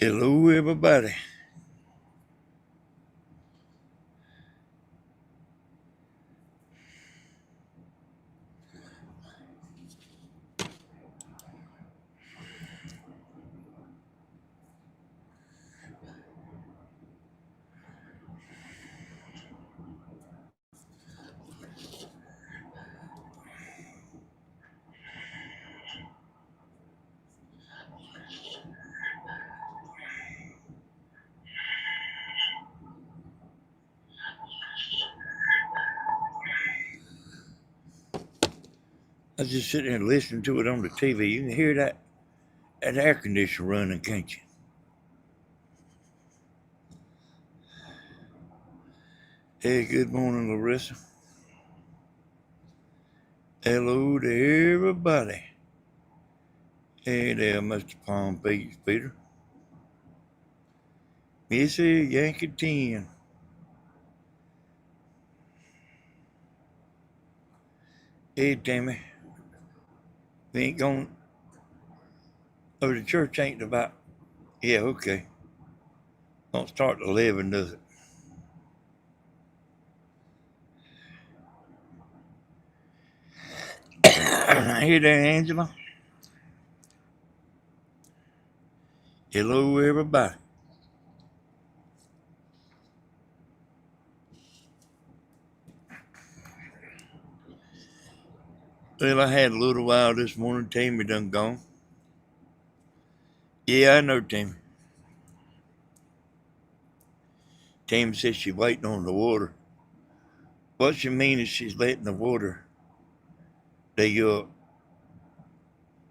Hello, everybody. I was just sitting there listening to it on the TV. You can hear that air conditioner running, can't you? Hey, good morning, Larissa. Hello to everybody. Hey there, Mr. Palm Beach Peter. Missy Yankee 10. Hey, Tammy. We ain't going. Oh, the church ain't about. Yeah, okay. Don't start to 11, does it? Hey there, Angela. Hello, everybody. Well, I had a little while this morning. Tammy done gone. Yeah, I know, Tammy. Tammy says she's waiting on the water. What she means is she's letting the water.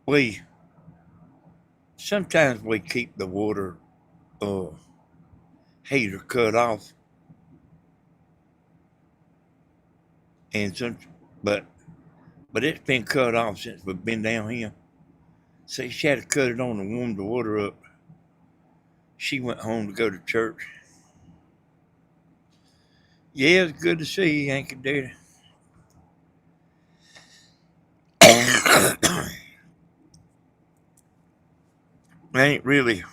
We sometimes we keep the water heater cut off, and but it's been cut off since we've been down here. So she had to cut it on to warm the water up. She went home to go to church. Yeah, it's good to see you, Yankee Daddy. I ain't really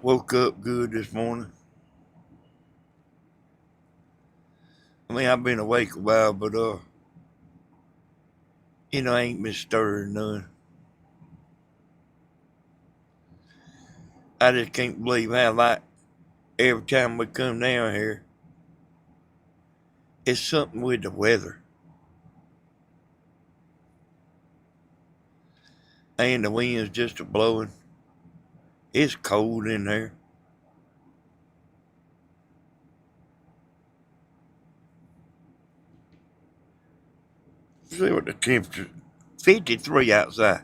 woke up good this morning. I mean, I've been awake a while, but I ain't been stirring none. I just can't believe how like every time we come down here, it's something with the weather. And the wind's just a blowing. It's cold in there. See what the temperature 53 outside.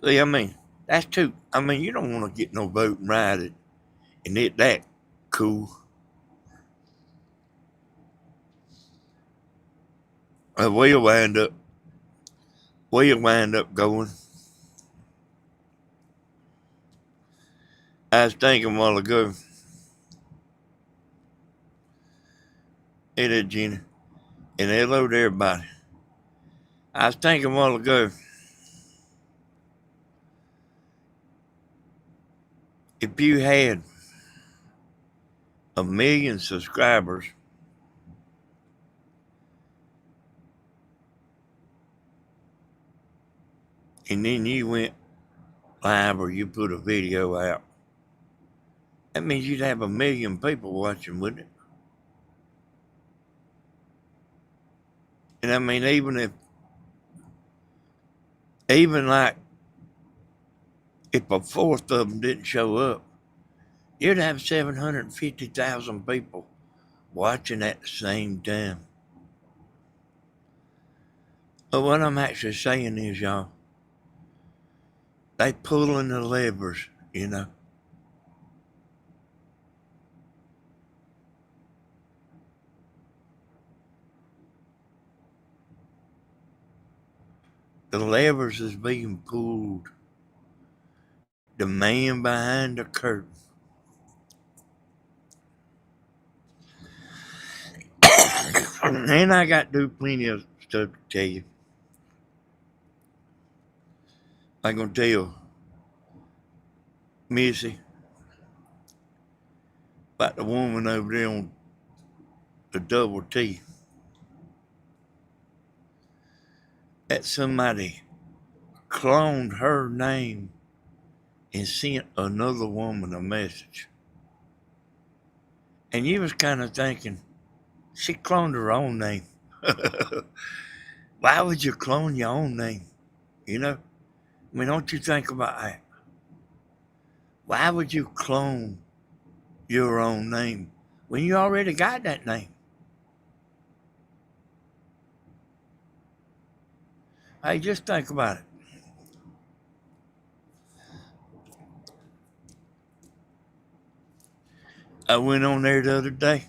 See, I mean, that's too. I mean, you don't want to get no boat and ride it and it that cool. We'll wind up going. I was thinking a while ago. Hey there, Gina. And hello to everybody. I was thinking a while ago, if you had 1 million subscribers, and then you went live or you put a video out, that means you'd have 1 million people watching, wouldn't it? And I mean, even like if a fourth of them didn't show up, you'd have 750,000 people watching at the same time. But what I'm actually saying is, y'all, they pulling the levers, The levers is being pulled. The man behind the curtain. And I got to do plenty of stuff to tell you. I'm going to tell Missy, about the woman over there on the double T, that somebody cloned her name and sent another woman a message. And you was kind of thinking, she cloned her own name. Why would you clone your own name? You know? I mean, don't you think about that? Why would you clone your own name when you already got that name? Hey, just think about it. I went on there the other day,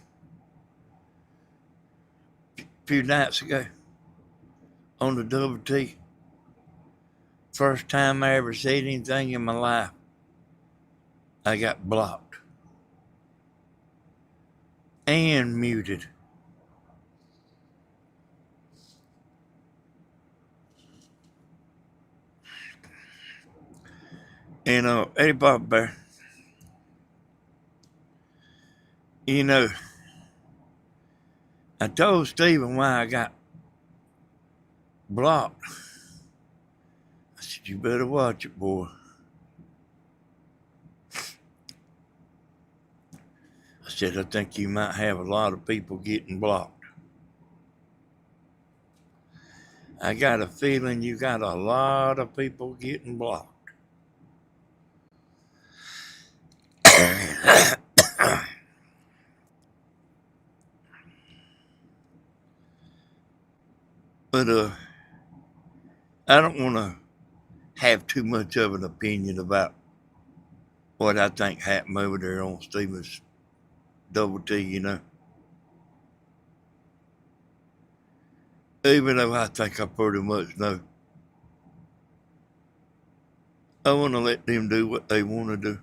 a few nights ago, on the double T. First time I ever said anything in my life, I got blocked and muted. And Eddie Bob Bear, you know, I told Stephen why I got blocked. I said, you better watch it, boy. I said, I think you might have a lot of people getting blocked. I got a feeling you got a lot of people getting blocked. But I don't want to have too much of an opinion about what I think happened over there on Stevens Double T, you know. Even though I think I pretty much know. I want to let them do what they want to do.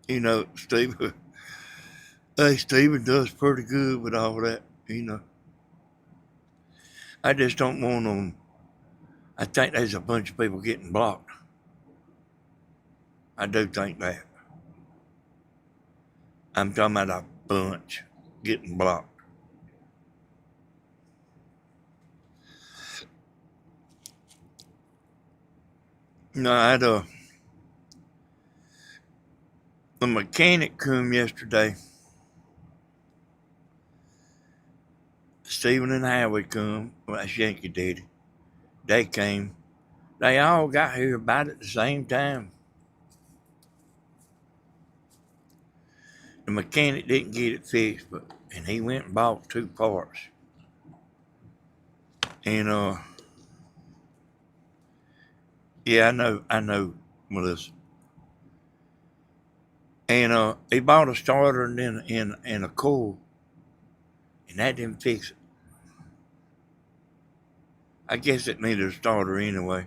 You know, Steven, hey, Steven does pretty good with all that, you know. I just don't want them. I think there's a bunch of people getting blocked. I do think that. I'm talking about a bunch getting blocked. No, I had a mechanic come yesterday. Stephen and Howie come. Well, that's Yankee Daddy. They came. They all got here about at the same time. The mechanic didn't get it fixed, and he went and bought 2 parts. And yeah, I know, Melissa. And he bought a starter and then and a coil, and that didn't fix it. I guess it needed a starter anyway.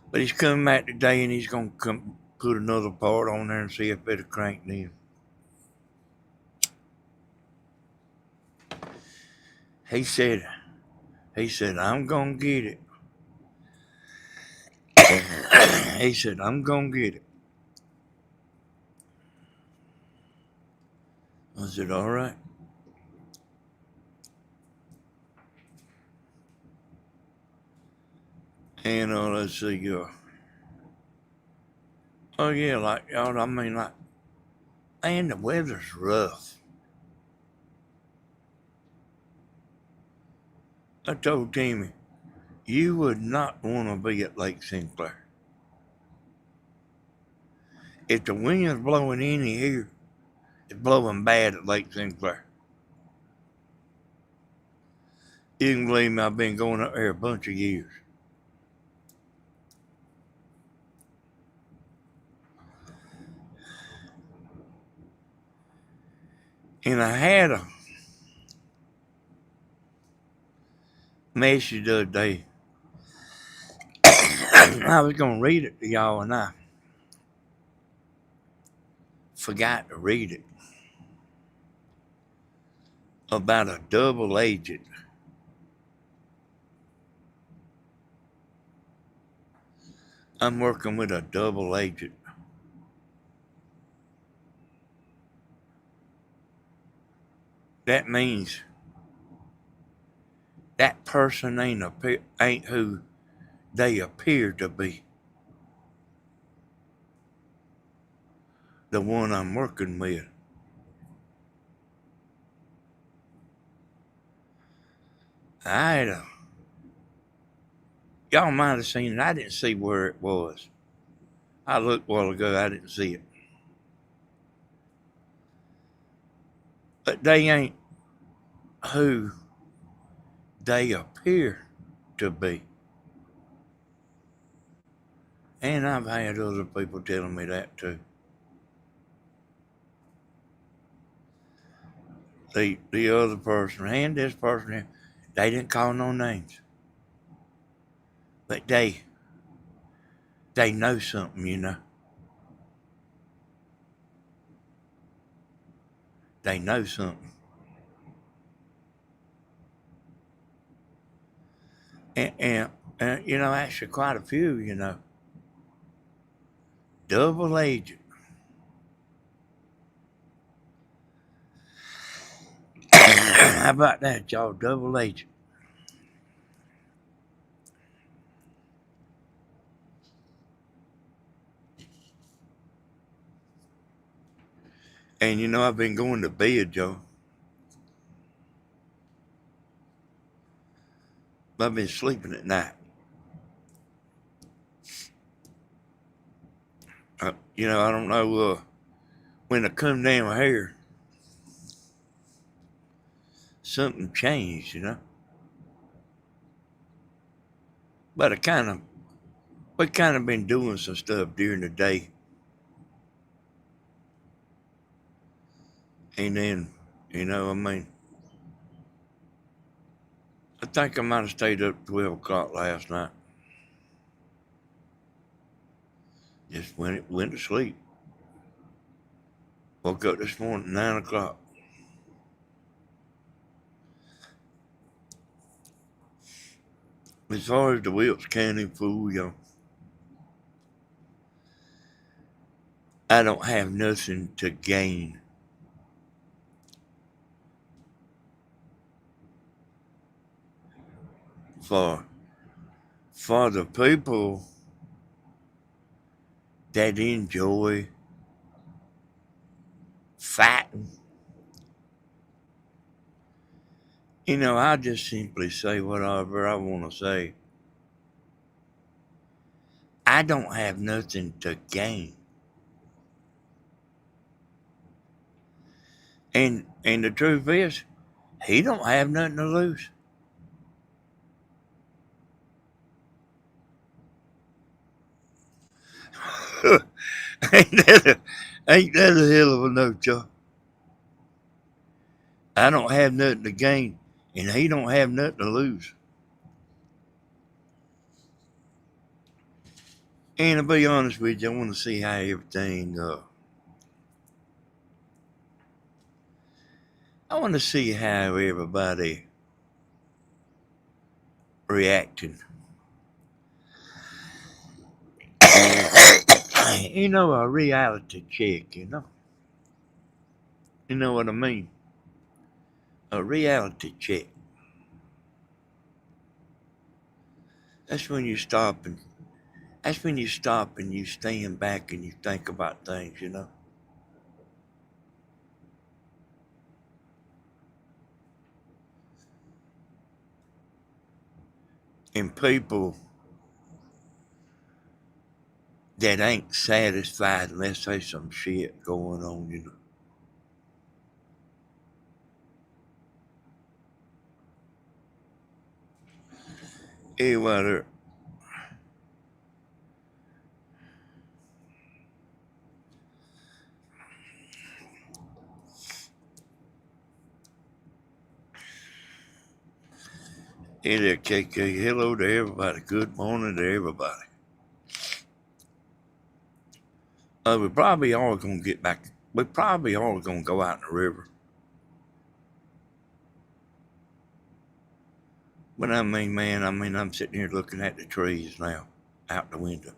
But he's coming back today, and he's gonna come put another part on there and see if it'll crank then. He said, I'm gonna get it. He said, I'm gonna get it. I said, all right. And let's see, oh yeah, like y'all, I mean, like, man, the weather's rough. I told Timmy, you would not want to be at Lake Sinclair. If the wind's blowing any here, it's blowing bad at Lake Sinclair. You can believe me, I've been going up there a bunch of years. And I had a message the other day. I was going to read it to y'all, and I forgot to read it. About a double agent. I'm working with a double agent. That means that person ain't who they appear to be. The one I'm working with. I had a, y'all might have seen it. I didn't see where it was. I looked a while ago. I didn't see it. But they ain't who they appear to be. And I've had other people telling me that too. The other person and this person, they didn't call no names. But they know something, you know. They know something. And you know, actually quite a few, you know. Double agent. How about that, y'all? Double agent. And you know, I've been going to bed, Joe. I've been sleeping at night. You know, I don't know when I come down here, something changed, you know. But we kind of been doing some stuff during the day, and then, you know, I mean, I think I might have stayed up 12 o'clock last night. Just went to sleep. Woke up this morning at 9 o'clock. As far as the Wilkes County fool, you know, I don't have nothing to gain. For for the people that enjoy fighting, you know, I just simply say whatever I want to say. I don't have nothing to gain. And the truth is, he don't have nothing to lose. ain't ain't that a hell of a note, y'all? I don't have nothing to gain, and he don't have nothing to lose. And to be honest with you, I want to see how everything. I want to see how everybody reacting. You know, a reality check. You know what I mean. A reality check. That's when you stop and that's when you stop and you stand back and you think about things. You know. And people that ain't satisfied unless there's some shit going on. You know. Anyway, hey there, KK. Hello to everybody. Good morning to everybody. We probably are gonna get back. We probably are gonna go out in the river. But I mean, man, I'm sitting here looking at the trees now, out the window.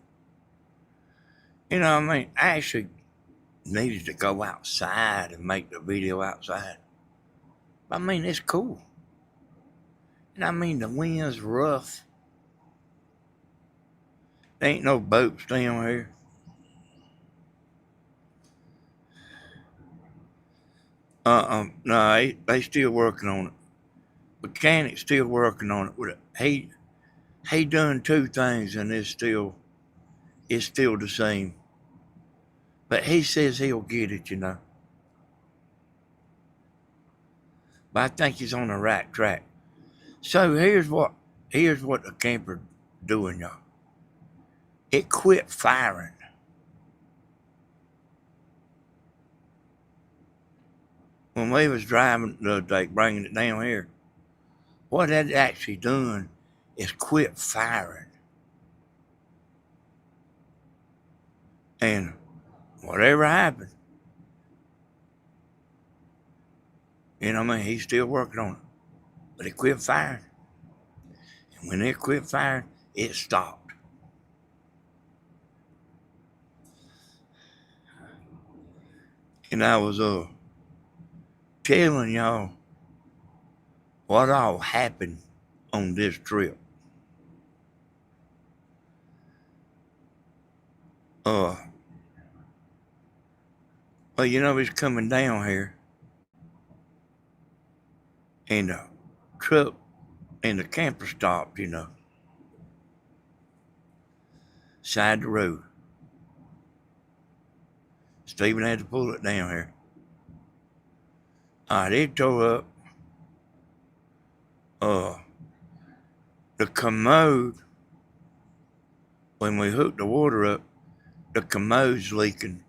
You know what I mean? I actually needed to go outside and make the video outside. I mean, it's cool. And I mean, the wind's rough. There ain't no boats down here. No, they still working on it. Mechanic's still working on it. With it. He done two things, and it's still the same. But he says he'll get it, you know. But I think he's on the right track. So here's what the camper doing, y'all. It quit firing. When we was driving the other day, bringing it down here, what that actually done is quit firing. And whatever happened, you know what I mean, he's still working on it. But it quit firing. And when it quit firing, it stopped. And I was telling y'all what all happened on this trip. Well, you know, he's coming down here, and the truck and the camper stopped, you know, side the road. Stephen had to pull it down here. All right, it tore up. The commode, when we hooked the water up, the commode's leaking,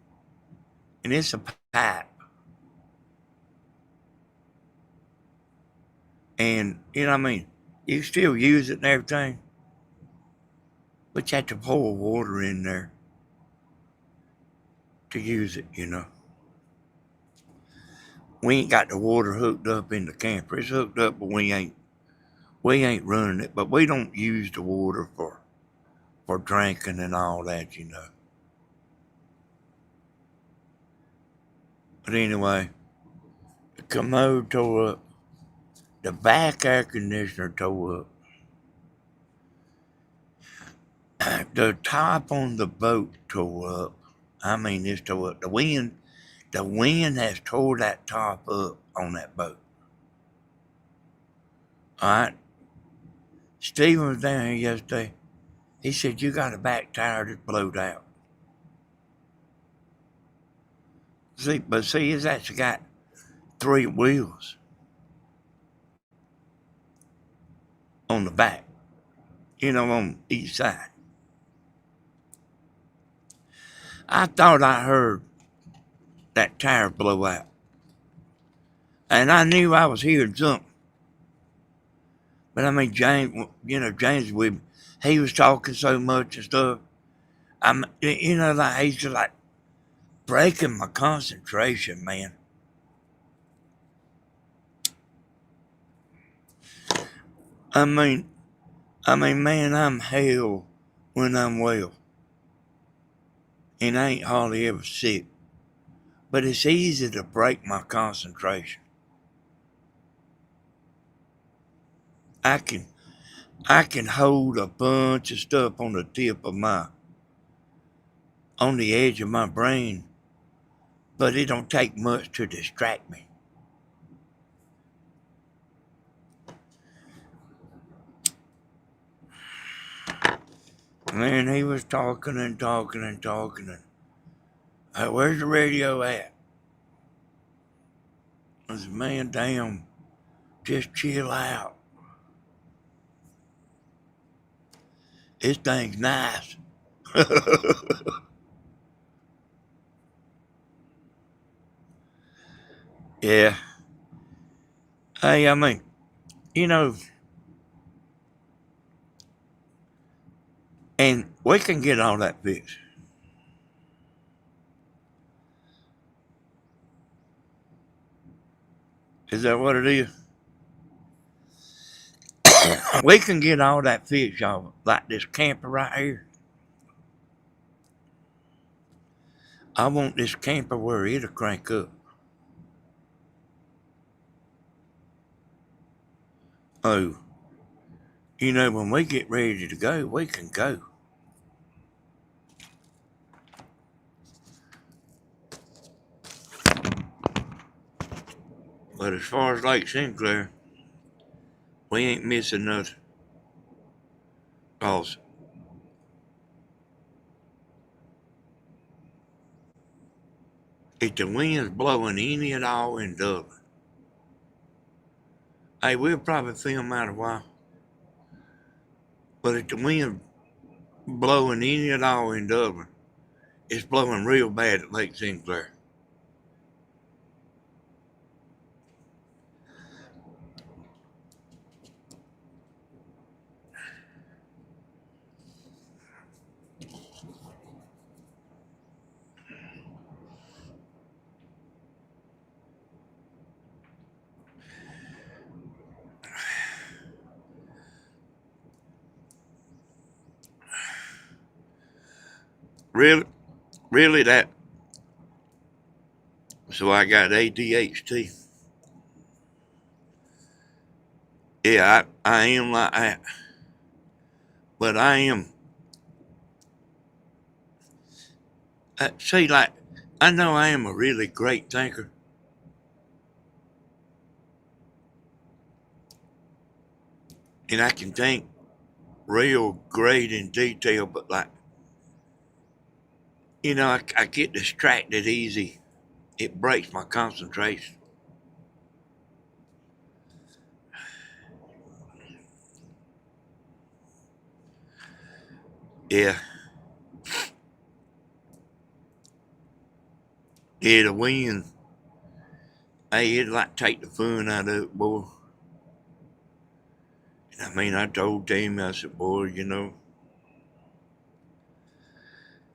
and it's a pipe. And, you know what I mean, you still use it and everything, but you have to pour water in there to use it, you know. We ain't got the water hooked up in the camper. It's hooked up, but we ain't running it. But we don't use the water for drinking and all that, you know. But anyway, the commode tore up. The back air conditioner tore up. The top on the boat tore up. I mean, it's tore up. The wind has tore that top up on that boat. All right. Steven was down here yesterday. He said, you got a back tire that's blowed out. See, it's actually got 3 wheels on the back, you know, on each side. I thought I heard that tire blow out. And I knew I was hearing something. But I mean, James with me, he was talking so much and stuff. Like he's just like breaking my concentration, man. I mean, man, I'm hell when I'm well. And I ain't hardly ever sick. But it's easy to break my concentration. I can hold a bunch of stuff on the edge of my brain, but it don't take much to distract me. Man, he was talking and talking and talking. And, where's the radio at? I said, man, damn, just chill out. This thing's nice. Yeah. Hey, I mean, you know, and we can get all that fixed. Is that what it is? We can get all that fixed, y'all, like this camper right here. I want this camper where it'll crank up. Oh, when we get ready to go, we can go. But as far as Lake Sinclair, we ain't missing nothing. Cause if the wind's blowing any at all in Dublin, hey, we'll probably film out a while. But if the wind's blowing any at all in Dublin, it's blowing real bad at Lake Sinclair. Really that. So I got ADHD. Yeah, I am like that. But I am. See, like, I know I am a really great thinker. And I can think real great in detail, but like, I get distracted easy. It breaks my concentration. Yeah. Yeah, the wind. Hey, it'd like take the fun out of it, boy. And I mean, I told Tammy, I said, boy,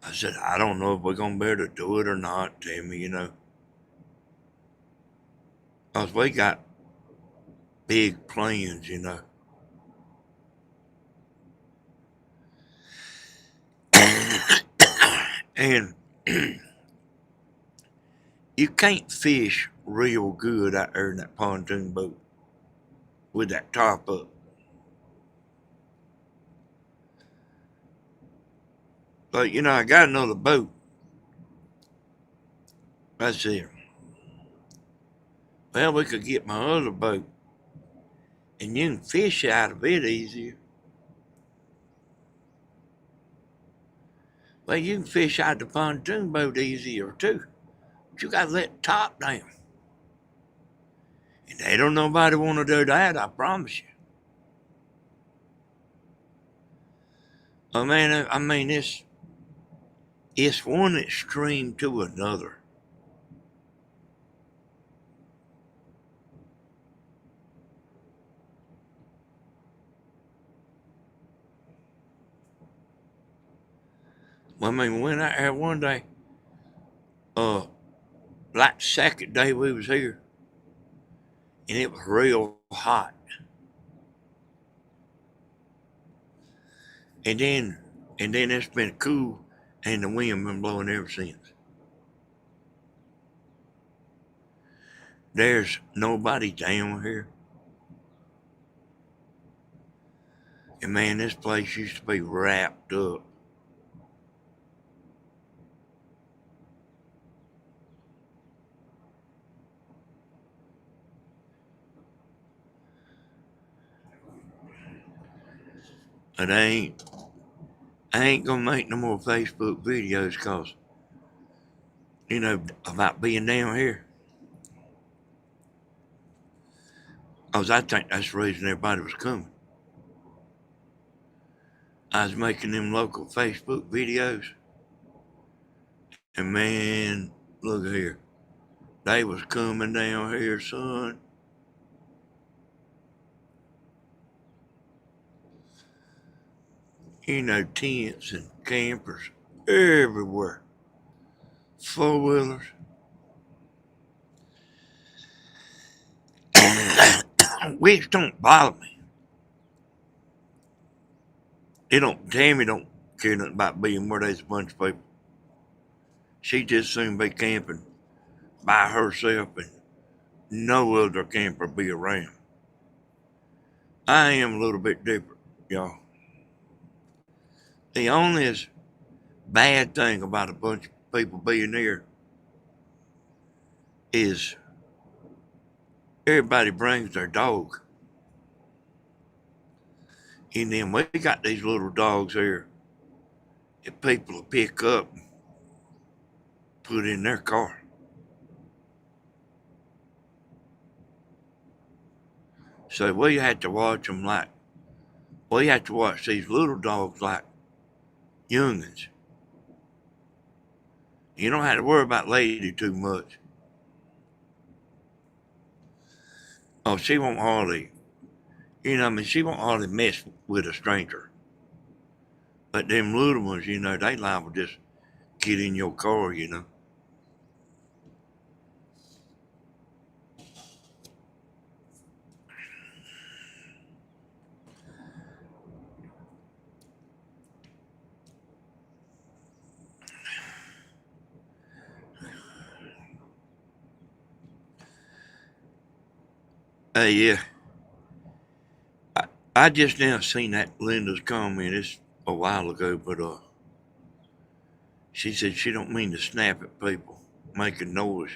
I said, I don't know if we're going to be able to do it or not, Tammy, Because we got big plans. And you can't fish real good out there in that pontoon boat with that top up. But, I got another boat. I said, well, we could get my other boat and you can fish out of it easier. Well, you can fish out the pontoon boat easier too. But you got to let the top down. And they don't nobody want to do that, I promise you. I mean, it's one extreme to another. I mean, we went out here one day, like the second day we was here, and it was real hot. And then it's been cool, and the wind been blowing ever since. There's nobody down here. And man, this place used to be wrapped up. But I ain't gonna make no more Facebook videos cause, about being down here. Cause I think that's the reason everybody was coming. I was making them local Facebook videos. And man, look here. They was coming down here, son. Tents and campers everywhere. Four-wheelers. Which don't bother me. Tammy don't care nothing about being where there's a bunch of people. She'd just soon be camping by herself and no other camper be around. I am a little bit different, y'all. The only bad thing about a bunch of people being there is everybody brings their dog. And then we got these little dogs here that people will pick up and put in their car. So we have to watch them like, we have to watch these little dogs like youngins. You don't have to worry about Lady too much. Oh, she won't hardly, she won't hardly mess with a stranger. But them little ones, they liable to just get in your car. Yeah. I just now seen that Linda's comment. It's a while ago, but she said she don't mean to snap at people making noise.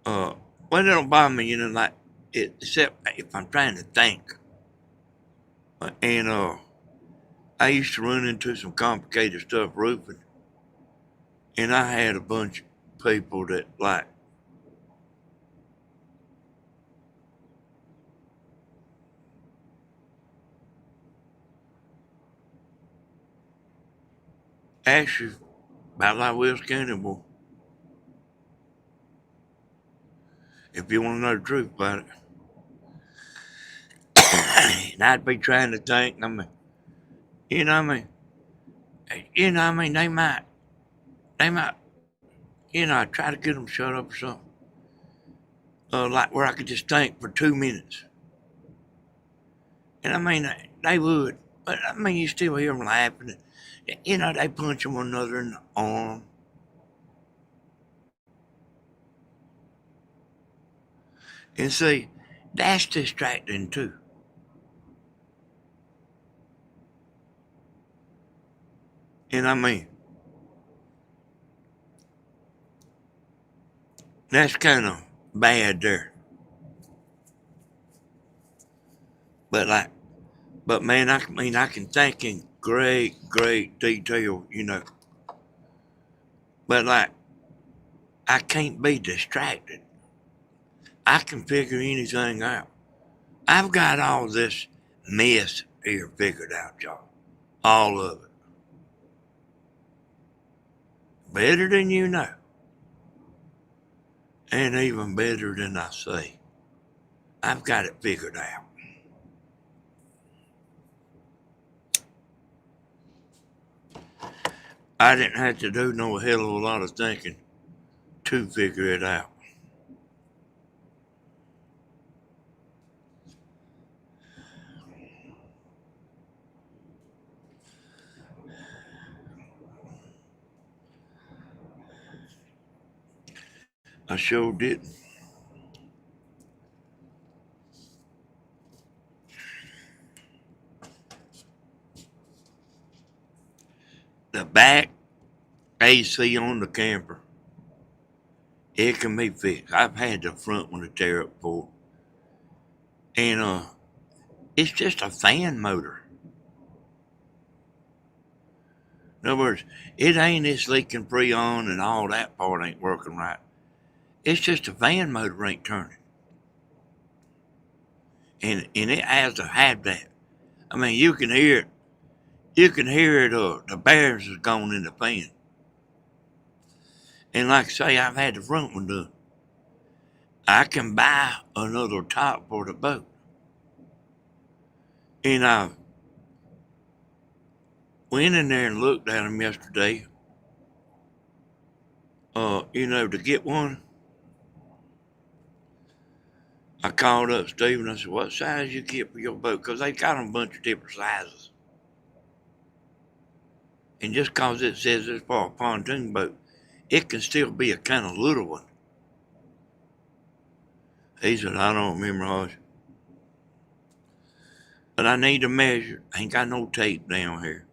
Well, it don't bother me, like except if I'm trying to think. And I used to run into some complicated stuff roofing, and I had a bunch of people that like ask you about like Will Scannable if you want to know the truth about it. And I'd be trying to think. You know what I mean? They might, try to get them shut up or something. Like where I could just think for 2 minutes. And they would. But you still hear them laughing. They punch one another in the arm. And see, that's distracting too. And that's kind of bad there. But man, I can think in great, great detail, But I can't be distracted. I can figure anything out. I've got all this mess here figured out, y'all. All of it. Better than you know. And even better than I say. I've got it figured out. I didn't have to do no hell of a lot of thinking to figure it out. I sure didn't. The back AC on the camper, it can be fixed. I've had the front one to tear up before. And it's just a fan motor. In other words, it ain't this leaking freon and all that part ain't working right. It's just a fan motor ain't turning. And it has to have that. You can hear it. You can hear it, the bearings is going in the fan. And like I say, I've had the front one done. I can buy another top for the boat. And I went in there and looked at them yesterday, to get one. I called up Steve and I said, what size you get for your boat? Because they got them a bunch of different sizes. And just cause it says it's for a pontoon boat, it can still be a kind of little one. He said, I don't remember, Hodge. But I need to measure. I ain't got no tape down here.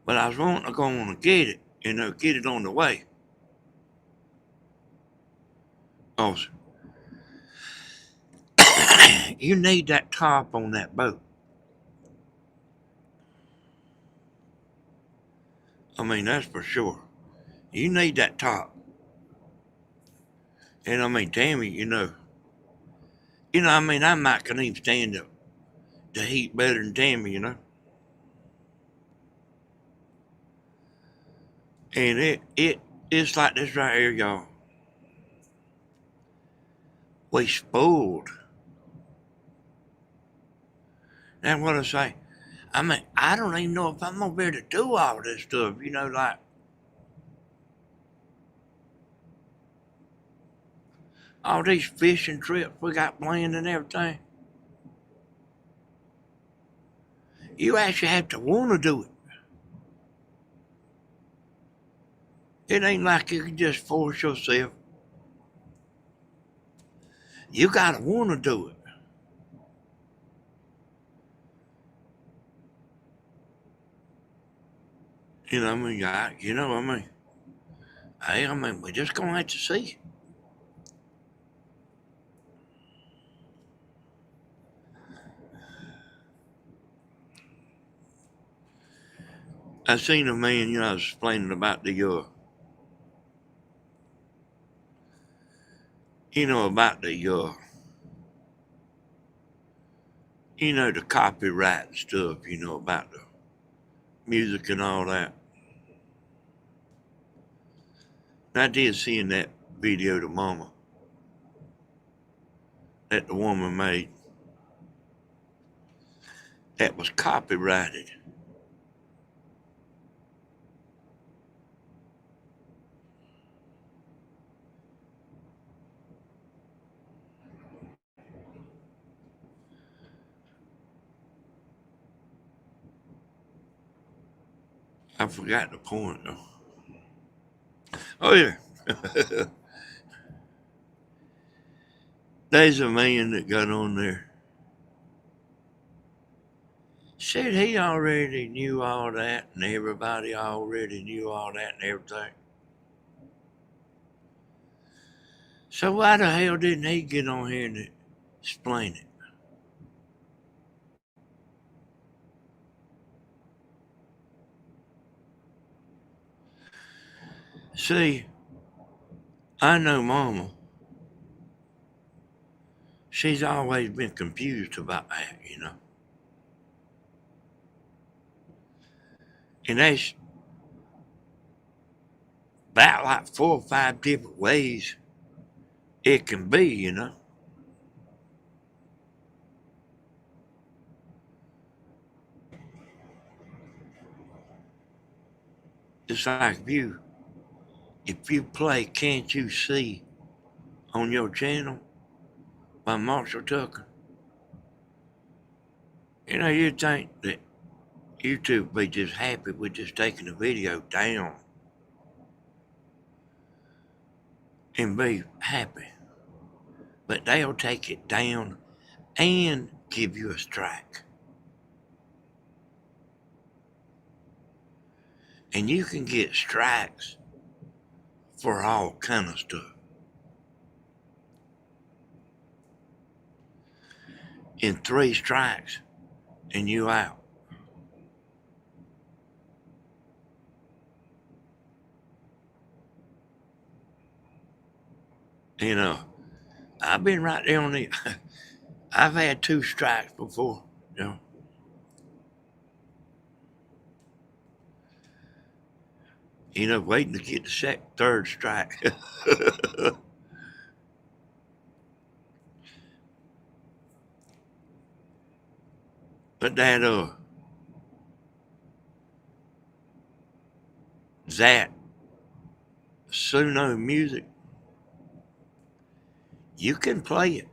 But I was wanting to go on and get it, get it on the way. Also, you need that top on that boat. I mean, that's for sure. You need that top. And I mean, Tammy, I mean, I might can even stand the heat better than Tammy. And it's like this right here, y'all. We spoiled. That's what I say. I mean, I don't even know if I'm gonna be able to do all this stuff, like all these fishing trips we got planned and everything. You actually have to want to do it. It ain't like you can just force yourself. You gotta want to do it. I mean, hey, I mean, we're just gonna have to see. I seen a man, I was explaining about about the copyright and stuff, about the music and all that. And I did see in that video to Mama that the woman made that was copyrighted. I forgot the point though. Oh yeah. There's a man that got on there. Said he already knew all that and everybody already knew all that and everything. So why the hell didn't he get on here and explain it? See, I know Mama. She's always been confused about that. And that's about like 4 or 5 different ways it can be. It's like if you play Can't You See on your channel by Marshall Tucker, you'd think that YouTube would be just happy with just taking the video down and be happy. But they'll take it down and give you a strike. And you can get strikes for all kind of stuff. In 3 strikes and you out. I've been right there on the I've had 2 strikes before, waiting to get the third strike. But that Suno music, you can play it.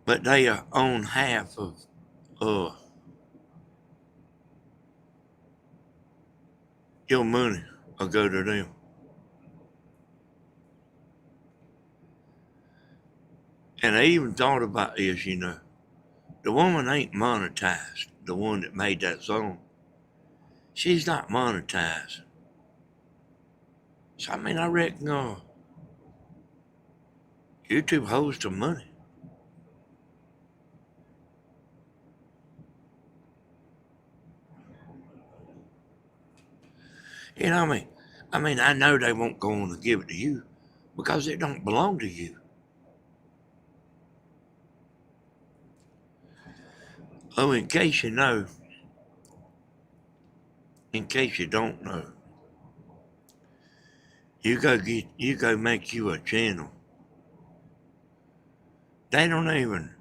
But they own half of your money will go to them. And I even thought about this, you know. The woman ain't monetized, the one that made that song. She's not monetized. So, I mean, I reckon YouTube holds the money. You know what I mean? I know they won't go on to give it to you because it don't belong to you. Oh, in case you know, in case you don't know, you go make you a channel. They don't even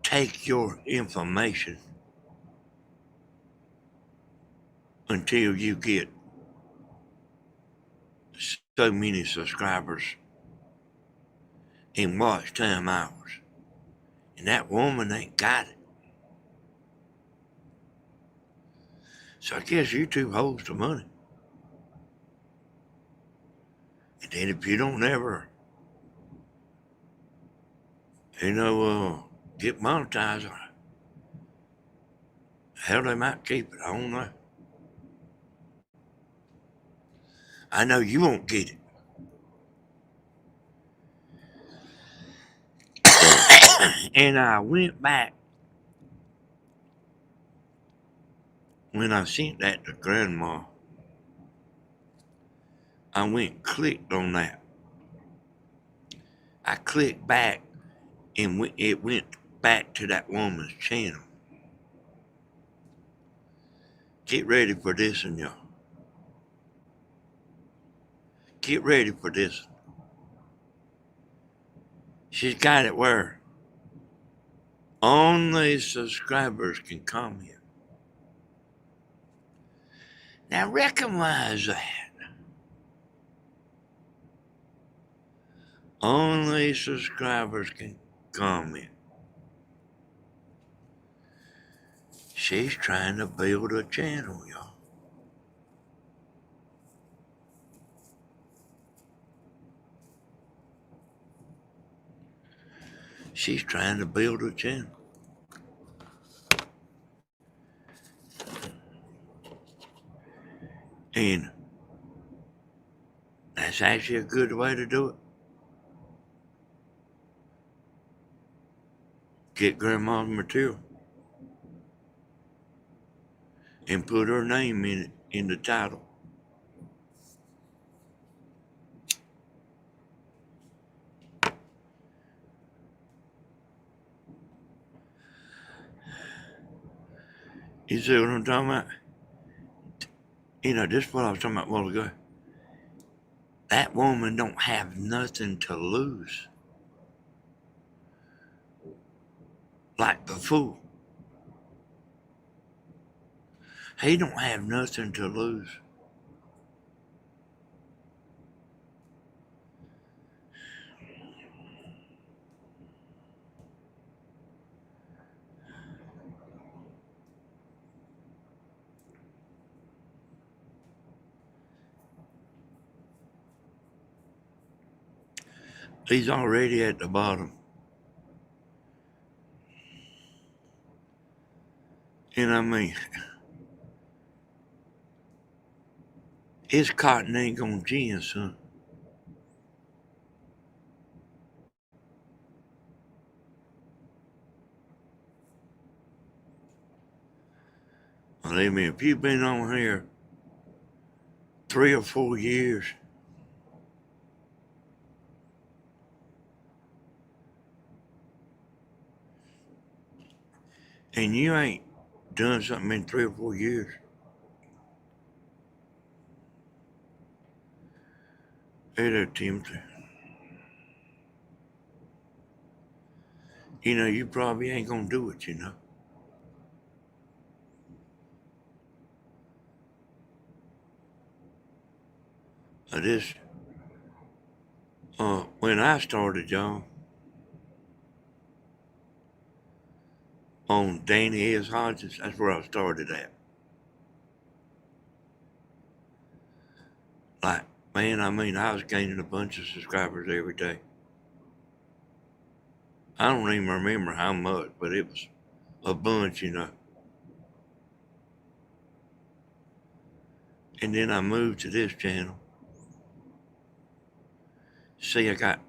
take your information until you get so many subscribers and watch time hours. And that woman ain't got it. So I guess YouTube holds the money. And then if you don't ever, get monetized, hell, they might keep it. I don't know. I know you won't get it. And I went back when I sent that to Grandma. I went and clicked on that. I clicked back and it went back to that woman's channel. Get ready for this one, y'all. Get ready for this one. She's got it where only subscribers can comment. Now recognize that. Only subscribers can comment. She's trying to build a channel, y'all. She's trying to build a channel. And that's actually a good way to do it. Get Grandma's material and put her name in it, in the title. You see what I'm talking about? This is what I was talking about a while ago. That woman don't have nothing to lose. Like the fool. He don't have nothing to lose. He's already at the bottom. And I mean, his cotton ain't gonna gin, son. Believe me, if you've been on here 3 or 4 years, and you ain't done something in 3 or 4 years, it'll Timothy. You probably ain't gonna do it, This, when I started, y'all, on Danny S. Hodges, that's where I started at. Like, man, I mean, I was gaining a bunch of subscribers every day. I don't even remember how much, but it was a bunch, you know. And then I moved to this channel. See, I got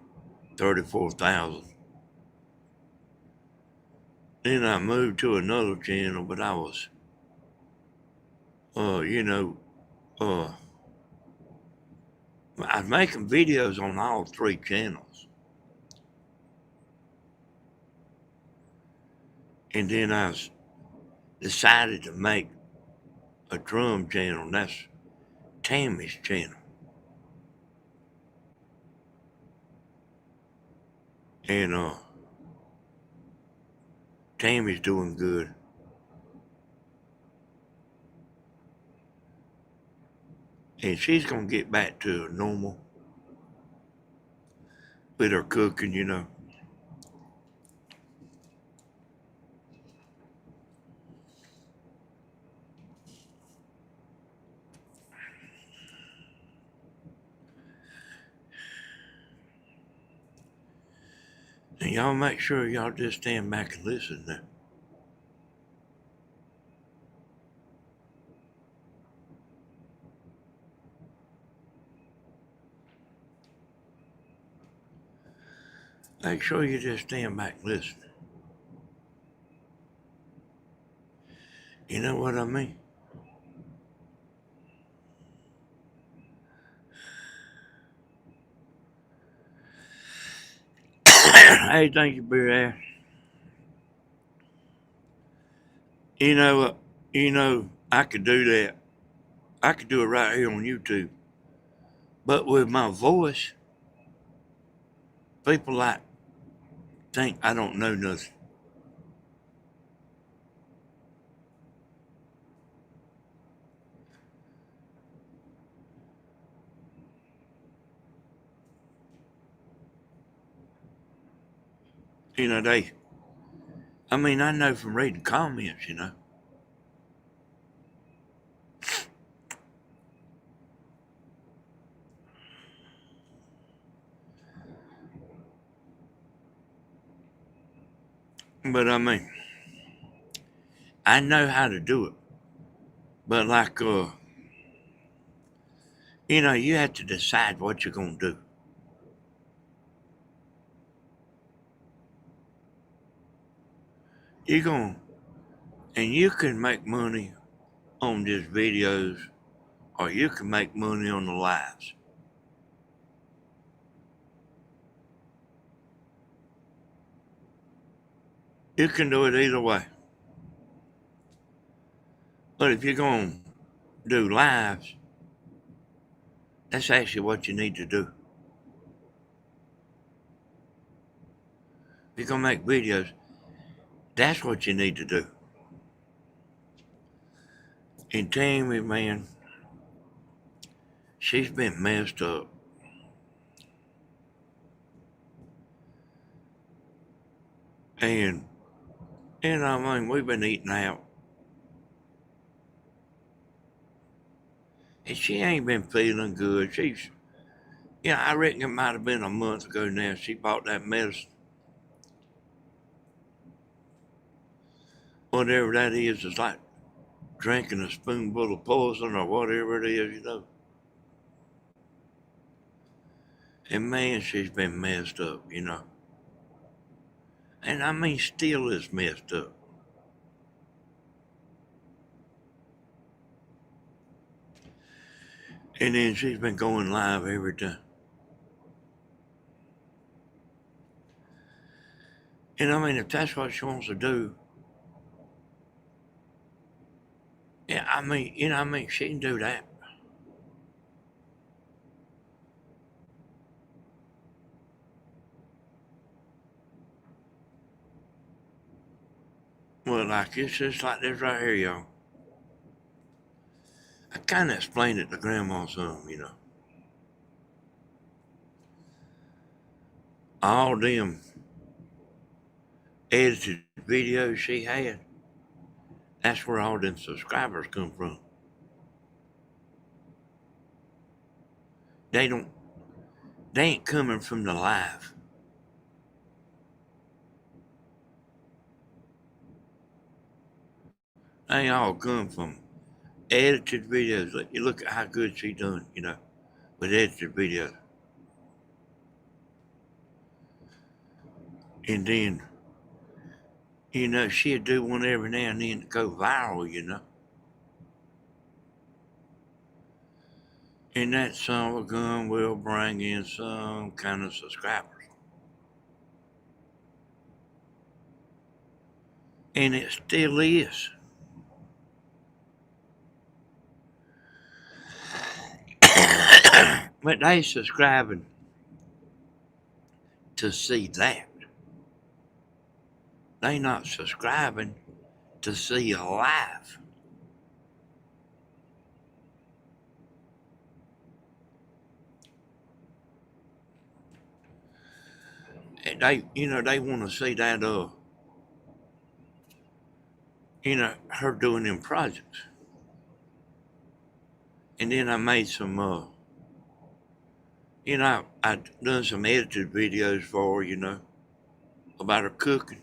34,000. Then I moved to another channel, but I was, you know, I was making videos on all three channels. And then I decided to make a drum channel, and that's Tammy's channel. And Tammy's doing good. And she's gonna get back to normal with her cooking, you know. And y'all make sure y'all just stand back and listen now. Make sure you just stand back and listen. You know what I mean? Hey, thank you, Beer Ass. You know, I could do that. I could do it right here on YouTube. But with my voice, people like think I don't know nothing. You know, I mean, I know from reading comments, you know. But I mean, I know how to do it. But like, you know, you have to decide what you're going to do. You're going, and you can make money on just videos, or you can make money on the lives. You can do it either way. But if you're going to do lives, that's actually what you need to do. If you're going to make videos, that's what you need to do. And Tammy, man, she's been messed up. And I mean, we've been eating out. And she ain't been feeling good. I reckon it might have been a month ago now. She bought that medicine. Whatever that is, it's like drinking a spoonful of poison or whatever it is, you know. And man, she's been messed up, you know. And I mean, still is messed up. And then she's been going live every time. And I mean, if that's what she wants to do, yeah, I mean, she can do that. Well, like, it's just like this right here, y'all. I kind of explained it to Grandma some, you know. All them edited videos she had, that's where all them subscribers come from. they don't, they ain't coming from the live. They all come from edited videos. Like, you look at how good she done, with edited videos. And then, she'd do one every now and then to go viral. And that son of a gun will bring in some kind of subscribers. And it still is. But they subscribing to see that. They not subscribing to see a live. And they want to see that, her doing them projects. And then I made some, I done some edited videos for her, about her cooking.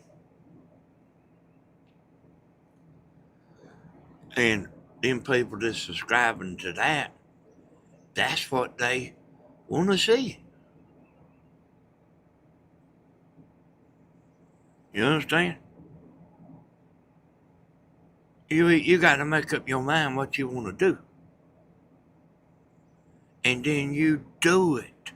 And them people that's subscribing to that, that's what they want to see. You understand? You got to make up your mind what you want to do. And then you do it.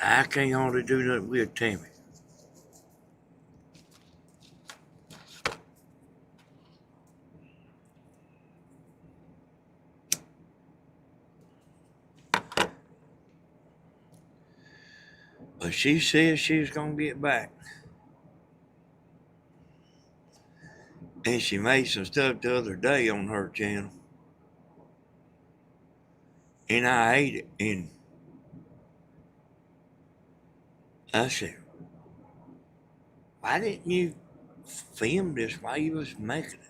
I can't hardly do nothing with Tammy. But she said she's going to get back. And she made some stuff the other day on her channel. And I ate it. And I said, why didn't you film this while you was making it?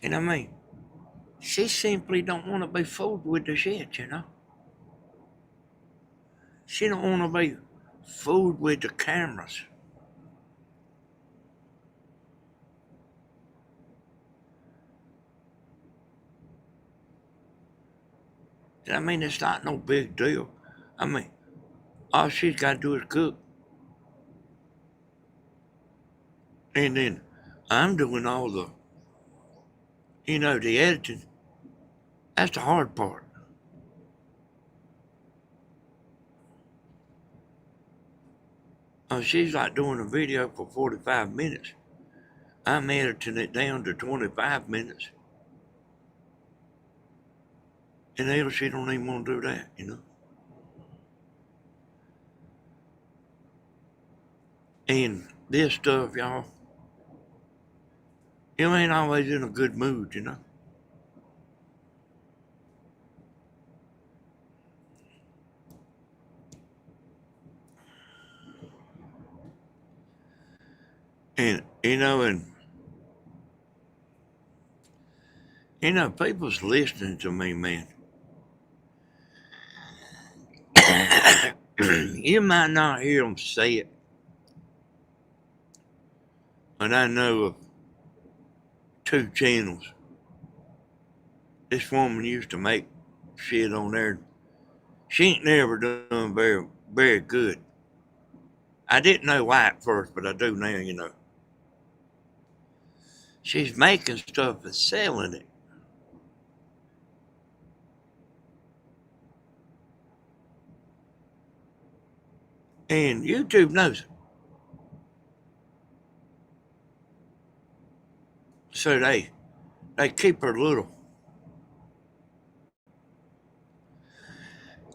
And I mean, she simply don't want to be fooled with the shit, She don't want to be fooled with the cameras. And I mean, it's not no big deal. I mean, all she's got to do is cook. And then I'm doing all the, the editing. That's the hard part. She's like doing a video for 45 minutes. I'm editing it down to 25 minutes. And hell, she don't even want to do that, And this stuff, y'all, you ain't always in a good mood, And, people's listening to me, man. You might not hear them say it, but I know of 2 channels. This woman used to make shit on there. She ain't never done very, very good. I didn't know why at first, but I do now, She's making stuff and selling it. And YouTube knows it. So they keep her little.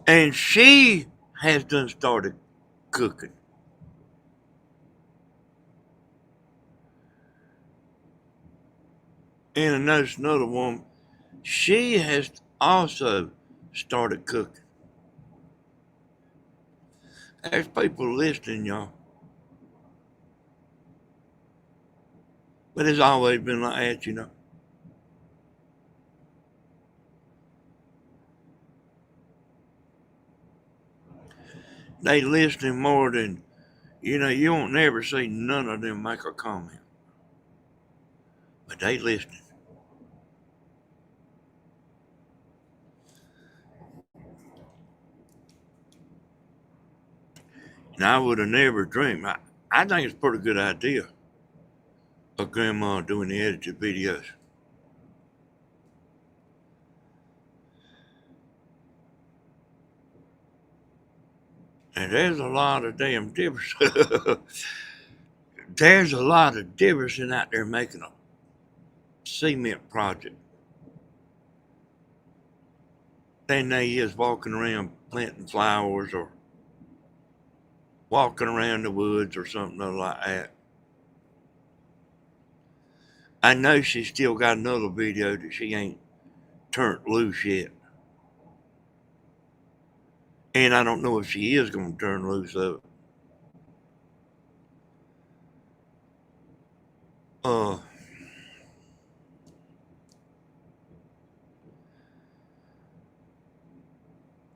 And she has done started cooking. And I noticed another woman, she has also started cooking. There's people listening, y'all. But it's always been like that, you know. They listening more than, you know, you won't never see none of them make a comment. But they listening. And I would have never dreamed. I think it's a pretty good idea of Grandma doing the edited videos. And there's a lot of damn difference. There's a lot of difference in out there making a cement project than they is walking around planting flowers or walking around the woods or something like that. I know she's still got another video that she ain't turned loose yet. And I don't know if she is going to turn loose of it. Uh,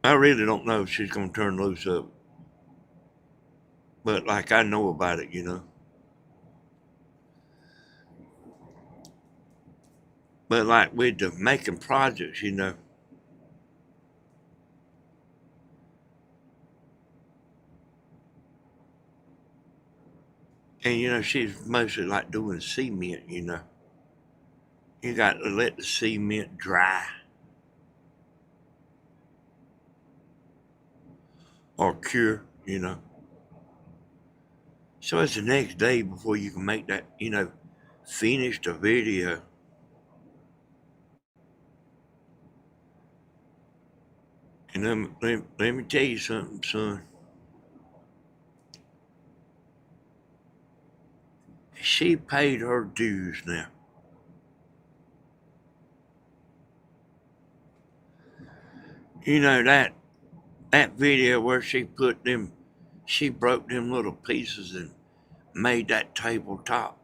I really don't know if she's going to turn loose of it. But like I know about it, you know. But like with the making projects, you know. And you know, she's mostly like doing cement, you know. You got to let the cement dry or cure, you know. So it's the next day before you can make that, you know, finish the video. And let me tell you something, son. She paid her dues now. You know that video where she broke them little pieces and made that tabletop.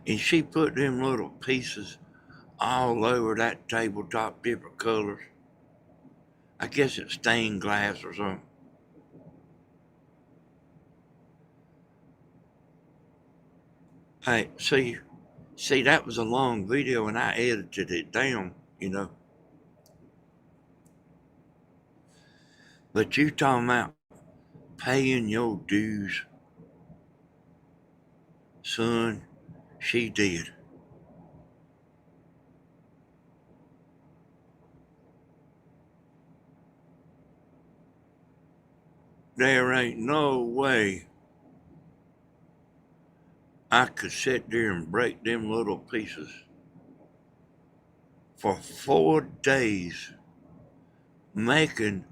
And she put them little pieces all over that tabletop, different colors. I guess it's stained glass or something. Hey, see, that was a long video and I edited it down, you know. But you talking about paying your dues, son, she did. There ain't no way I could sit there and break them little pieces for 4 days making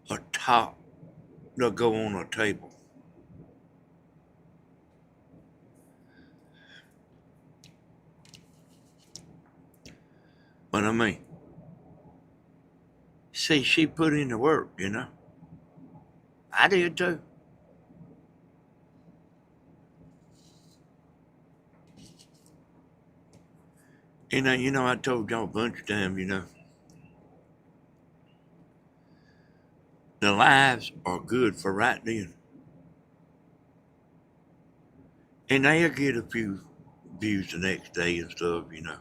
a top to go on a table. But I mean, see, she put in the work, you know. I did too. You know, I told y'all a bunch of times, you know, the lives are good for right then. And they'll get a few views the next day and stuff, you know.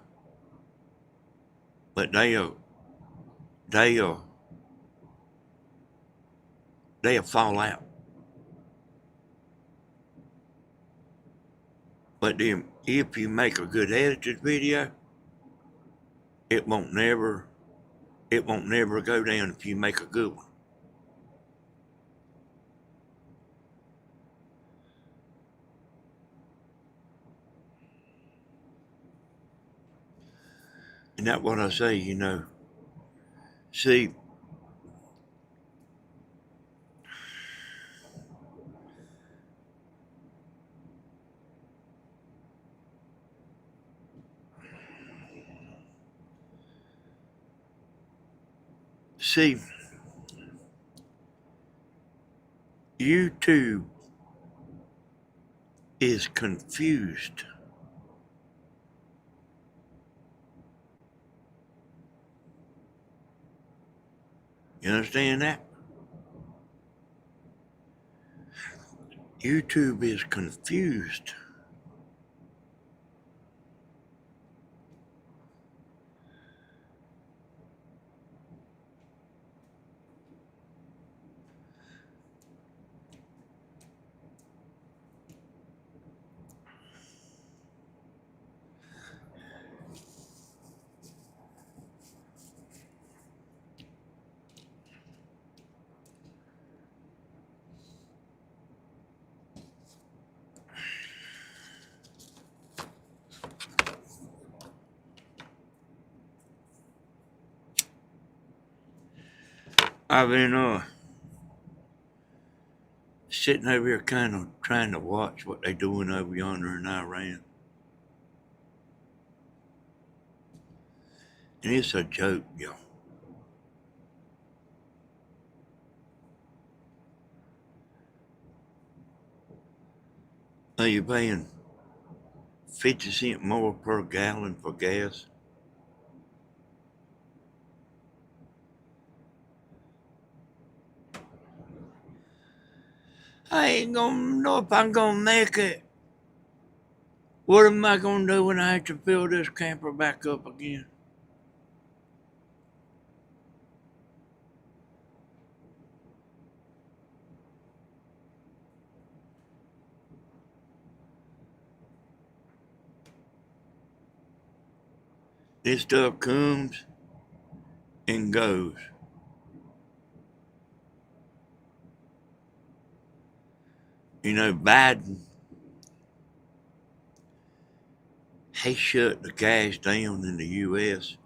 But they'll they'll fall out. But then if you make a good edited video, it won't never go down if you make a good one. And that's what I say, you know. See, see, YouTube is confused. You understand that? YouTube is confused. I've been sitting over here kind of trying to watch what they're doing over yonder in Iran. And it's a joke, y'all. Are you paying 50 cents more per gallon for gas? I ain't gonna know if I'm gonna make it. What am I gonna do when I have to fill this camper back up again? This stuff comes and goes. You know, Biden, he shut the gas down in the U.S.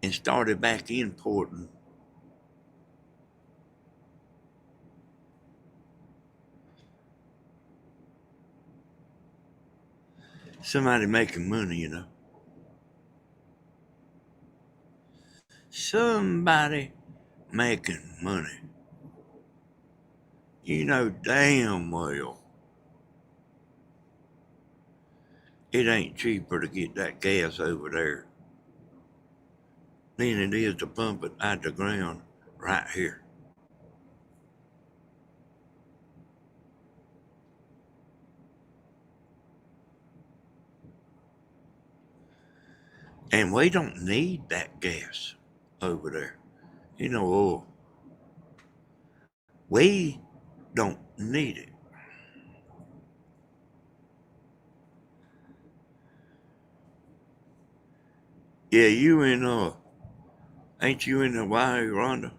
and started back importing. Somebody making money, you know. Somebody making money. You know damn well it ain't cheaper to get that gas over there than it is to pump it out the ground right here. And we don't need that gas over there. You know, we don't need it. Yeah, you in ain't you in Hawaii, Rhonda?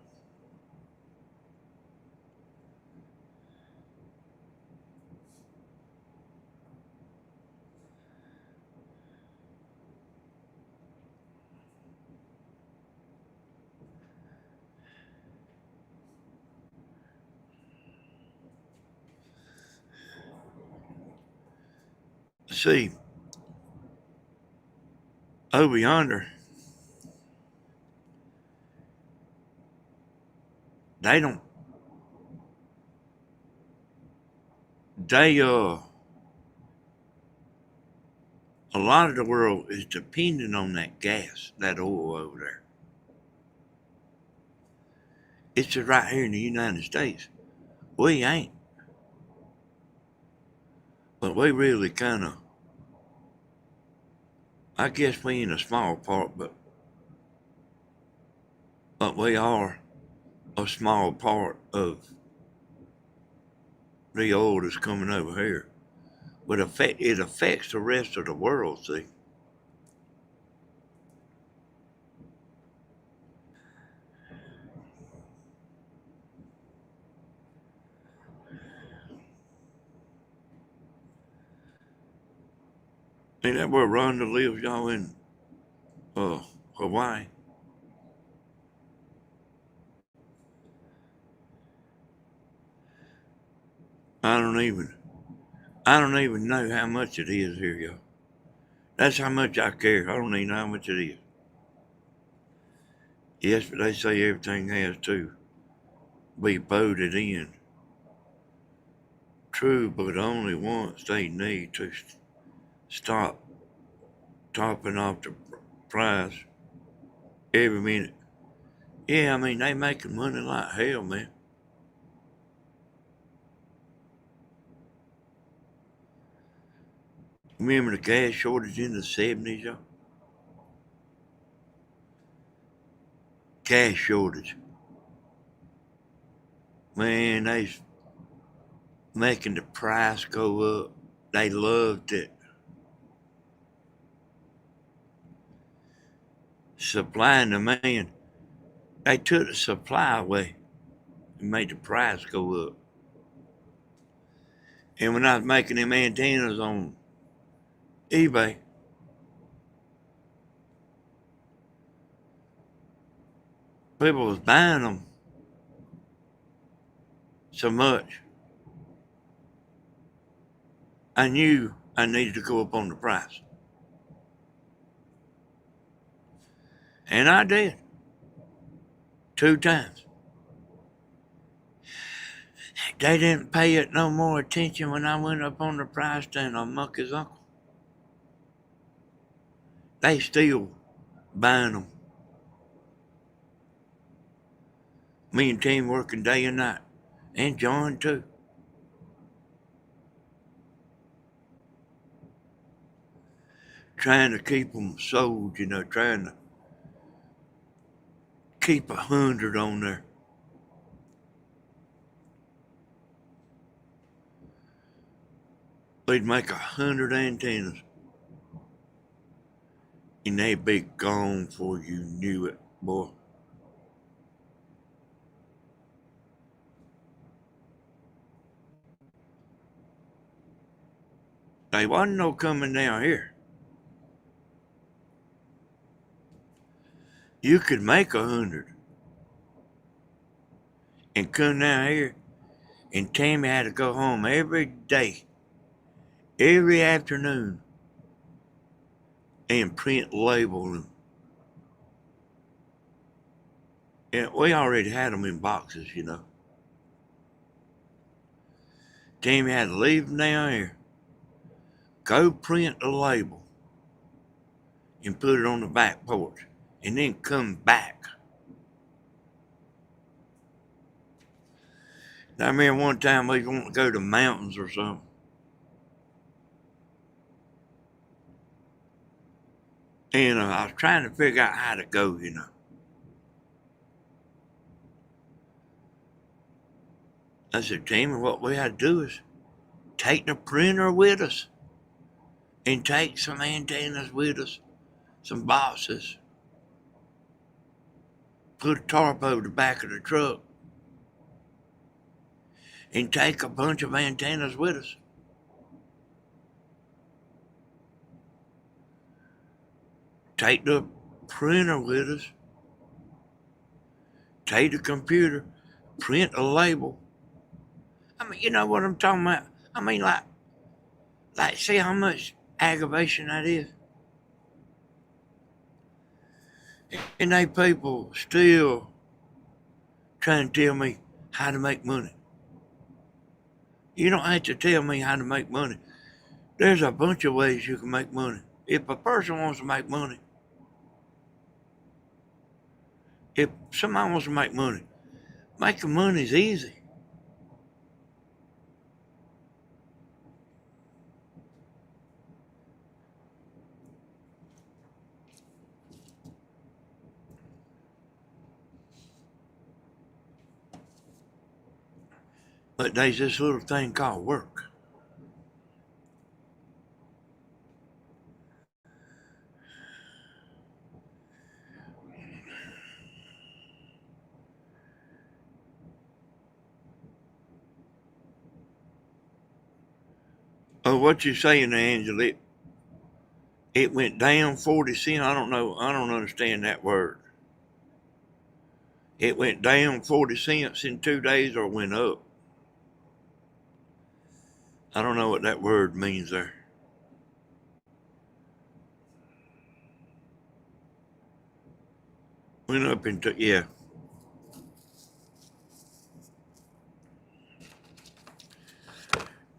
See, over yonder, they don't they a lot of the world is dependent on that gas, that oil over there. It's just right here in the United States. We ain't. But we really kind of, I guess we in a small part, but we are a small part of the oil that's coming over here. But it affects the rest of the world, see. Ain't that where Rhonda lives, y'all, in Hawaii? I don't even, I don't even know how much it is here, y'all. That's how much I care. I don't even know how much it is. Yes, but they say everything has to be voted in. True, but only once they need to stop topping off the price every minute. Yeah, I mean, they making money like hell, man. Remember the gas shortage in the 70s, y'all? Gas shortage. Man, they's making the price go up. They loved it. Supply and demand. They took the supply away and made the price go up. And when I was making them antennas on eBay, people was buying them so much. I knew I needed to go up on the price. And I did. 2 times. They didn't pay it no more attention when I went up on the price than a monkey's uncle. They still buying them. Me and Tim working day and night. And John too. Trying to keep them sold, trying to keep 100 on there. We'd make 100 antennas. And they'd be gone before you knew it, boy. They wasn't no coming down here. You could make 100 and come down here, and Tammy had to go home every day, every afternoon, and print label. And we already had them in boxes, Tammy had to leave them down here, go print the label, and put it on the back porch, and then come back. I remember one time we wanted to go to the mountains or something. And I was trying to figure out how to go, I said, Tammy, what we had to do is take the printer with us and take some antennas with us, some boxes, put a tarp over the back of the truck, and take a bunch of antennas with us. Take the printer with us, take the computer, print a label. I mean, you know what I'm talking about? I mean, like see how much aggravation that is? And they people still trying to tell me how to make money. You don't have to tell me how to make money. There's a bunch of ways you can make money. If a person wants to make money, if somebody wants to make money, making money is easy. But there's this little thing called work. Oh, what you saying, Angela? It went down 40 cents. I don't know. I don't understand that word. It went down 40 cents in 2 days or went up. I don't know what that word means there. Went up into, yeah.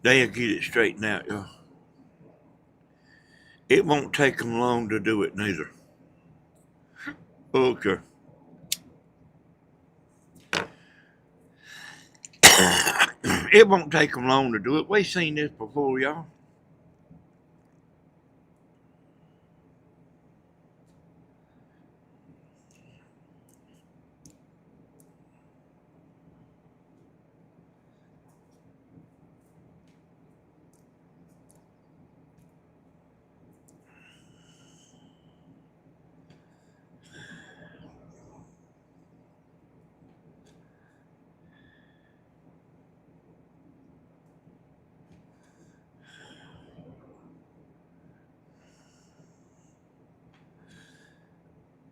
They'll get it straightened out, y'all. It won't take them long to do it, neither. Okay. It won't take them long to do it. We've seen this before, y'all.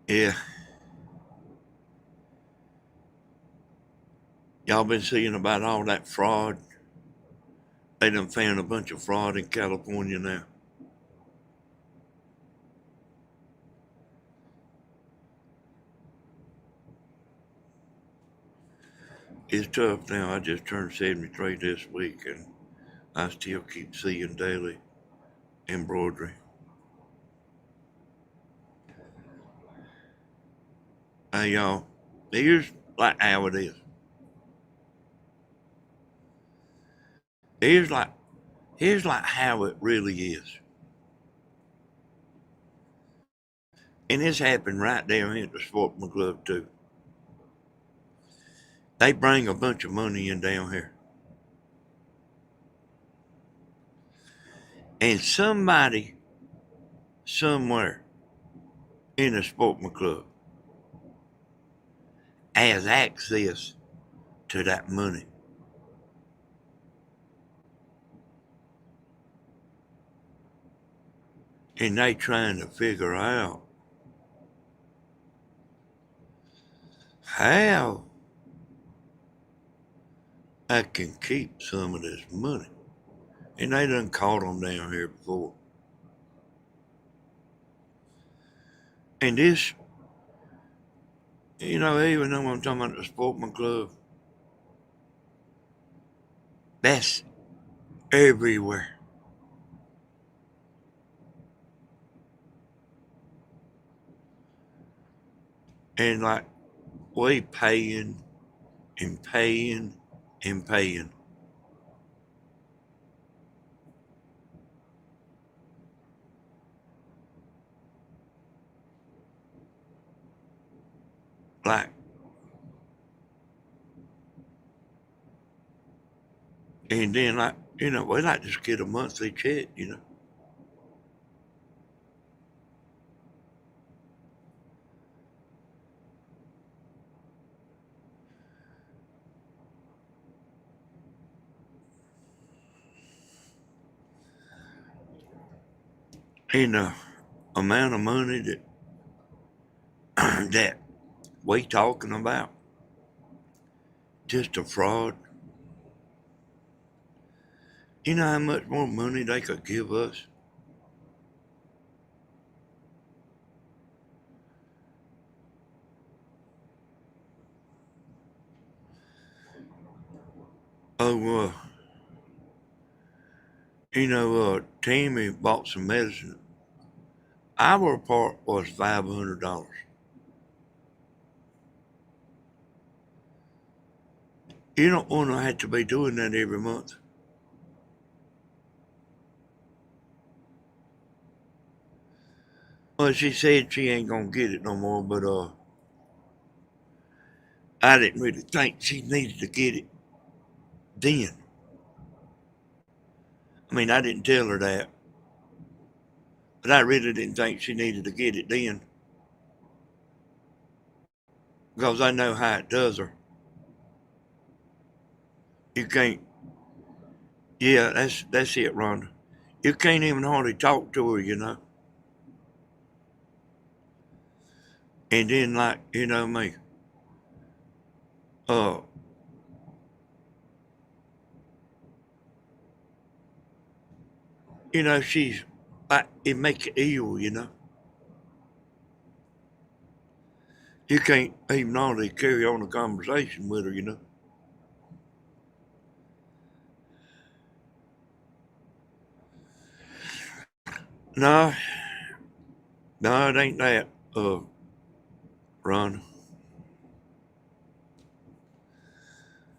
Yeah. Y'all been seeing about all that fraud? They done found a bunch of fraud in California now. It's tough now. I just turned 73 this week, and I still keep seeing daily embroidery. Hey, y'all, here's like how it is. Here's like how it really is. And this happened right down here at the Sportsman Club too. They bring a bunch of money in down here. And somebody somewhere in the Sportsman Club has access to that money. And they trying to figure out how I can keep some of this money. And they done caught them down here before. And this, you know, even though I'm talking about the Sportsman Club, that's everywhere. And like, we paying and paying and paying. Like, and then like, you know, we like just get a monthly check, you know. And the amount of money that that we talking about, just a fraud. You know how much more money they could give us? Oh, you know, Tammy bought some medicine. Our part was $500. You don't want to have to be doing that every month. Well, she said she ain't gonna get it no more, but I didn't really think she needed to get it then. I mean, I didn't tell her that, but I really didn't think she needed to get it then because I know how it does her. You can't. Yeah, that's it, Rhonda. You can't even hardly talk to her, you know. And then, like, you know me, uh, you know, she's like, it makes you ill, you know. You can't even hardly carry on a conversation with her, you know. No, no, it ain't that, Ron.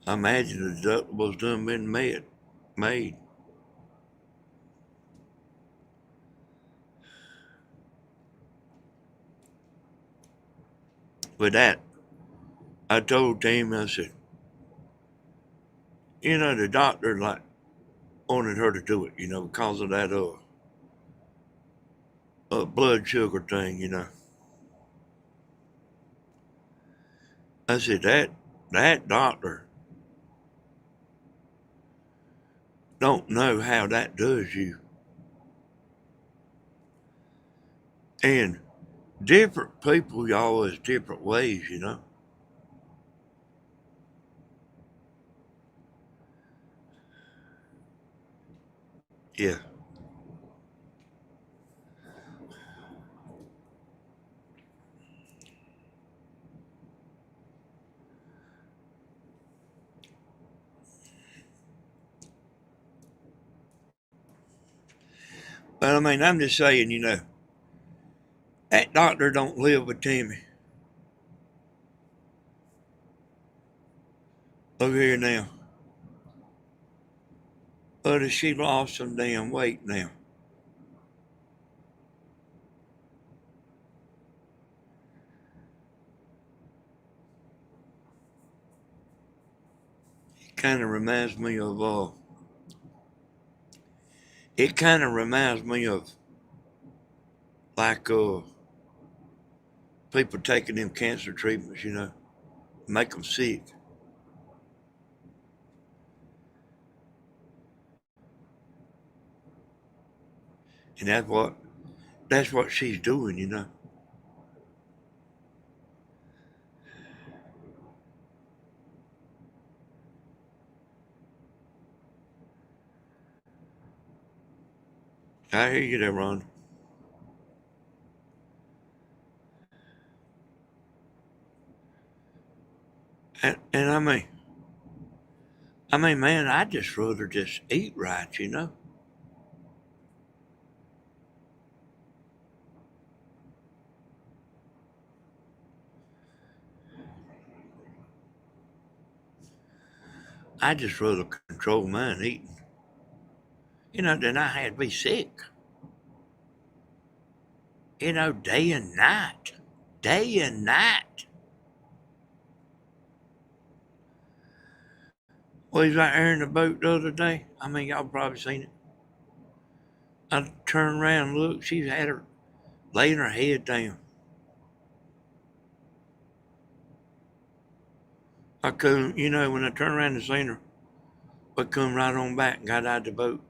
I imagine the deductible's done been made. With that, I told Tim, I said, the doctor like wanted her to do it, because of that blood sugar thing. I said that doctor don't know how that does you. And different people, y'all, is different ways. Yeah. But I mean, I'm just saying, that doctor don't live with Timmy. Look here now. But she lost some damn weight now. It kind of reminds me of like people taking them cancer treatments, make them sick. And that's what she's doing. I hear you there, Ron. And I mean, man, I just rather just eat right. I just rather control mine eating. Than I had to be sick. Day and night. Day and night. Well, he's right there in the boat the other day. I mean, y'all probably seen it. I turned around and looked. She had her laying her head down. I couldn't, when I turned around and seen her, I come right on back and got out of the boat.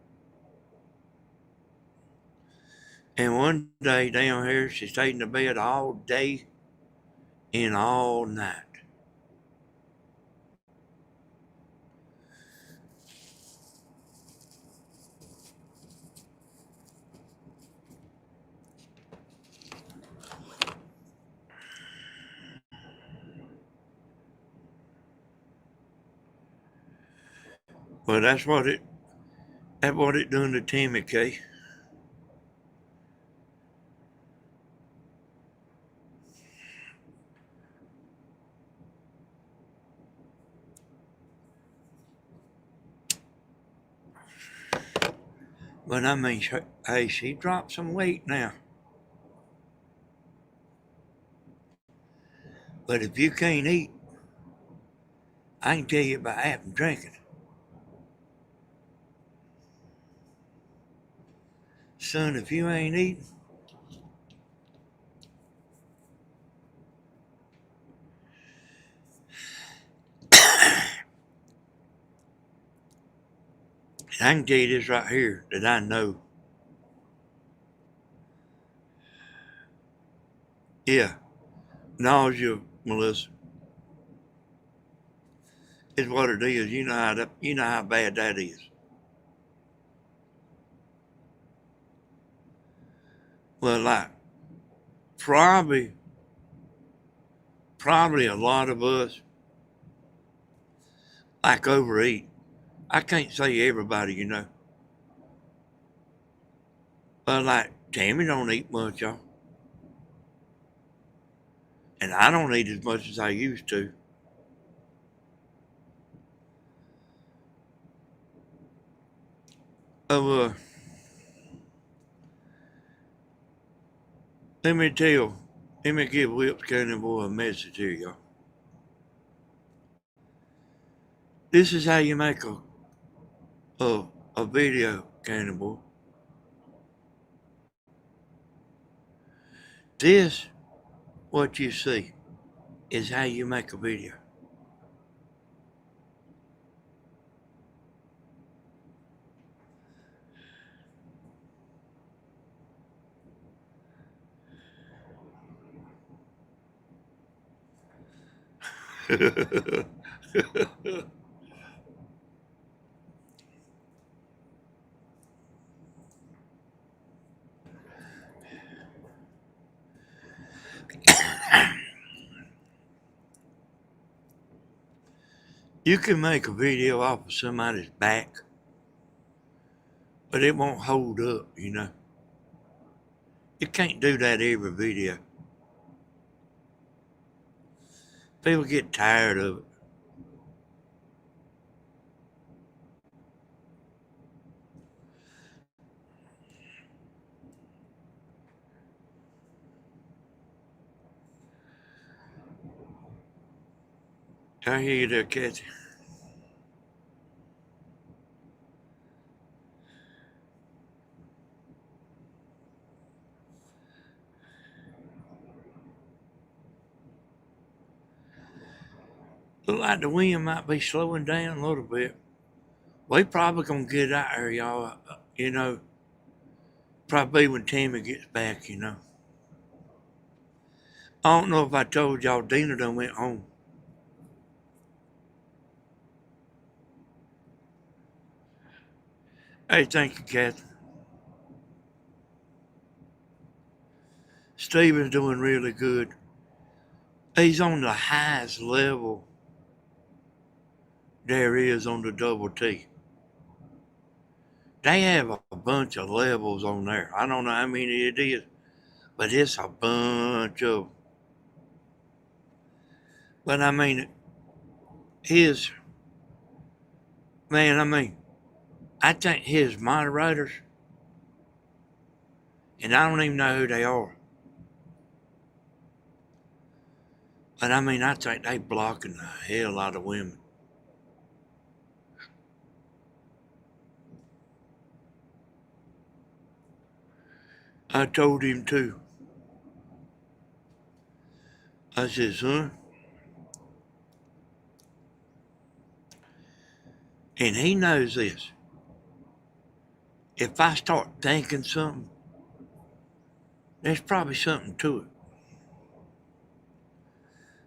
And one day down here, she stayed in the bed all day and all night. Well, that's what it done to Timmy K. But I mean, hey, she dropped some weight now. But if you can't eat, I can tell you about having drinking. Son, if you ain't eating, I can tell you this right here that I know. Yeah, nausea, Melissa, is what it is. You know how bad that is. Well, like probably probably a lot of us like overeat. I can't say everybody, but like Tammy don't eat much, y'all. And I don't eat as much as I used to. Oh, let me give Whips County Boy a message here, y'all. This is how you make a video, County Boy. This, what you see, is how you make a video. You can make a video off of somebody's back, but it won't hold up, you know. You can't do that every video. People get tired of it. I hear you there, Kathy. Look like the wind might be slowing down a little bit. We probably gonna get out here, y'all. You know, probably when Tammy gets back, you know. I don't know if I told y'all Dina done went home. Hey, thank you, Kathy. Steven's doing really good. He's on the highest level there is on the double T. They have a bunch of levels on there. I don't know how many it is, but it's a bunch of. But I mean, his man. I mean, I think his moderators, and I don't even know who they are. But I mean, I think they blocking the hell out of women. I told him too. I said, son, and he knows this. If I start thinking something, there's probably something to it.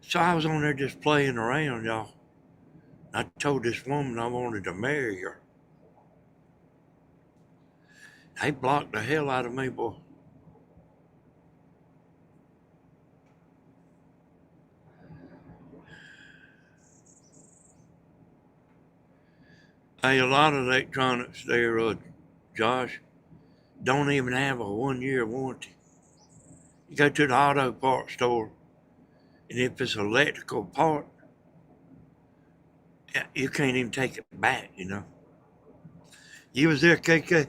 So I was on there just playing around, y'all. I told this woman I wanted to marry her. They blocked the hell out of me, boy. Hey, a lot of electronics there, Josh, don't even have a 1-year warranty. You go to the auto parts store, and if it's an electrical part, you can't even take it back, you know. You was there, KK?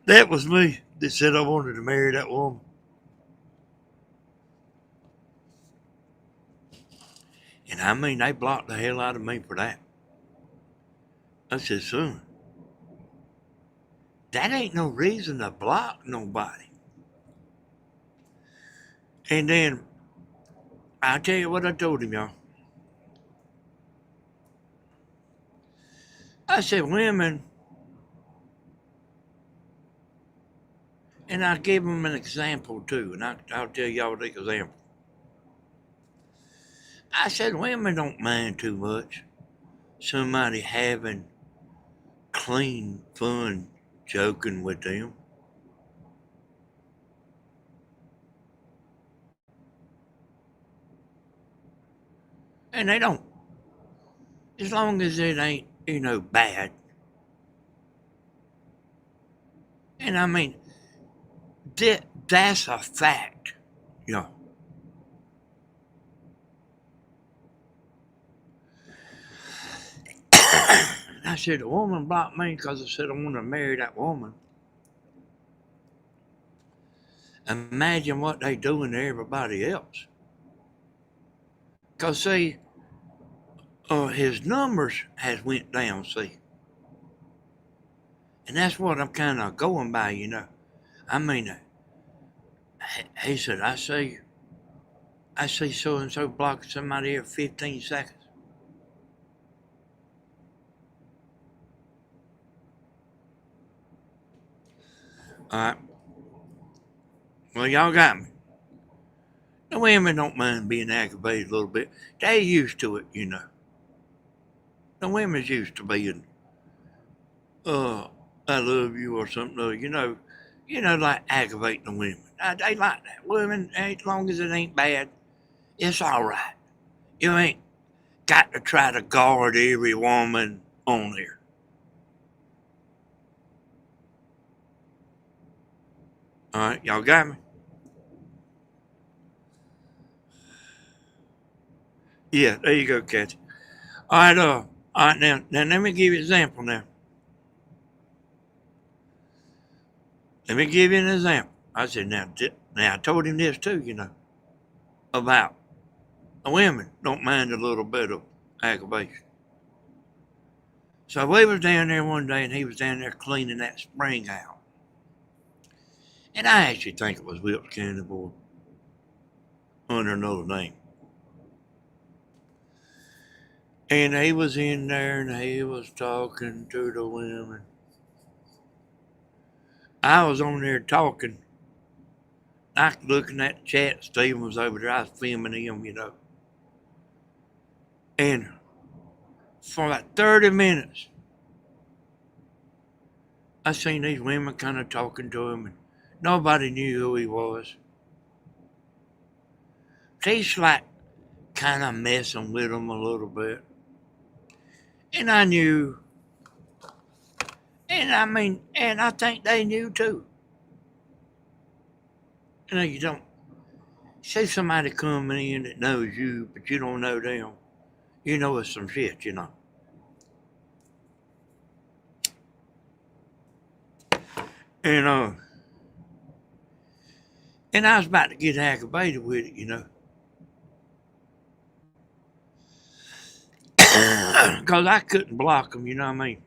That was me that said I wanted to marry that woman. And I mean, they blocked the hell out of me for that. I said, son, that ain't no reason to block nobody. And then, I'll tell you what I told him, y'all. I said, women, and I gave him an example too, and I'll tell y'all the example. I said, women don't mind too much somebody having clean fun joking with them. And they don't. As long as it ain't, you know, bad. And I mean, That's a fact. You know. I said, the woman blocked me because I said I want to marry that woman. Imagine what they doing to everybody else. Because, see, his numbers has went down, see. And that's what I'm kind of going by, you know. I mean, he said, I see so-and-so blocking somebody every 15 seconds. All right. Well, y'all got me. The women don't mind being aggravated a little bit. They used to it, you know. The women's used to being, I love you or something, like aggravating the women. They like that. Women, as long as it ain't bad, it's all right. You ain't got to try to guard every woman on there. All right, y'all got me? Yeah, there you go, Kathy. All right, now let me give you an example now. Let me give you an example. I said, now I told him this too, you know, about the women don't mind a little bit of aggravation. So we was down there one day and he was down there cleaning that spring out. And I actually think it was Whip's Candy Boy under another name. And he was in there and he was talking to the women. I was on there talking. I was looking at the chat. Steven was over there. I was filming him, you know. And for like 30 minutes, I seen these women kind of talking to him, and nobody knew who he was. He's like kind of messing with them a little bit. And I knew, and I think they knew too. You know, you don't see somebody coming in that knows you, but you don't know them. You know it's some shit, you know. And and I was about to get aggravated with it, you know. Because I couldn't block them, you know what I mean?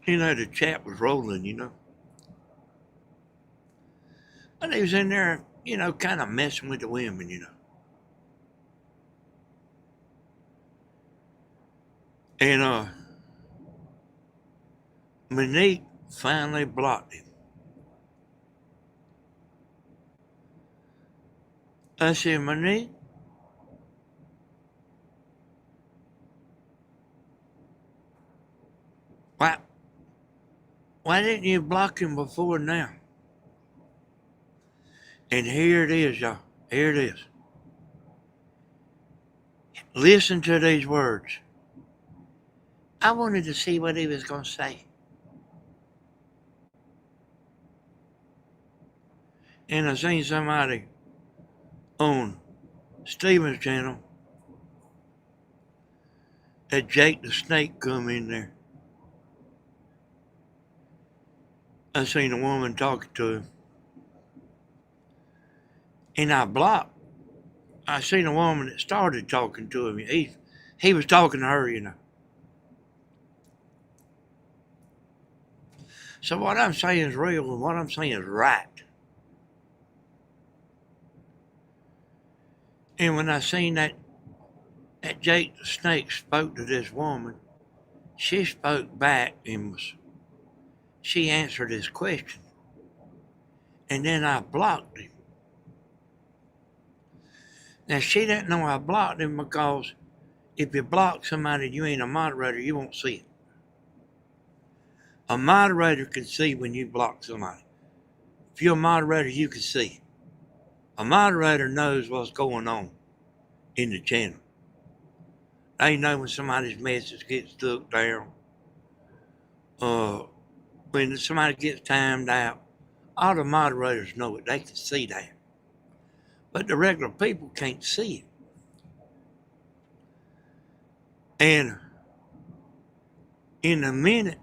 You know, the chat was rolling, you know. And he was in there, you know, kind of messing with the women, you know. And Monique finally blocked him. I said, Monique, why didn't you block him before now? And here it is, y'all. Here it is. Listen to these words. I wanted to see what he was going to say. And I seen somebody on Steven's channel that Jake the Snake come in there. I seen a woman talking to him. And I seen a woman that started talking to him. He was talking to her, you know. So what I'm saying is real and what I'm saying is right. And when I seen that Jake the Snake spoke to this woman, she spoke back and she answered his question. And then I blocked him. Now she didn't know I blocked him because if you block somebody and you ain't a moderator, you won't see it. A moderator can see when you block somebody. If you're a moderator, you can see. A moderator knows what's going on in the channel. They know when somebody's message gets stuck down uh, when somebody gets timed out, all the moderators know it. They can see that. But the regular people can't see it. And in a minute,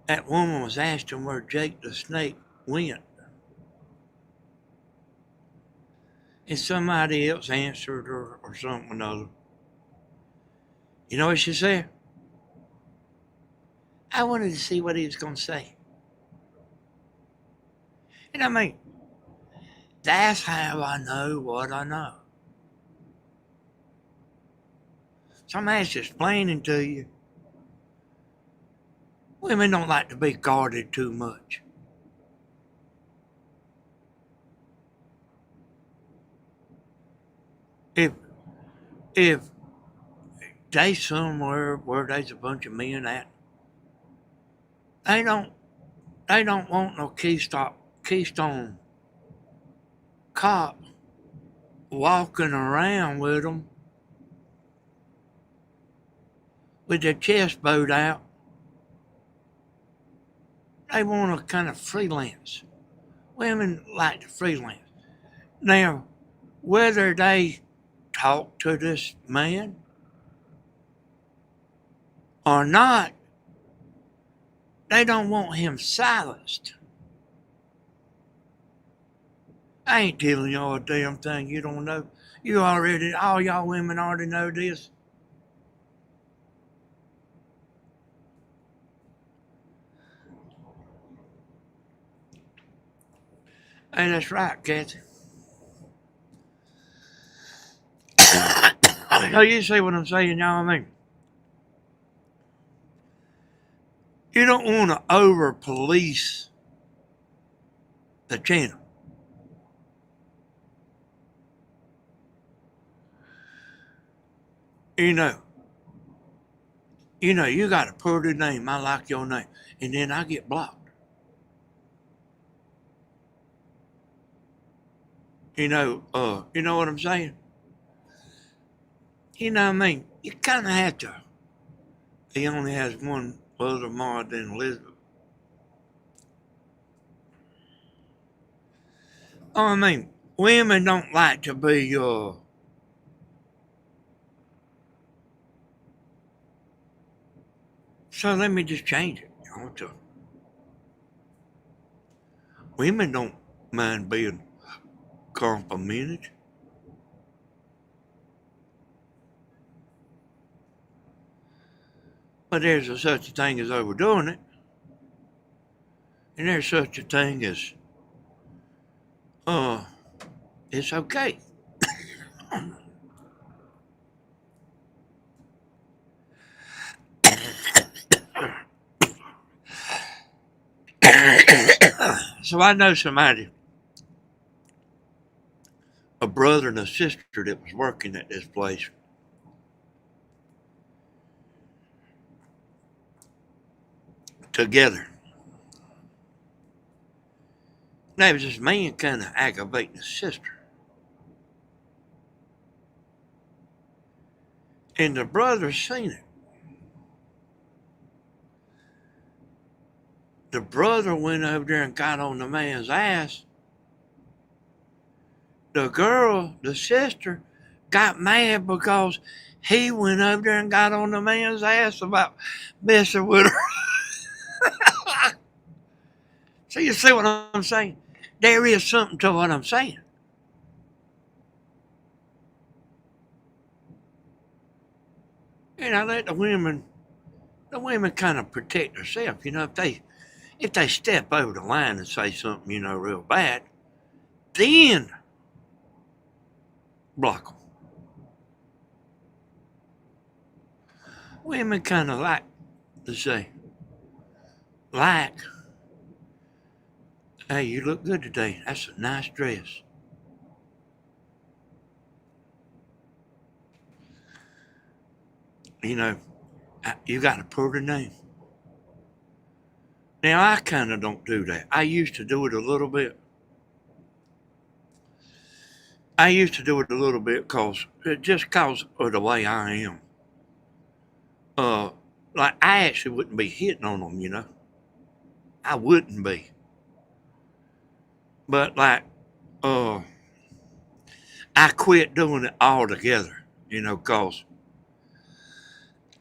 that woman was asking where Jake the Snake went. And somebody else answered her or something or another. You know what she said? I wanted to see what he was going to say. And I mean, that's how I know what I know. Somebody's explaining to you. Women don't like to be guarded too much. If they somewhere where there's a bunch of men at, they don't want no Keystone cop walking around with them with their chest bowed out. They want to kind of freelance. Women like to freelance. Now, whether they talk to this man or not, they don't want him silenced. I ain't telling y'all a damn thing you don't know. All y'all women already know this. Hey, that's right, Kathy. Now you see what I'm saying, y'all? I mean, you don't want to over police the channel. You know, you got a pretty name. I like your name, and then I get blocked. You know what I'm saying? You know what I mean? You kind of have to. He only has one other mod than Elizabeth. Oh, I mean, women don't like to be, so let me just change it. Women don't mind being complimented. But there's such a thing as overdoing it. And there's such a thing as, it's okay. So I know somebody, a brother and a sister that was working at this place. Together. There was this man kind of aggravating his sister. And the brother seen it. The brother went over there and got on the man's ass. The girl, the sister, got mad because he went over there and got on the man's ass about messing with her. So you see what I'm saying? There is something to what I'm saying. And I let the women kind of protect themselves. If they step over the line and say something, real bad, then block them. Women kind of like to say, hey, you look good today. That's a nice dress. You got a pretty name. Now, I kind of don't do that. I used to do it a little bit. Just because of the way I am. like I actually wouldn't be hitting on them, you know. I wouldn't be. But like, uh, I quit doing it altogether, you know, cause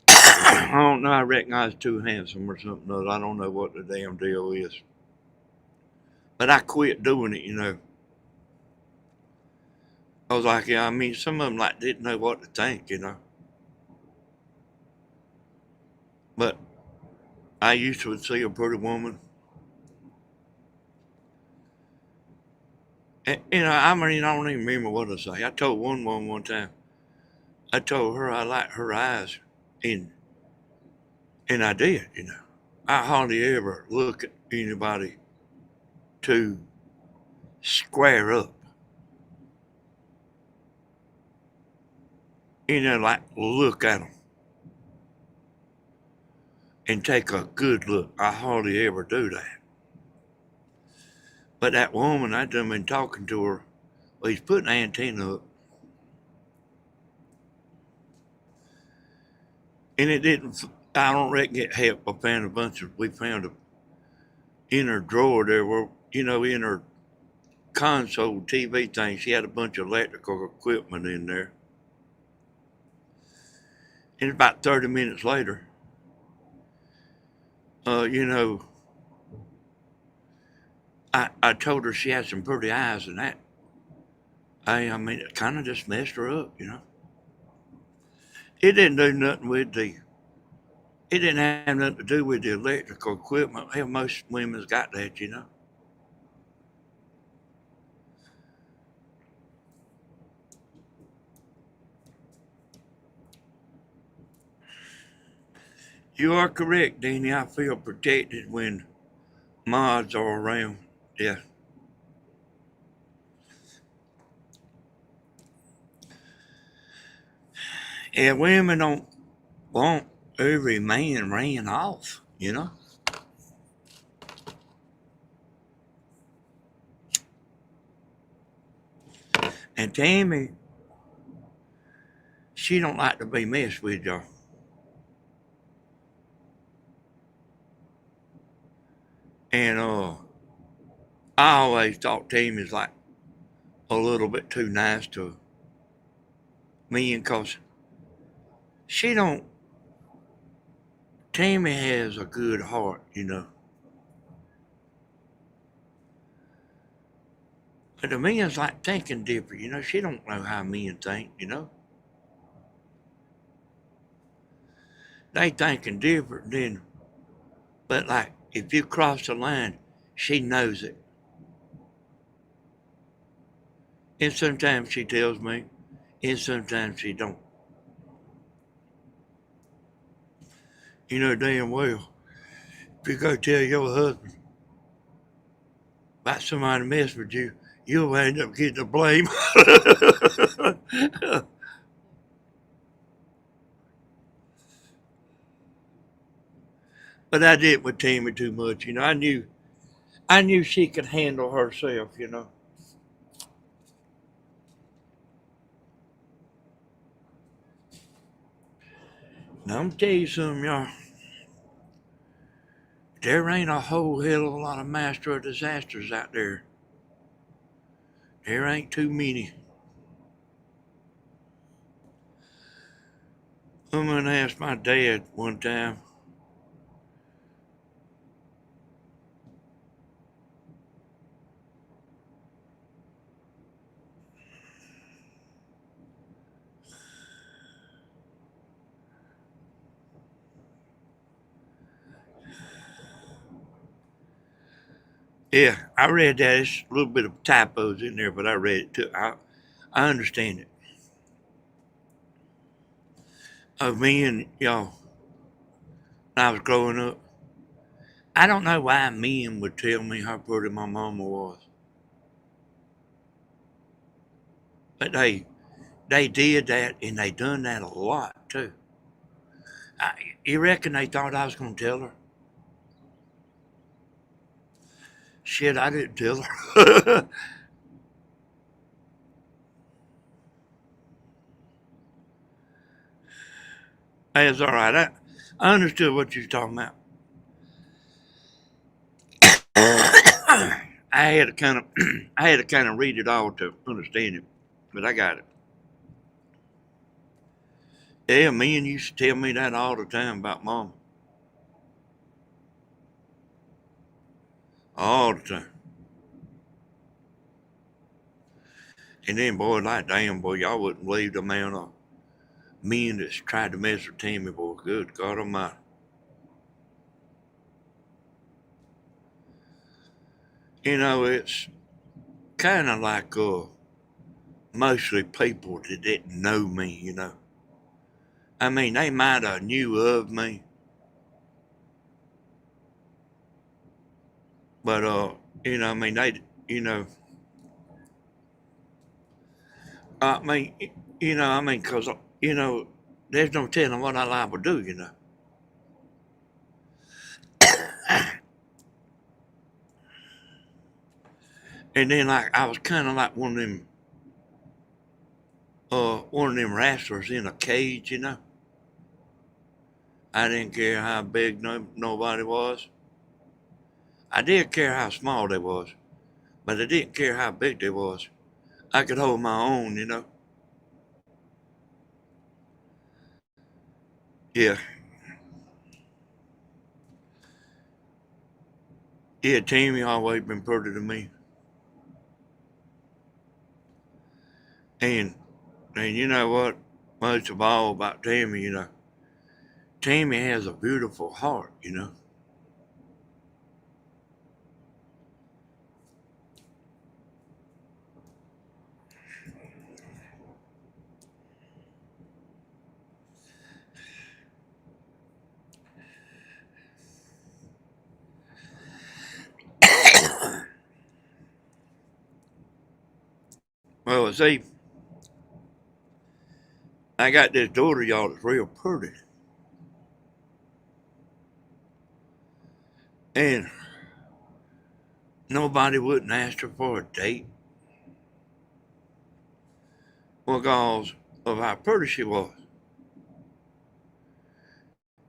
I don't know. I reckon I was too handsome or something. Else. I don't know what the damn deal is. But I quit doing it, you know. I was like, yeah, I mean, some of them like didn't know what to think, you know. But I used to see a pretty woman, and you know, I mean, I don't even remember what I say. I told one woman one time, I told her I liked her eyes, and and I did, you know. I hardly ever look at anybody to square up, you know, like look at them and take a good look. I hardly ever do that. But that woman, I done been talking to her. Well, he's putting an antenna up, and it didn't. I don't reckon it helped. I found a bunch of. We found a in her drawer there were, you know, in her console TV thing. She had a bunch of electrical equipment in there. And about 30 minutes later, you know, I told her she had some pretty eyes, and that I mean, it kind of just messed her up, you know. It didn't do nothing with the. It didn't have nothing to do with the electrical equipment. Hell, most women's got that, you know. You are correct, Danny. I feel protected when mods are around. Yeah. And women don't want every man ran off, you know. And Tammy, she don't like to be messed with, y'all. And I always thought Tammy's like a little bit too nice to me, and cause she don't. Tammy has a good heart, you know. But the men's like thinking different, you know. She don't know how men think, you know. They thinking different then. But like if you cross the line, she knows it. And sometimes she tells me, and sometimes she don't. You know damn well. If you go tell your husband about somebody mess with you, you'll end up getting the blame. But I did with Tammy too much, you know. I knew she could handle herself, you know. Now I'm gonna tell you something, y'all. There ain't a whole hell of a lot of master of disasters out there. There ain't too many. I'm gonna ask my dad one time. Yeah, I read that. It's a little bit of typos in there, but I read it too. I understand it. Of me and y'all, when I was growing up, I don't know why men would tell me how pretty my mama was, but they did that, and they done that a lot too. You reckon they thought I was gonna tell her? Shit, I didn't tell her. Hey, it's all right. I understood what you was talking about. I had to kind of, I had to kind of read it all to understand it, but I got it. Yeah, me and used to tell me that all the time about mom, all the time. And then, boy, like, damn, boy, y'all wouldn't believe the amount of men that's tried to mess with Tammy, boy. Good God Almighty. You know, it's kind of like mostly people that didn't know me, you know. I mean, they might have knew of me, but, you know, I mean, you know, I mean, you know, I mean, because, you know, there's no telling what I liable to do, you know. And then, like, I was kind of like one of them wrestlers in a cage, you know. I didn't care how big nobody was. I did care how small they was, but I didn't care how big they was. I could hold my own, you know. Yeah, yeah. Tammy always been pretty to me, and and you know what? Most of all about Tammy, you know, Tammy has a beautiful heart, you know. Well, see, I got this daughter, y'all, that's real pretty, and nobody wouldn't ask her for a date because of how pretty she was.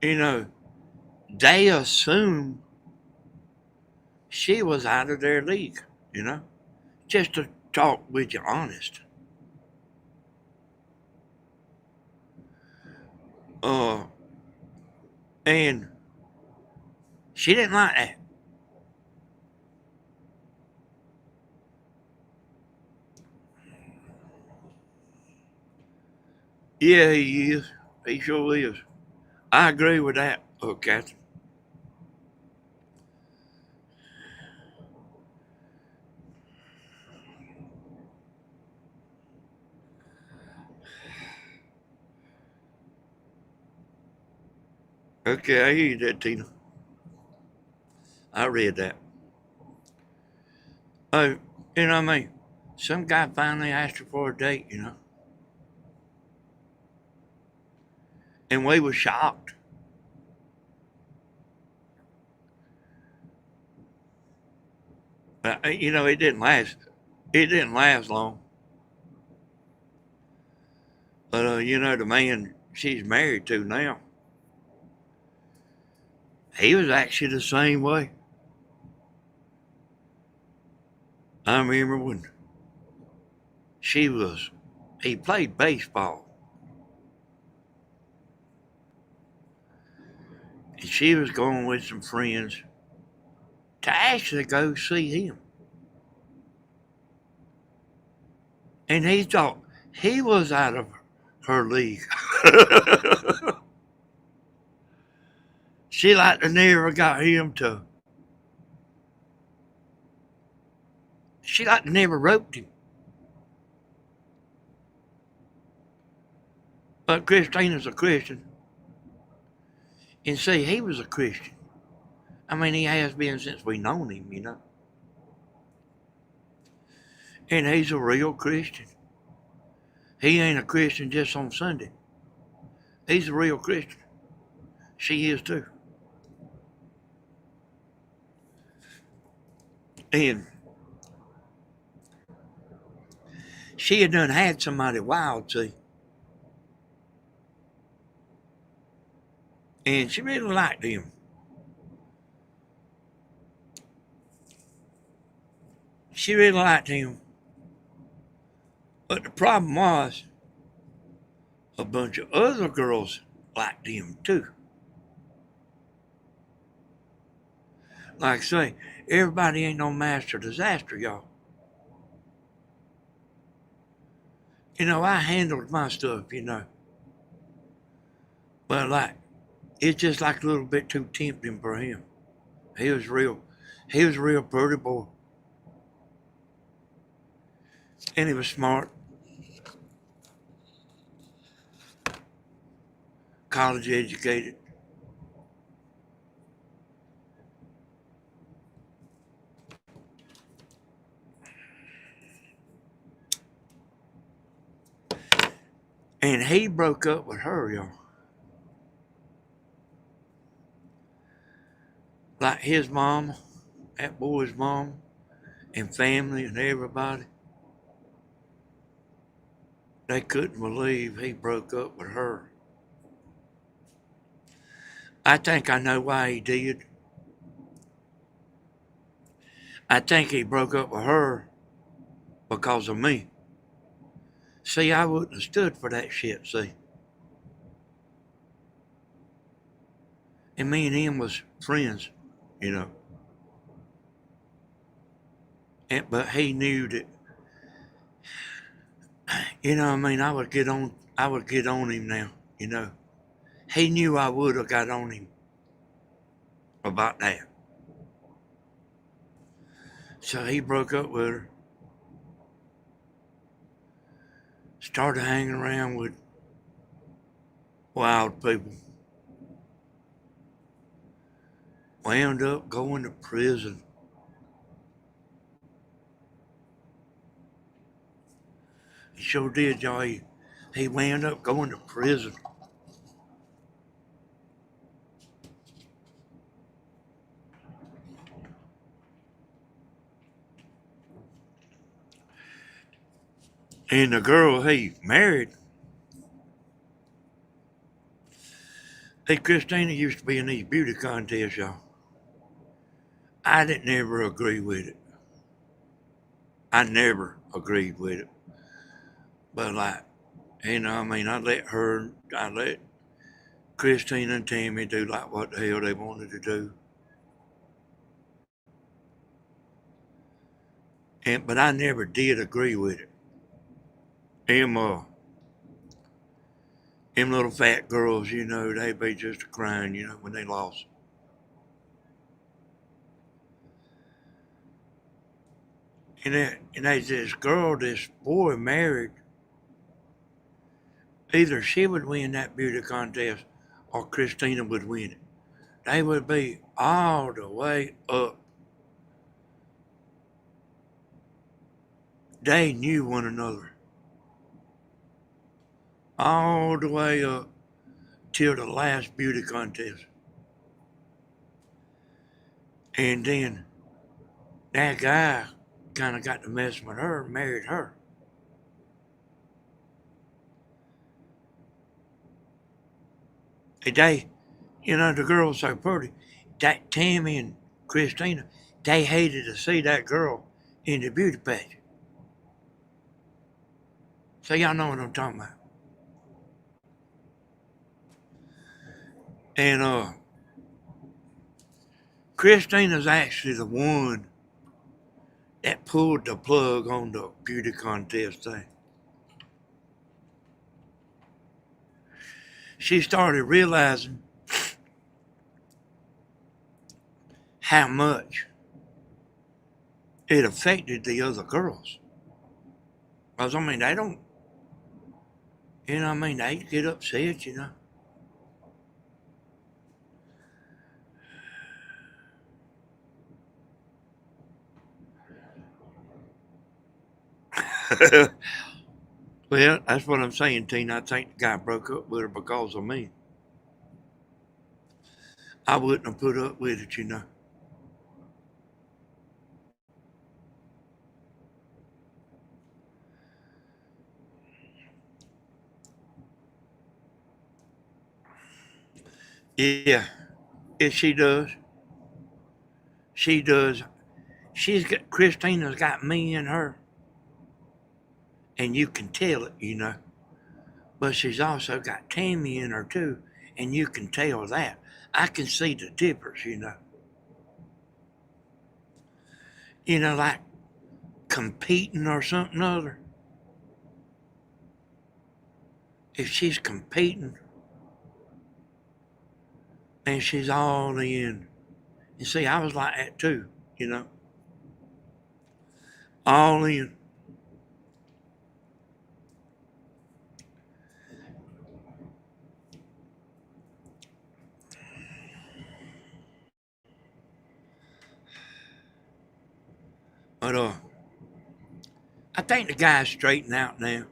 You know, they assumed she was out of their league, you know, just to talk with you honest. Uh, and she didn't like that. Yeah, he is. He sure is. I agree with that, Captain. Okay, I hear you that, Tina. I read that. Oh, you know what I mean? Some guy finally asked her for a date, you know, and we were shocked. But, you know, it didn't last. It didn't last long. But, you know, the man she's married to now, he was actually the same way. I remember when she was, he played baseball, and she was going with some friends to actually go see him. And he thought he was out of her league. She like to never got him to, she like to never roped him. But Christina's a Christian. And see, he was a Christian. I mean, he has been since we known him, you know. And he's a real Christian. He ain't a Christian just on Sunday. He's a real Christian. She is too. And she had done had somebody wild, see. And she really liked him. She really liked him. But the problem was, a bunch of other girls liked him too. Like I say, everybody ain't no master disaster, y'all. I handled my stuff, but like it's just like a little bit too tempting for him. He was real, he was a real pretty boy, and he was smart, college educated. And he broke up with her, y'all. Like his mom, that boy's mom, and family and everybody, they couldn't believe he broke up with her. I think I know why he did. I think he broke up with her because of me. See, I wouldn't have stood for that shit, see. And me and him was friends, you know. But he knew that, I would get on him now, you know. He knew I would have got on him about that. So he broke up with her, started hanging around with wild people, wound up going to prison. He sure did, y'all. He wound up going to prison. And the girl he married, hey, Christina used to be in these beauty contests, y'all. I didn't ever agree with it. I never agreed with it. But like, I let Christina and Tammy do like what the hell they wanted to do. But I never did agree with it. Them, them little fat girls, they be just crying, when they lost. And there's this boy married. Either she would win that beauty contest or Christina would win it. They would be all the way up. They knew one another all the way up till the last beauty contest. And then that guy kind of got to mess with her and married her. And the girl was so pretty. That Tammy and Christina, they hated to see that girl in the beauty pageant. So y'all know what I'm talking about. And Christina's actually the one that pulled the plug on the beauty contest thing. She started realizing how much it affected the other girls. Because, they don't, they get upset. Well, that's what I'm saying, Tina. I think the guy broke up with her because of me. I wouldn't have put up with it. Yeah, yeah, she does. She does. Christina's got me in her, and you can tell it. But she's also got Tammy in her too, and you can tell that. I can see the difference. Like competing or something other. If she's competing and she's all in. And see, I was like that too, all in. But I think the guy's straightened out now,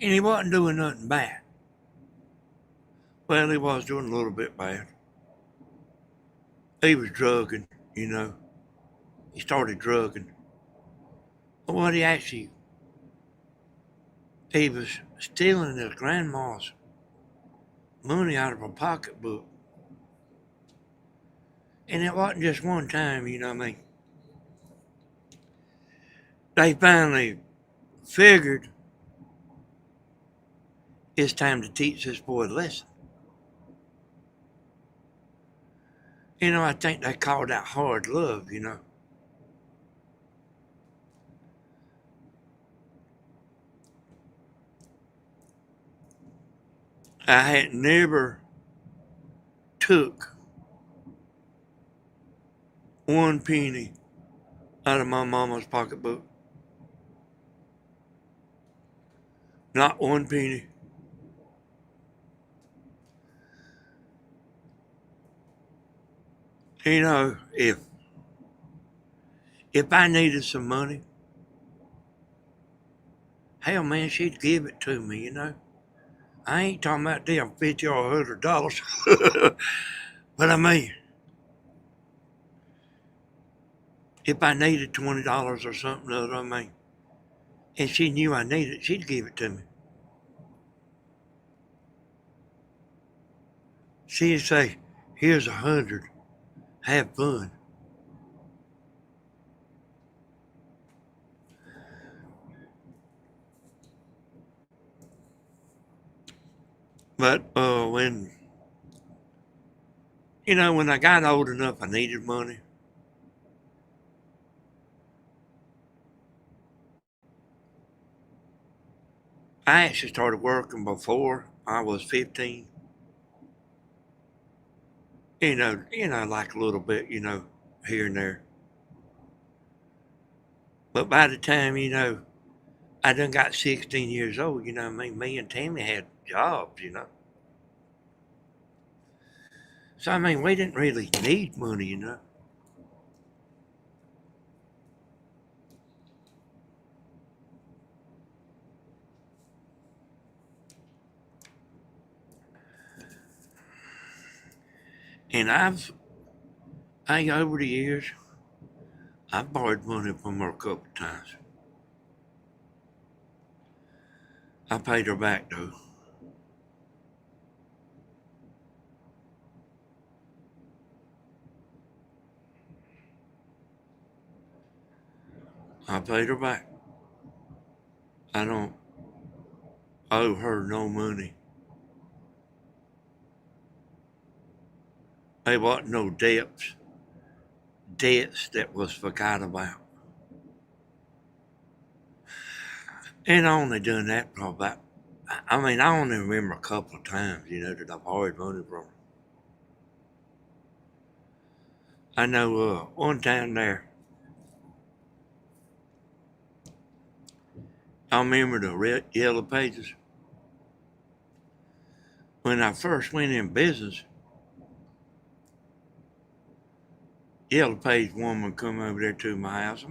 and he wasn't doing nothing bad. Well, he was doing a little bit bad. He was drugging, you know. He started drugging. But what he was stealing his grandma's money out of her pocketbook. And it wasn't just one time, you know what I mean? They finally figured it's time to teach this boy a lesson. I think they call that hard love. I had never took one penny out of my mama's pocketbook. Not one penny. If I needed some money, hell man, she'd give it to me. I ain't talking about them $50 or $100. But I mean, if I needed $20 or something other, and she knew I needed it, she'd give it to me. She'd say, here's 100, have fun. But when I got old enough, I needed money. I actually started working before I was 15. Like a little bit, here and there. But by the time, I done got 16 years old, me and Tammy had jobs. So, we didn't really need money. And over the years, I've borrowed money from her a couple of times. I paid her back, though. I paid her back. I don't owe her no money. There wasn't no debts that was forgot about. And I only done that probably about, I only remember a couple of times, that I borrowed money from her. I know one time there, I remember the red, yellow pages. When I first went in business, yellow page woman come over there to my house.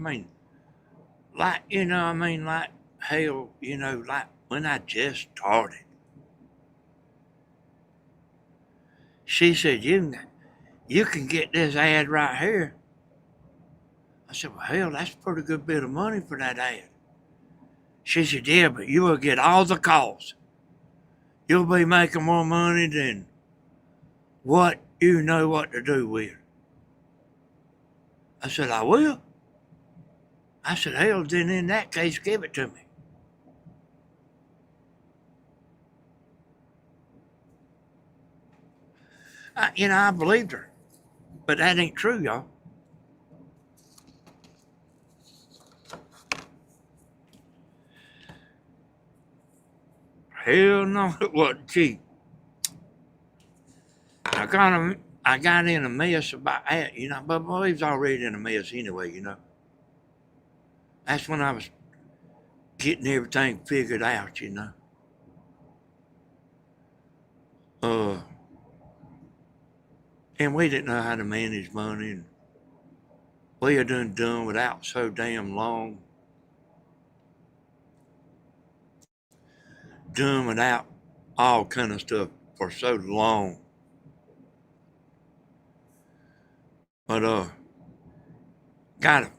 Like hell, like when I just started. She said, you can get this ad right here. I said, well, hell, that's a pretty good bit of money for that ad. She said, yeah, but you will get all the calls. You'll be making more money than what you know what to do with. I said, I will. I said, hell, then in that case, give it to me. I believed her. But that ain't true, y'all. Hell no, it wasn't cheap. I got in a mess about that, but we was already in a mess anyway. That's when I was getting everything figured out. Uh, and we didn't know how to manage money, and we had done without so damn long. Done without all kind of stuff for so long. But got it.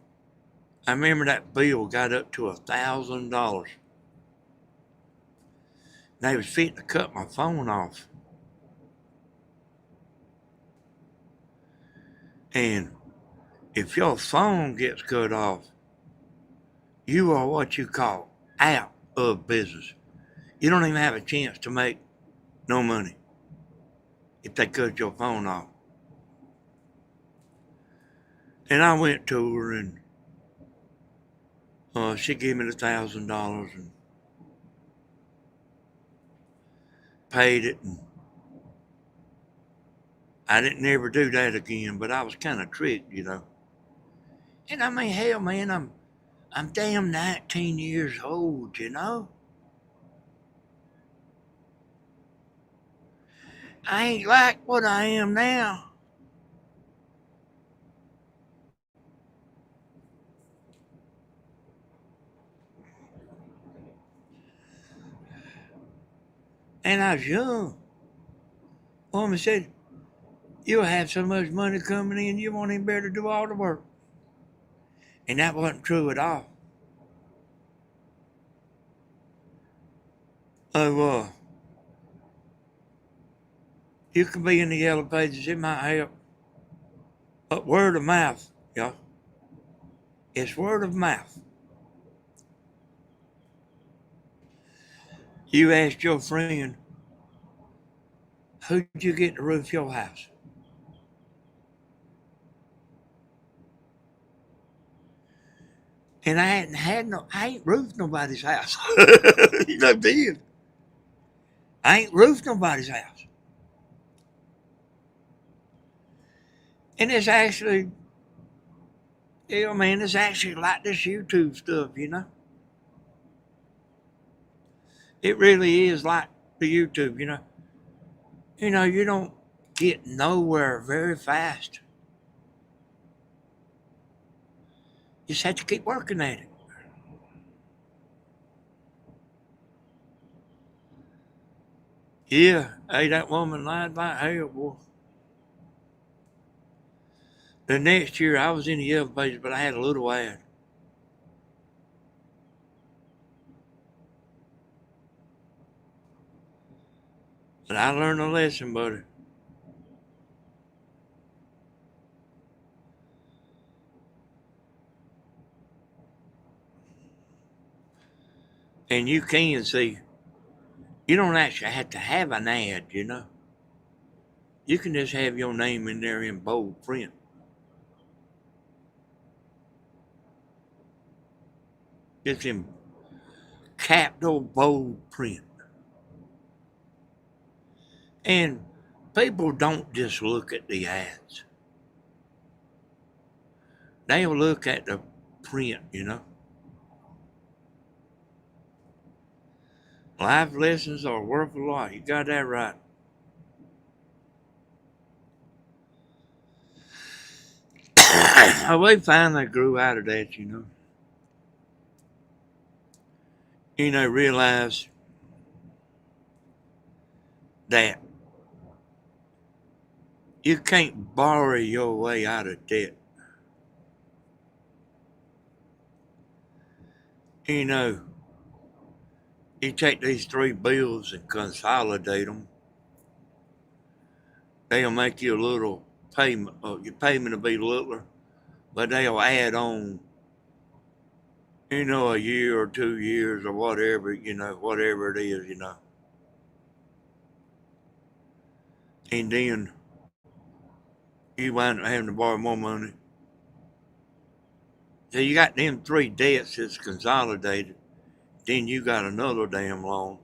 I remember that bill got up to $1,000. They was fitting to cut my phone off. And if your phone gets cut off, you are what you call out of business. You don't even have a chance to make no money if they cut your phone off. And I went to her, and she gave me the $1,000 and paid it. And I didn't ever do that again, but I was kind of tricked. And I mean, hell, man, I'm damn 19 years old. I ain't like what I am now. And I was young. Woman said, you'll have so much money coming in, you won't even be able to do all the work. And that wasn't true at all. Oh, you can be in the yellow pages, it might help. But word of mouth, y'all. It's word of mouth. You asked your friend, who'd you get to roof your house? And I ain't roofed nobody's house. Did. I ain't roofed nobody's house. And it's actually, man, it's actually like this YouTube stuff. It really is like the YouTube. You don't get nowhere very fast. You just have to keep working at it. Yeah, hey, that woman lied like hell, boy. The next year, I was in the yellow pages, but I had a little ad. But I learned a lesson, buddy. And you can see, you don't actually have to have an ad. You can just have your name in there in bold print. It's in capital bold print. And people don't just look at the ads. They'll look at the print. Life lessons are worth a lot. You got that right. We finally grew out of that. Realized that you can't borrow your way out of debt. You know, you take these three bills and consolidate them. they'll make you a little payment. Your payment will be littler, but they'll add on, a year or 2 years or whatever, whatever it is, and then you wind up having to borrow more money. So you got them three debts that's consolidated. Then you got another damn loan.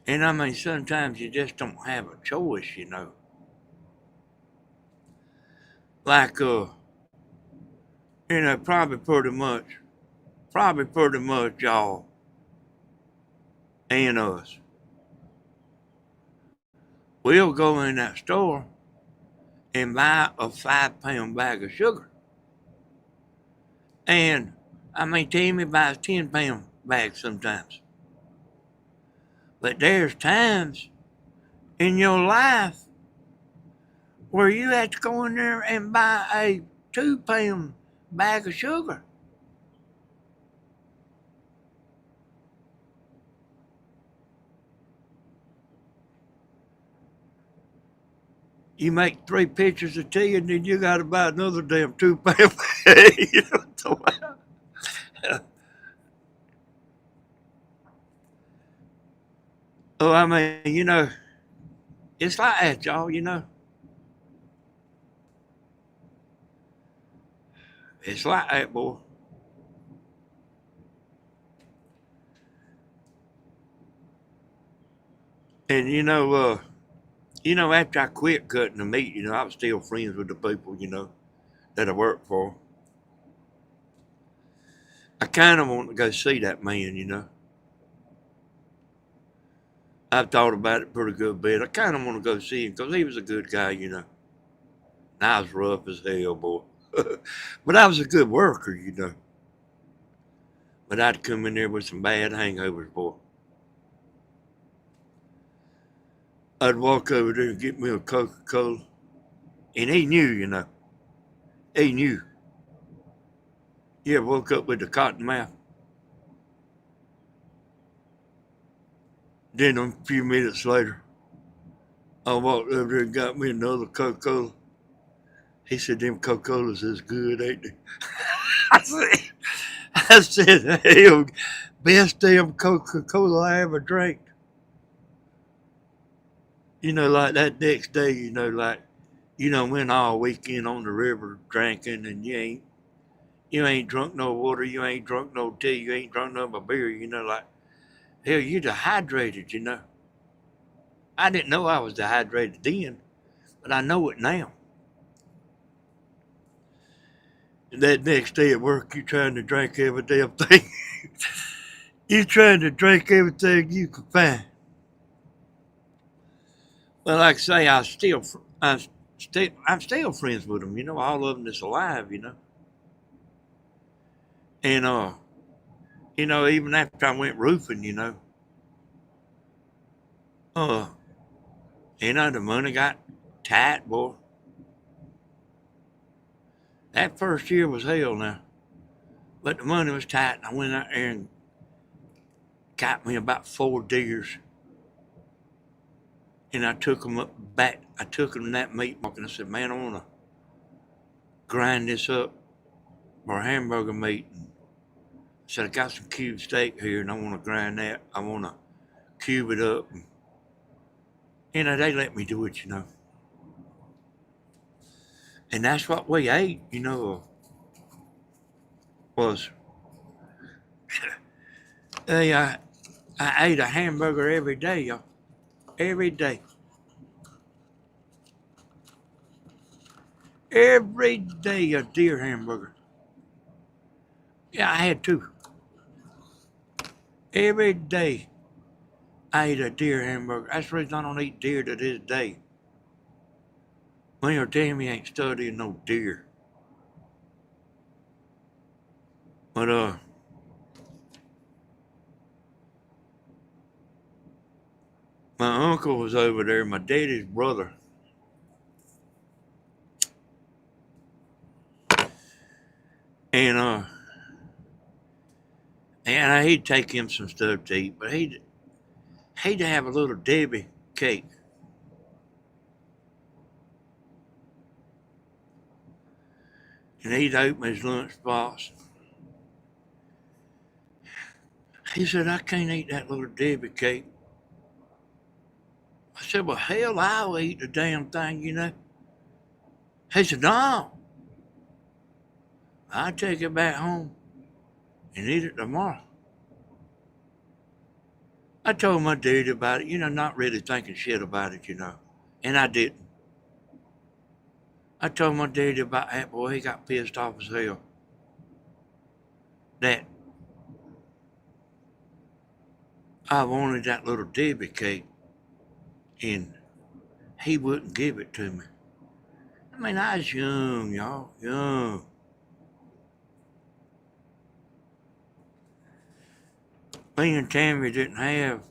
And I mean, sometimes you just don't have a choice, Like, probably pretty much y'all and us. We'll go in that store and buy a 5-pound bag of sugar. And, I mean, Tammy buys 10-pound bags sometimes. But there's times in your life where you have to go in there and buy a 2-pound bag of sugar. You make 3 pitchers of tea and then you got to buy another damn 2-pound bag. Oh, I mean, it's like that, y'all, It's like that, boy. And after I quit cutting the meat, I was still friends with the people, that I worked for. I kind of want to go see that man. I've thought about it pretty good bit. I kind of want to go see him because he was a good guy, And I was rough as hell, boy. But I was a good worker, But I'd come in there with some bad hangovers, boy. I'd walk over there and get me a Coca-Cola. And he knew, He knew. You ever woke up with a cotton mouth? Then a few minutes later, I walked over there and got me another Coca-Cola. He said, them Coca-Colas is good, ain't they? I said, hell, best damn Coca-Cola I ever drank. Like that next day, went all weekend on the river drinking and you ain't drunk no water, you ain't drunk no tea, you ain't drunk no beer, like, hell, you dehydrated, I didn't know I was dehydrated then, but I know it now. And that next day at work, you trying to drink every damn thing. You trying to drink everything you can find. Well, like I say, I'm still friends with them, all of them that's alive, And even after I went roofing, uh, the money got tight, boy. That first year was hell now, but the money was tight, and I went out there and got me about 4 deers, and I took them back. I took them to that meat market, and I said, "Man, I want to grind this up for hamburger meat." And I said, "I got some cube steak here, and I want to grind that. I want to cube it up." And, they let me do it, And that's what we ate, was I ate a hamburger every day, y'all. Every day. Every day a deer hamburger. Yeah, I had 2. Every day I ate a deer hamburger. That's the reason I don't eat deer to this day. Me or Tammy ain't studying no deer. But my uncle was over there, my daddy's brother. And he'd take him some stuff to eat, but he'd have a little Debbie cake. and he'd open his lunchbox. He said, I can't eat that little Debbie cake. I said, well, hell, I'll eat the damn thing, you know. He said, no, I'll take it back home and eat it tomorrow. I told my daddy about it, you know, not really thinking shit about it, you know. And I didn't. I told my daddy about that, boy, he got pissed off as hell. That I wanted that little Debbie cake and he wouldn't give it to me. I mean, I was young, y'all, young. Me and Tammy didn't have,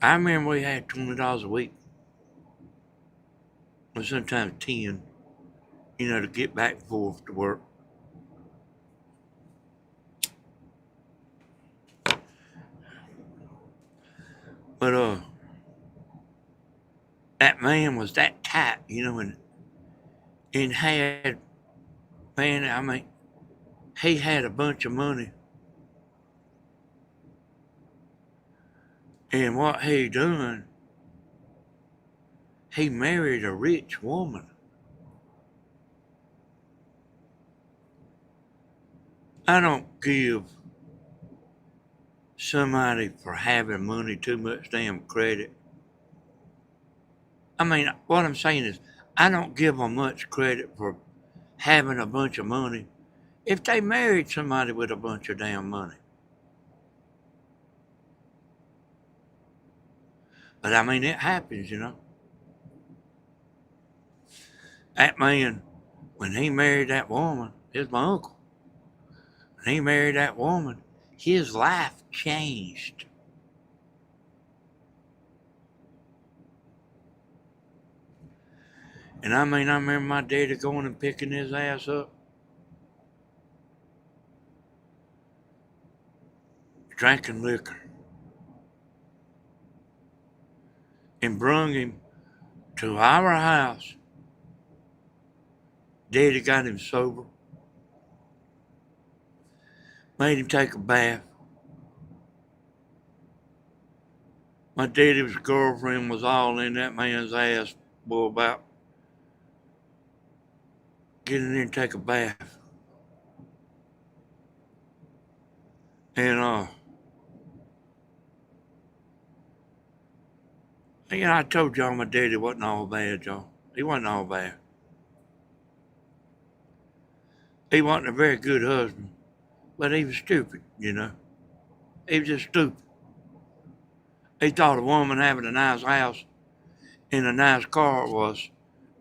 I remember we had $20 a week. Or sometimes 10, you know, to get back and forth to work. But that man was that tight, you know, and had, man, I mean, he had a bunch of money. And what he done, he married a rich woman. I don't give somebody for having money too much damn credit. I mean, what I'm saying is, I don't give them much credit for having a bunch of money if they married somebody with a bunch of damn money. But I mean, it happens, you know. That man, when he married that woman, it's my uncle. When he married that woman, his life changed. And I mean, I remember my daddy going and picking his ass up, drinking liquor, and brung him to our house. Daddy got him sober, made him take a bath. My daddy's girlfriend was all in that man's ass, boy, about getting in and take a bath. And you know, I told y'all my daddy wasn't all bad, y'all. He wasn't all bad. He wasn't a very good husband, but he was stupid, you know. He was just stupid. He thought a woman having a nice house and a nice car was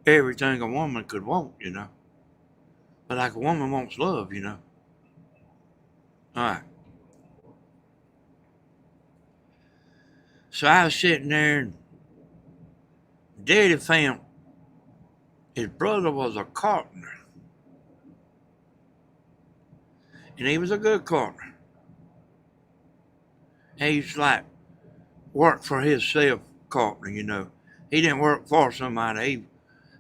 everything a woman could want, you know. But like a woman wants love, you know. All right. So I was sitting there and Daddy found his brother was a carpenter. And he was a good carpenter. He used to like work for himself carpenter, you know. He didn't work for somebody.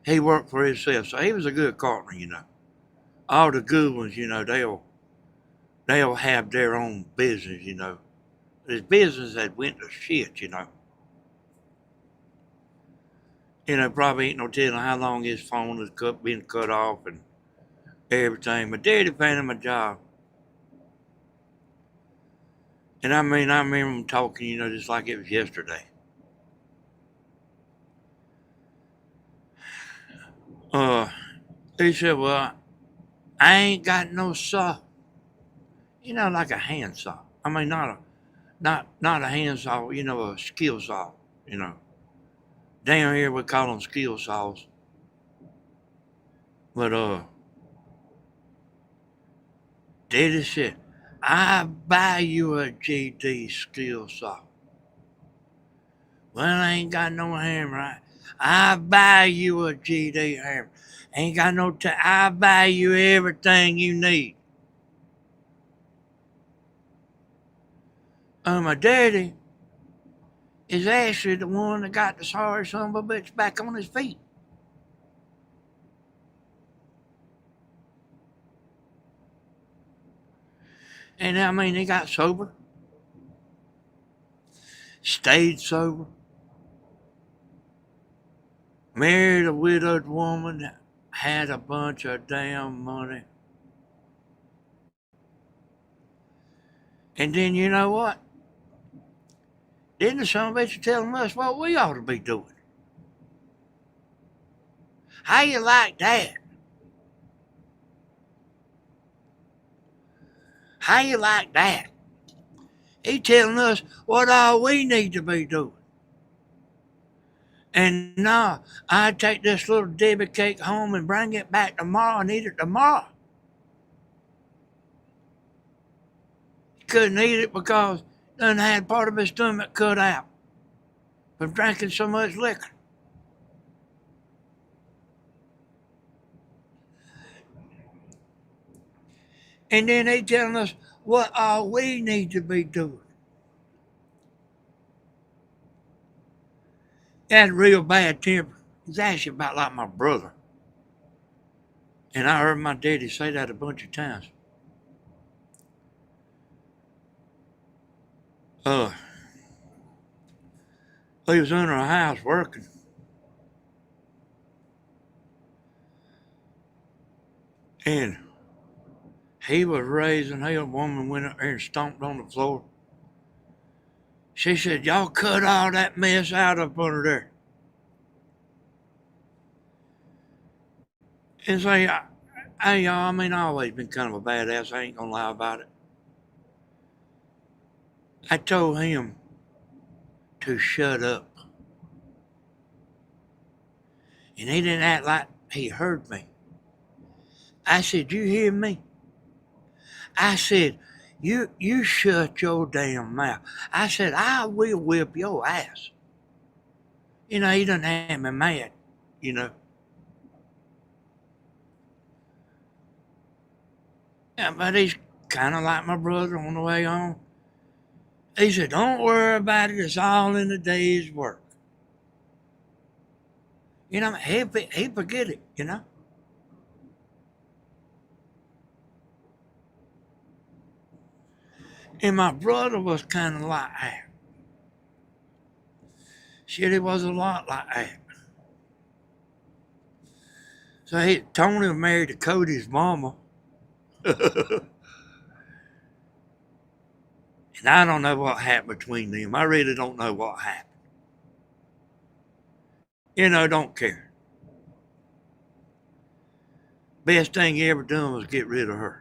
He worked for himself. So he was a good carpenter, you know. All the good ones, you know, they'll have their own business, you know. His business had went to shit, you know. You know, probably ain't no telling how long his phone has been cut off and everything. But Daddy found him a job. And I mean, I remember him talking, you know, just like it was yesterday. He said, well, I ain't got no saw. You know, like a hand saw. I mean, not a hand saw, you know, a skill saw, you know. Down here we call them skill saws. But Daddy said, I buy you a GD skill saw. Well, I ain't got no hammer. I buy you a GD hammer. Ain't got no time. I buy you everything you need. My daddy is actually the one that got the sorry son of a bitch back on his feet. And I mean, he got sober, stayed sober, married a widowed woman that had a bunch of damn money. And then you know what? Then the son of a bitch telling us what we ought to be doing. How you like that? How you like that? He telling us what all we need to be doing. And no, I take this little Debbie cake home and bring it back tomorrow and eat it tomorrow. He couldn't eat it because done had part of his stomach cut out from drinking so much liquor. And then they telling us what all we need to be doing. He had a real bad temper. He's actually about like my brother. And I heard my daddy say that a bunch of times. He was under a house working. And he was raising hell. A woman went up there and stomped on the floor. She said, y'all cut all that mess out up under there. And say, hey, y'all, I mean, I've always been kind of a badass. I ain't going to lie about it. I told him to shut up. And he didn't act like he heard me. I said, you hear me? I said, you shut your damn mouth. I said, I will whip your ass. You know, he done had me mad, you know. Yeah, but he's kind of like my brother on the way home. He said, don't worry about it. It's all in the day's work. You know, he forget it, you know. And my brother was kind of like that. Shit, he was a lot like that. So Tony was married to Cody's mama. And I don't know what happened between them. I really don't know what happened. You know, don't care. Best thing he ever done was get rid of her.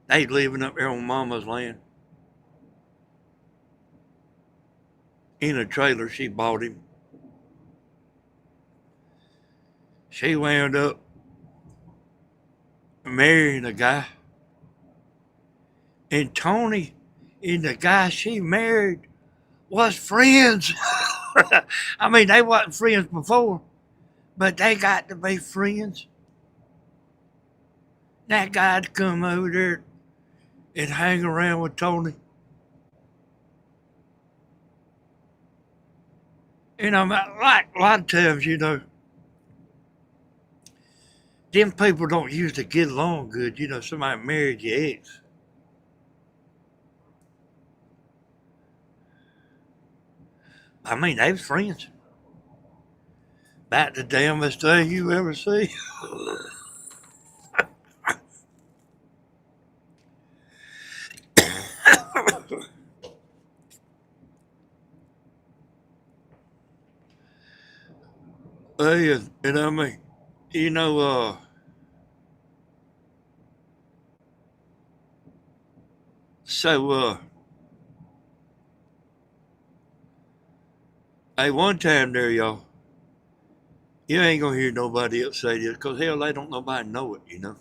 They living up there on mama's land. In a trailer she bought him. She wound up marrying a guy. And Tony and the guy she married was friends. I mean, they wasn't friends before, but they got to be friends. That guy'd come over there and hang around with Tony. You know, like a lot of times, you know, them people don't usually get along good. You know, somebody married your ex. I mean, they was friends. About the damnest thing you ever see. And I mean, you know, so, hey, one time there, y'all, you ain't gonna hear nobody else say this, because hell, they don't nobody know it, you know.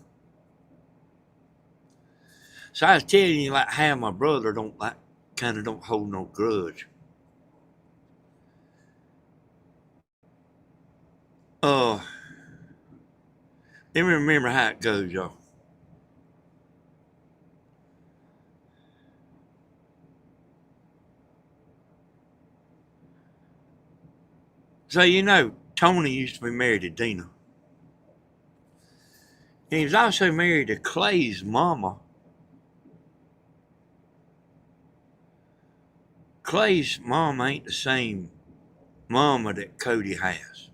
So I was telling you, like, how my brother don't hold no grudge. Let me remember how it goes, y'all. So, you know, Tony used to be married to Dina. And he was also married to Clay's mama, Clay's mom ain't the same mama that Cody has.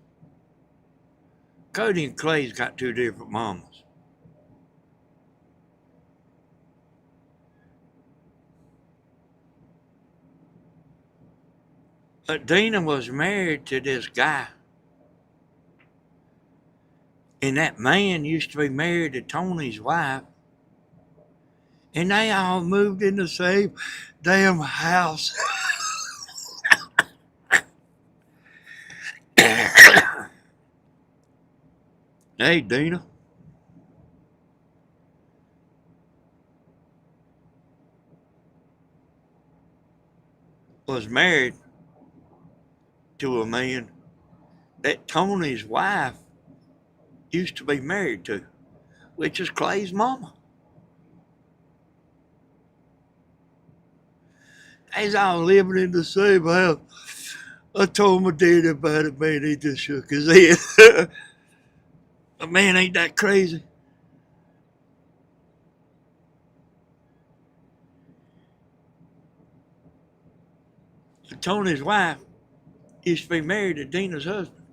Cody and Clay's got two different mamas. But Dina was married to this guy, and that man used to be married to Tony's wife, and they all moved in the same damn house. Hey, Dina. Was married to a man that Tony's wife used to be married to, which is Clay's mama. They's all living in the same house. I told my dad about it, man. He just shook his head. Man, ain't that crazy? Tony's wife used to be married to Dina's husband.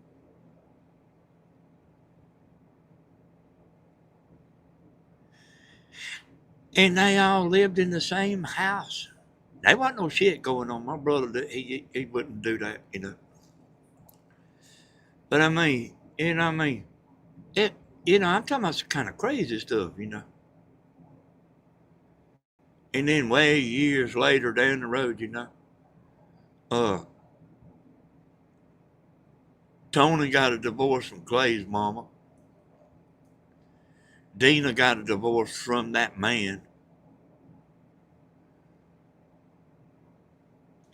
And they all lived in the same house. There wasn't no shit going on. My brother, he wouldn't do that, you know. But I mean, it, I'm talking about some kind of crazy stuff, you know. And then way years later down the road, you know, uh, Tony got a divorce from Clay's mama. Dina got a divorce from that man.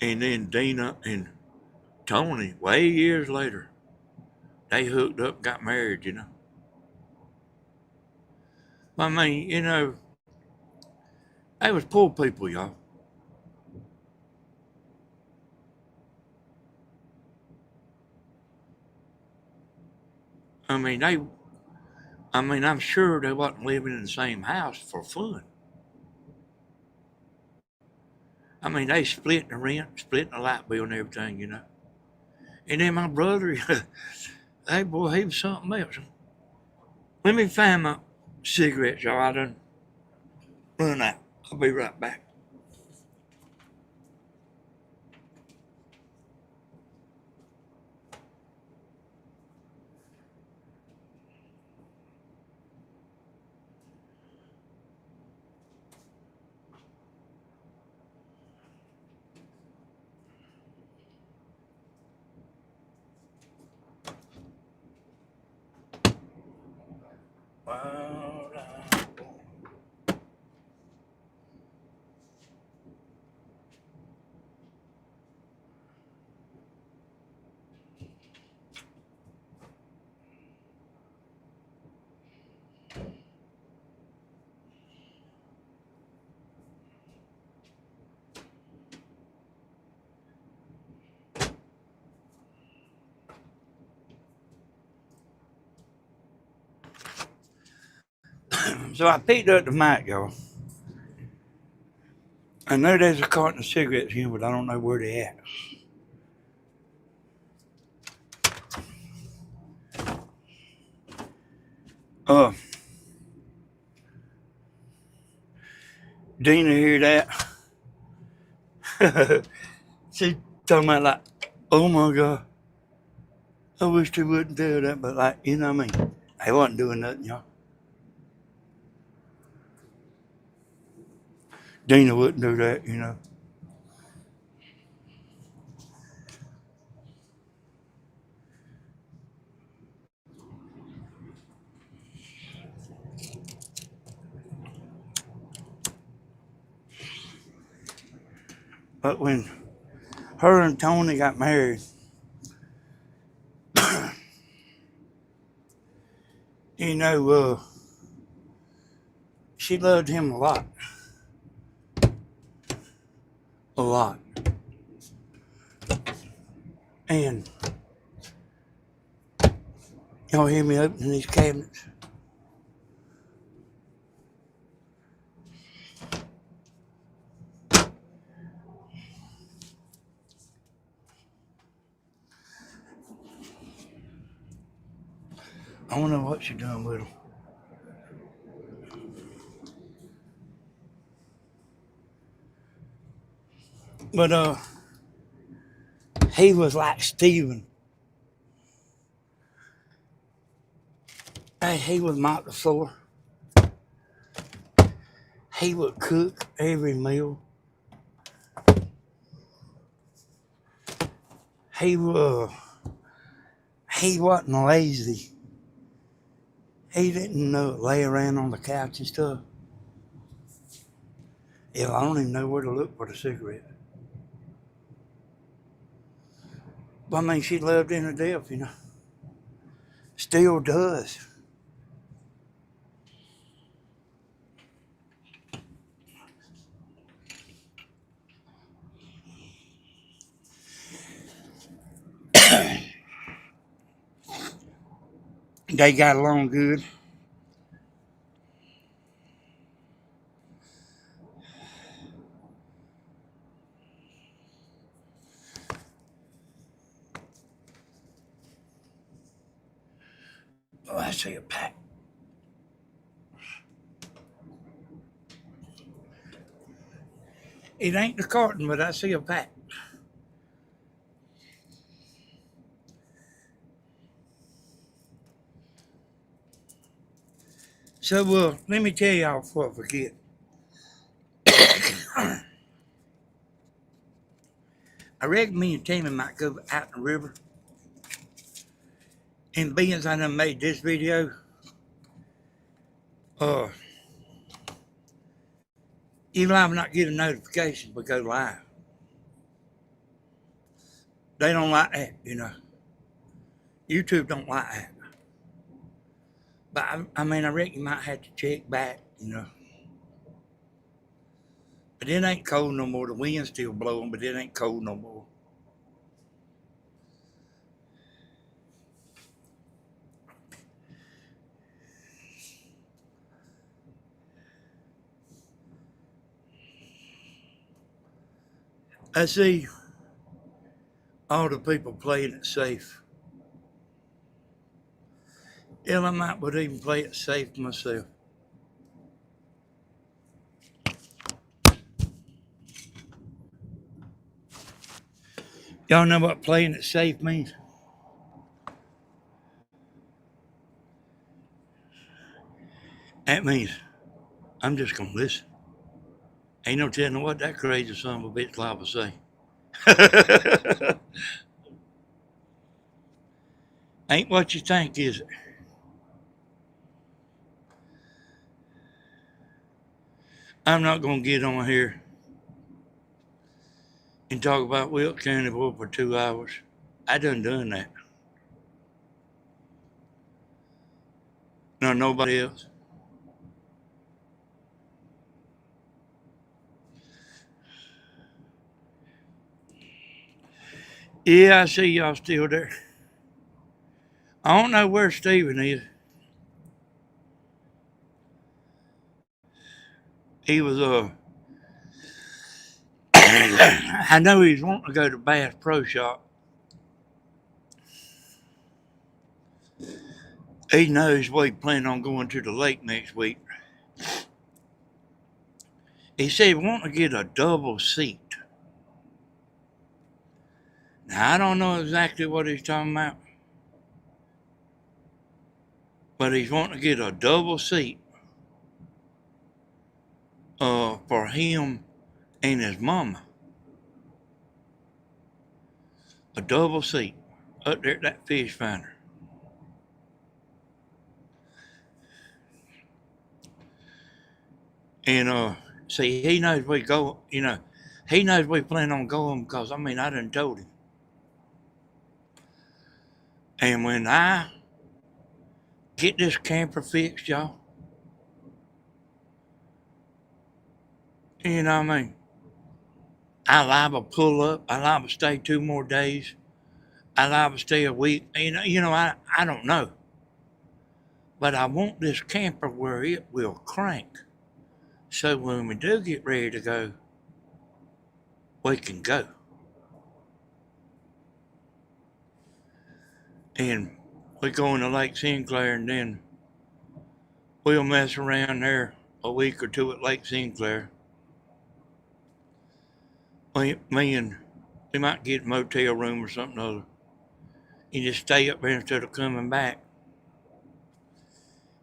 And then Dina and Tony, way years later, they hooked up, got married, you know. I mean, you know, they was poor people, y'all. I mean, I'm sure they wasn't living in the same house for fun. I mean, they split the rent, split the light bill and everything, you know. And then my brother, hey boy, he was something else. Let me find my cigarettes, y'all. I done run out. I'll be right back. So I picked up the mic, y'all. I know there's a carton of cigarettes here, but I don't know where they at. Uh, Dina hear that? She talking about like, oh my God, I wish they wouldn't do that, but like, you know what I mean? They wasn't doing nothing, y'all. Dina wouldn't do that, you know. But when her and Tony got married, you know, she loved him a lot. A lot. And y'all hear me opening these cabinets? I don't know what she done with him. But he was like Steven. Hey, he would mop the floor. He would cook every meal. He wasn't lazy. He didn't lay around on the couch and stuff. Hell, I don't even know where to look for the cigarette. But I mean, she loved him to death, you know. Still does. They got along good. Oh, I see a pack. It ain't the carton, but I see a pack. So, let me tell y'all before I forget. I reckon me and Tammy might go out in the river. And being as I done made this video, even if I not get a notification, but go live. They don't like that, you know. YouTube don't like that. But I mean, I reckon you might have to check back, you know. But it ain't cold no more. The wind's still blowing, but it ain't cold no more. I see all the people playing it safe. Hell, I might would even play it safe myself. Y'all know what playing it safe means? That means I'm just gonna listen. Ain't no telling what that crazy son of a bitch liable to say. Ain't what you think, is it? I'm not gonna get on here and talk about Wilkes County Board for 2 hours. I done that. No, nobody else. Yeah, I see y'all still there. I don't know where Steven is. He was I know he's wanting to go to Bass Pro Shop. He knows we plan on going to the lake next week. He said he want to get a double seat. Now I don't know exactly what he's talking about, but he's wanting to get a double seat for him and his mama. A double seat up there at that fish finder. And see, he knows we go, you know, he knows we plan on going because, I mean, I done told him. And when I get this camper fixed, y'all, you know what I mean? I liable to pull up. I liable to stay 2 more days. I liable to stay a week. I don't know. But I want this camper where it will crank. So when we do get ready to go, we can go. And we go into Lake Sinclair, and then we'll mess around there a week or two at Lake Sinclair. Me and we might get a motel room or something other. You just stay up there instead of coming back.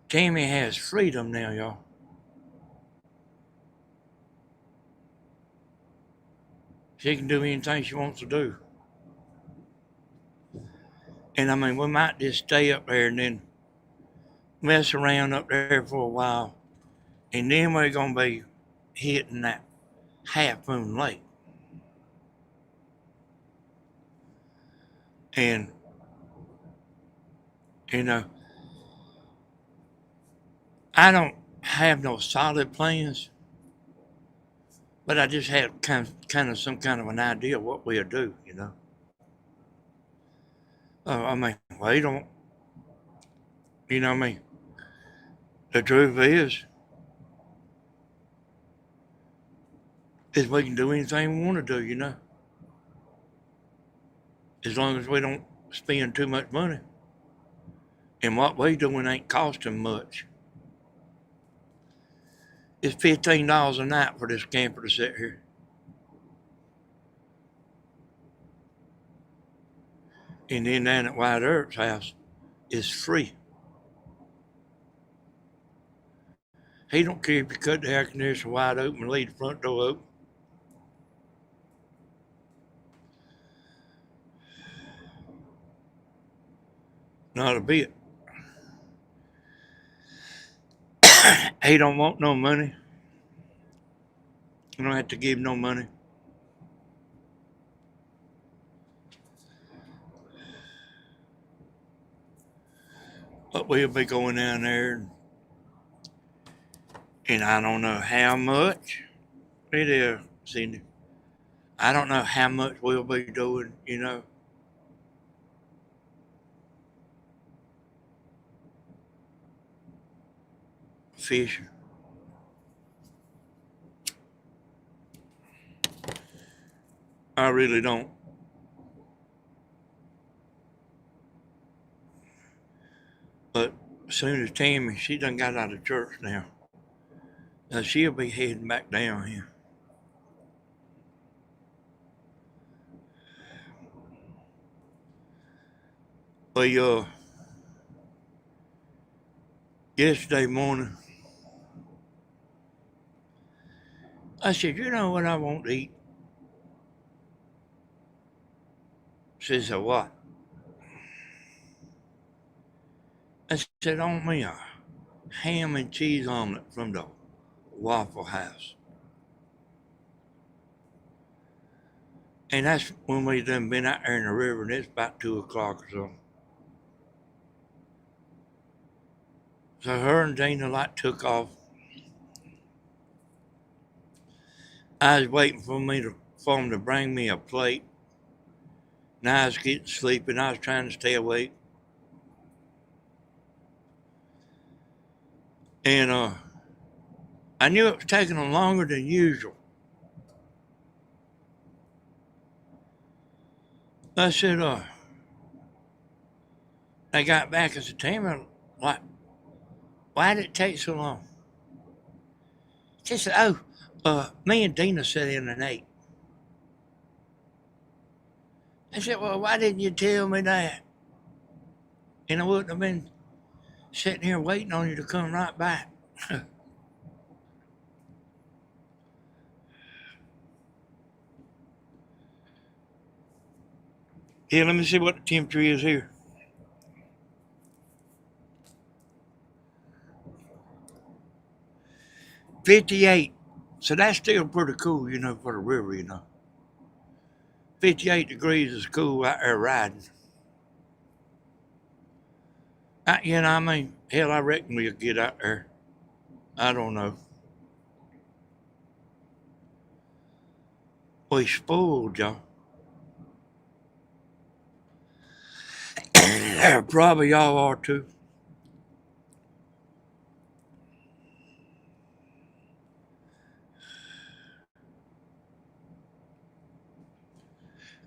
Tammy has freedom now, y'all. She can do anything she wants to do. And I mean, we might just stay up there and then mess around up there for a while. And then we're going to be hitting that Half Moon Lake. And, you know, I don't have no solid plans, but I just have kind of some kind of an idea of what we'll do, you know. I mean, we don't, you know what I mean? The truth is we can do anything we want to do, you know. As long as we don't spend too much money. And what we doing ain't costing much. It's $15 a night for this camper to sit here. And then down at White Earth's house, it's free. He don't care if you cut the air conditioner wide open and leave the front door open. Not a bit. He don't want no money. You don't have to give no money. But we'll be going down there, and I don't know how much it is, Cindy. I don't know how much we'll be doing, you know. Fishing. I really don't. But as soon as Tammy, she done got out of church now. Now she'll be heading back down here. But yesterday morning, I said, you know what I want to eat? She said, what? I said, on me a ham and cheese omelet from the Waffle House. And that's when we done been out there in the river, and it's about 2 o'clock or something. So her and Dana like took off. I was waiting for them to bring me a plate. And I was getting sleepy, and I was trying to stay awake. And I knew it was taking them longer than usual. I said, I got back and said, Tammy, why did it take so long? She said, me and Dina sat in and ate. I said, well, why didn't you tell me that? And I wouldn't have been sitting here waiting on you to come right back. Yeah, let me see what the temperature is here. $58. So that's still pretty cool, you know, for the river, you know. 58 degrees is cool out there riding. You know, I mean, hell, I reckon we'll get out there. I don't know. We spoiled, y'all. Probably y'all are too.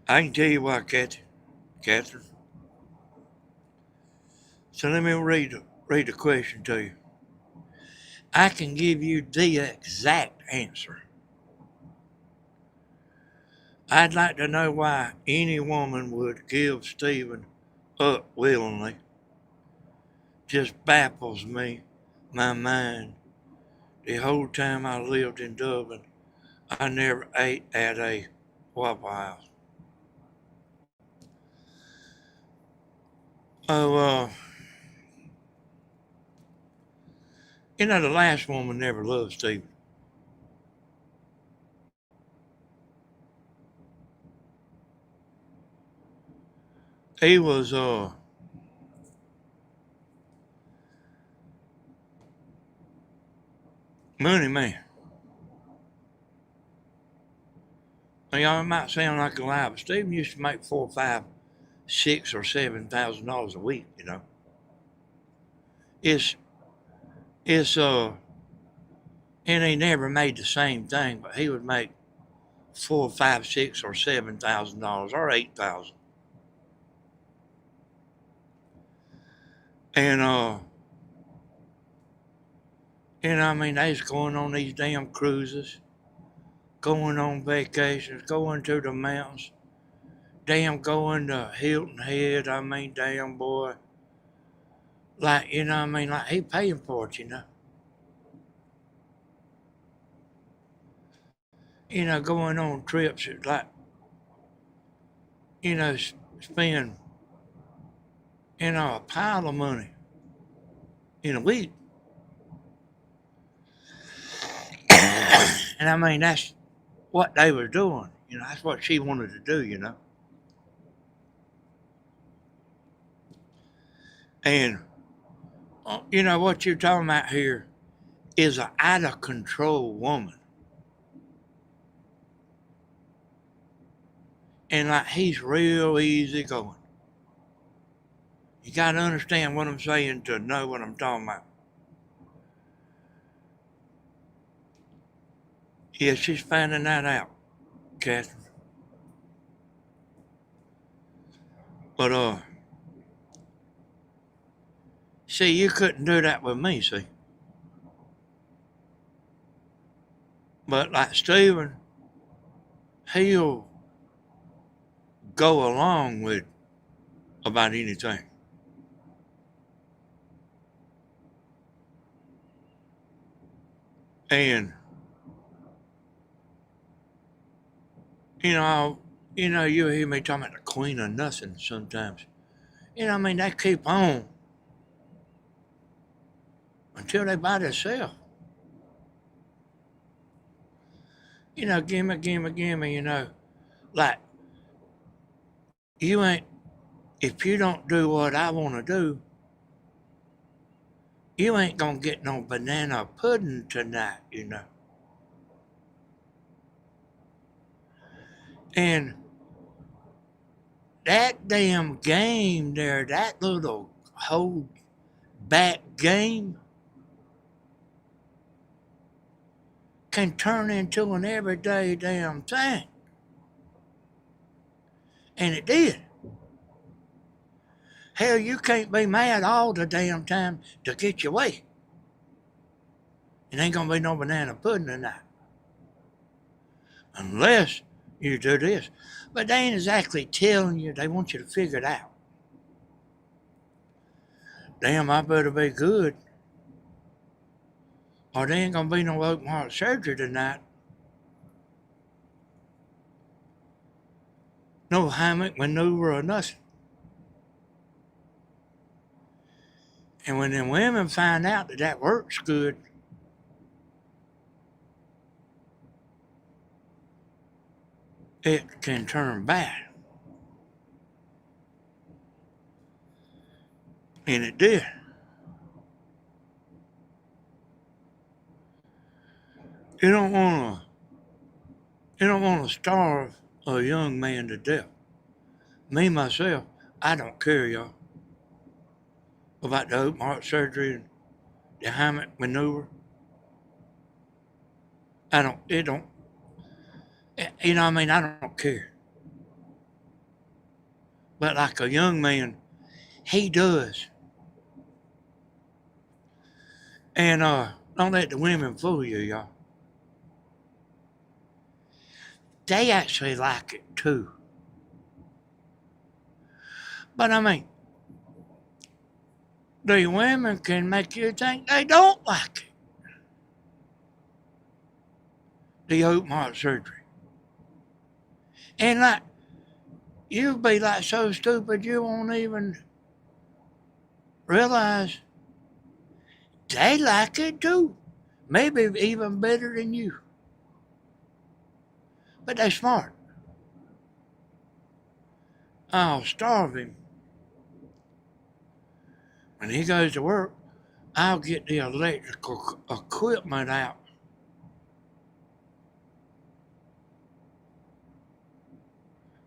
I can tell you why, Catherine. So let me read the question to you. I can give you the exact answer. I'd like to know why any woman would give Stephen up willingly. Just baffles me, my mind. The whole time I lived in Dublin, I never ate at a Waffle House. Oh, the last woman never loved Stephen. He was, money man. Now, y'all, it might sound like a lie, but Stephen used to make $4, $5, $6, or $7,000 a week. It's it's and he never made the same thing, but he would make $4, $5, $6, or $7,000 or $8,000. And I mean, they was going on these damn cruises, going on vacations, going to the mountains, damn going to Hilton Head. I mean, damn boy. Like, like he paying for it, going on trips, it's like, spend, a pile of money in a week. And I mean, that's what they was doing. That's what she wanted to do. And, what you're talking about here is an out of control woman. And like, he's real easy going. You got to understand what I'm saying to know what I'm talking about. Yeah, she's finding that out, Catherine. But, see, you couldn't do that with me, see. But like Stephen, he'll go along with about anything. And, you'll hear me talking about the queen of nothing sometimes. I mean, they keep on until they buy themselves. Gimme, like, you ain't, if you don't do what I want to do, you ain't gonna get no banana pudding tonight. And that damn game there, that little whole back game, can turn into an everyday damn thing. And it did. Hell, you can't be mad all the damn time to get your way. It ain't gonna be no banana pudding tonight. Unless you do this. But they ain't exactly telling you, they want you to figure it out. Damn, I better be good. Or there ain't gonna be no open heart surgery tonight. No hammock maneuver or nothing. And when them women find out that that works good, it can turn bad. And it did. You don't wanna starve a young man to death. Me myself, I don't care, y'all, about the open heart surgery and the hammock maneuver. I don't it don't I don't care. But like a young man, he does. And don't let the women fool you, y'all. They actually like it too. But I mean, the women can make you think they don't like it. The open heart surgery. And like, you'll be like so stupid you won't even realize they like it too. Maybe even better than you. But they're smart. I'll starve him. When he goes to work, I'll get the electrical equipment out.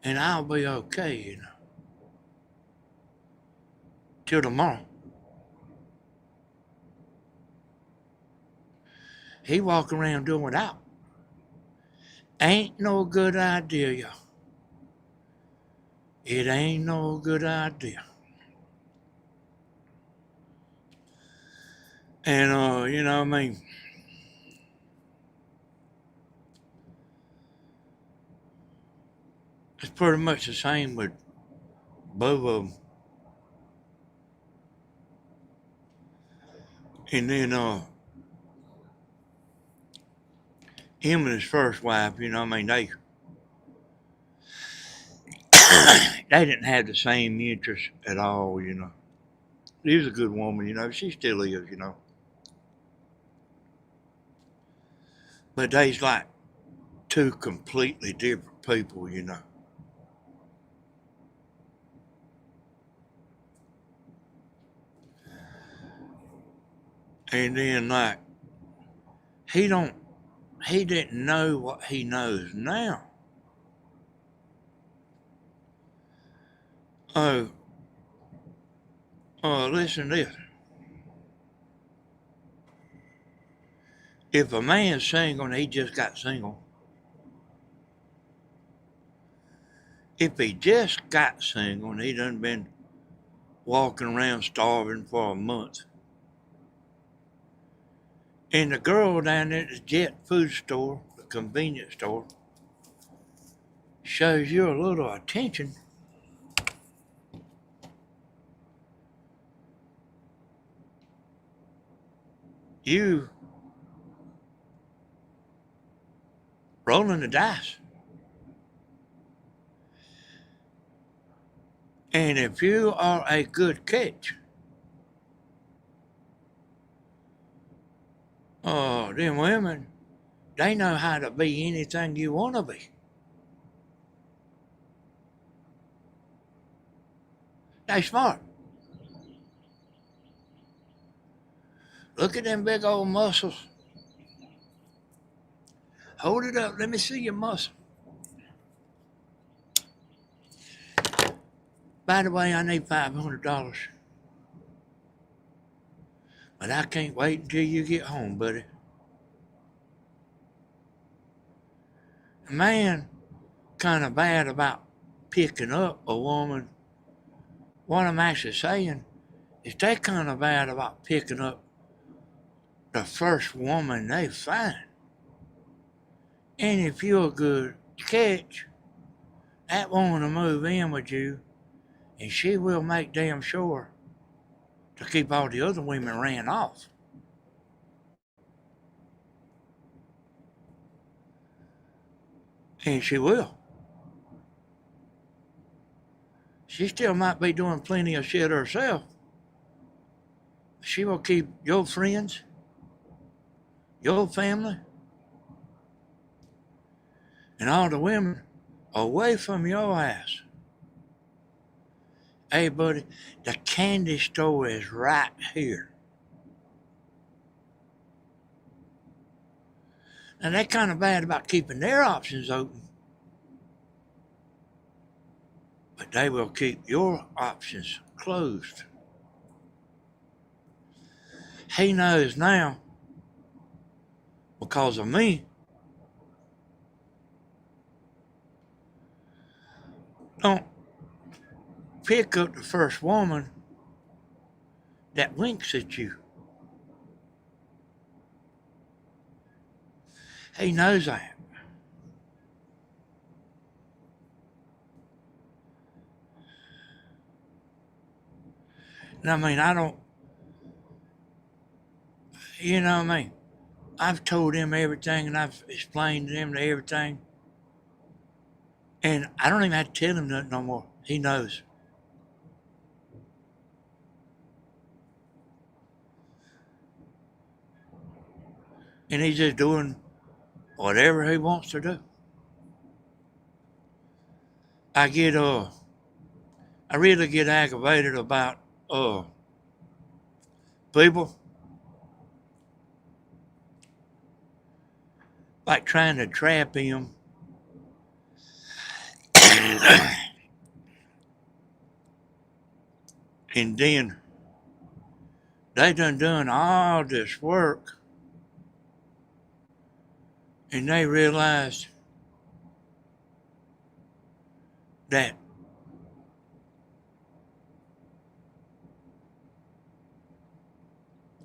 And I'll be okay, you know. Till tomorrow. He walk around doing without. Ain't no good idea, y'all. It ain't no good idea. And you know what I mean? It's pretty much the same with both of them. And then him and his first wife, you know what I mean, they didn't have the same interests at all, you know. She was a good woman, you know. She still is, you know. But they's like two completely different people, you know. And then like he didn't know what he knows now. Oh, listen to this. If a man's single and he just got single, if he just got single and he done been walking around starving for a month, and the girl down at the jet food store, the convenience store, shows you a little attention, you rolling the dice. And if you are a good catch, them women, they know how to be anything you want to be. They smart. Look at them big old muscles. Hold it up. Let me see your muscle. By the way, I need $500. But I can't wait until you get home, buddy. A man kind of bad about picking up a woman. What I'm actually saying is they kind of bad about picking up the first woman they find. And if you're a good catch, that woman will move in with you, and she will make damn sure to keep all the other women ran off. And she will. She still might be doing plenty of shit herself. She will keep your friends, your family, and all the women away from your ass. Hey, buddy, the candy store is right here. And they're kind of bad about keeping their options open, but they will keep your options closed. He knows now, because of me, don't pick up the first woman that winks at you. He knows that. And I mean, I don't, you know what I mean? I've told him everything and I've explained to him everything. And I don't even have to tell him nothing no more. He knows. And he's just doing whatever he wants to do. I get I really get aggravated about people like trying to trap him. And then they done all this work and they realized that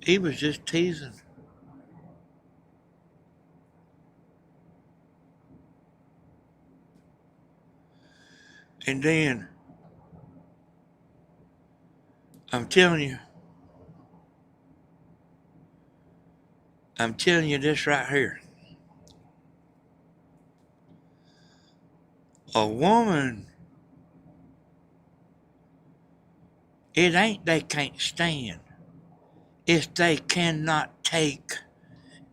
he was just teasing. And then I'm telling you, this right here. A woman, it ain't they can't stand. It's they cannot take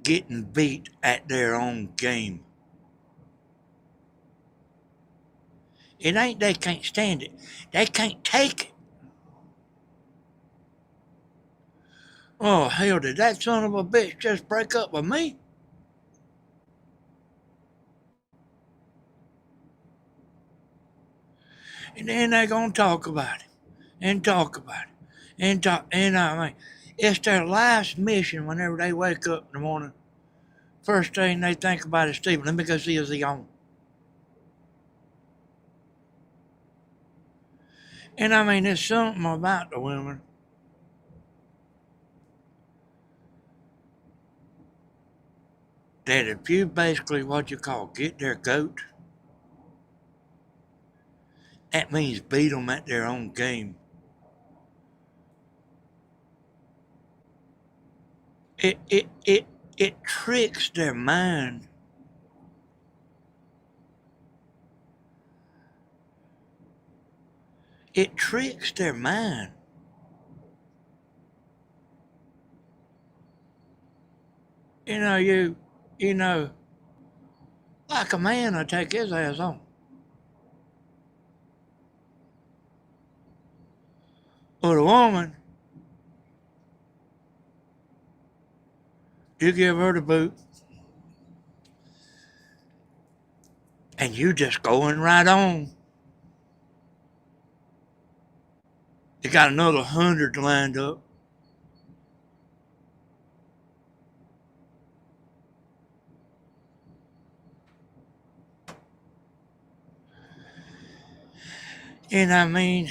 getting beat at their own game. It ain't they can't stand it. They can't take it. Oh, hell, did that son of a bitch just break up with me? And then they gonna talk about it and talk about it and talk. And I mean, it's their life's mission whenever they wake up in the morning. First thing they think about is Stephen. Let me go see if he's on. And I mean, there's something about the women that if you basically what you call get their goat, that means beat them at their own game. It it it it tricks their mind. It tricks their mind. You know, like a man will take his ass on. But a woman, you give her the boot, and you just going right on. You got another 100 lined up. And I mean,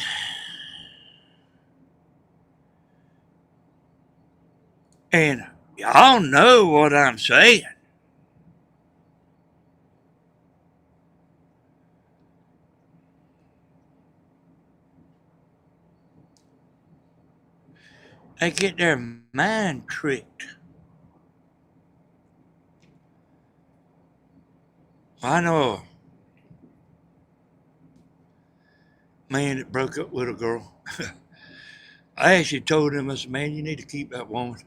and y'all know what I'm saying. They get their mind tricked. I know a man that broke up with a girl. I actually told him, I said, man, you need to keep that woman.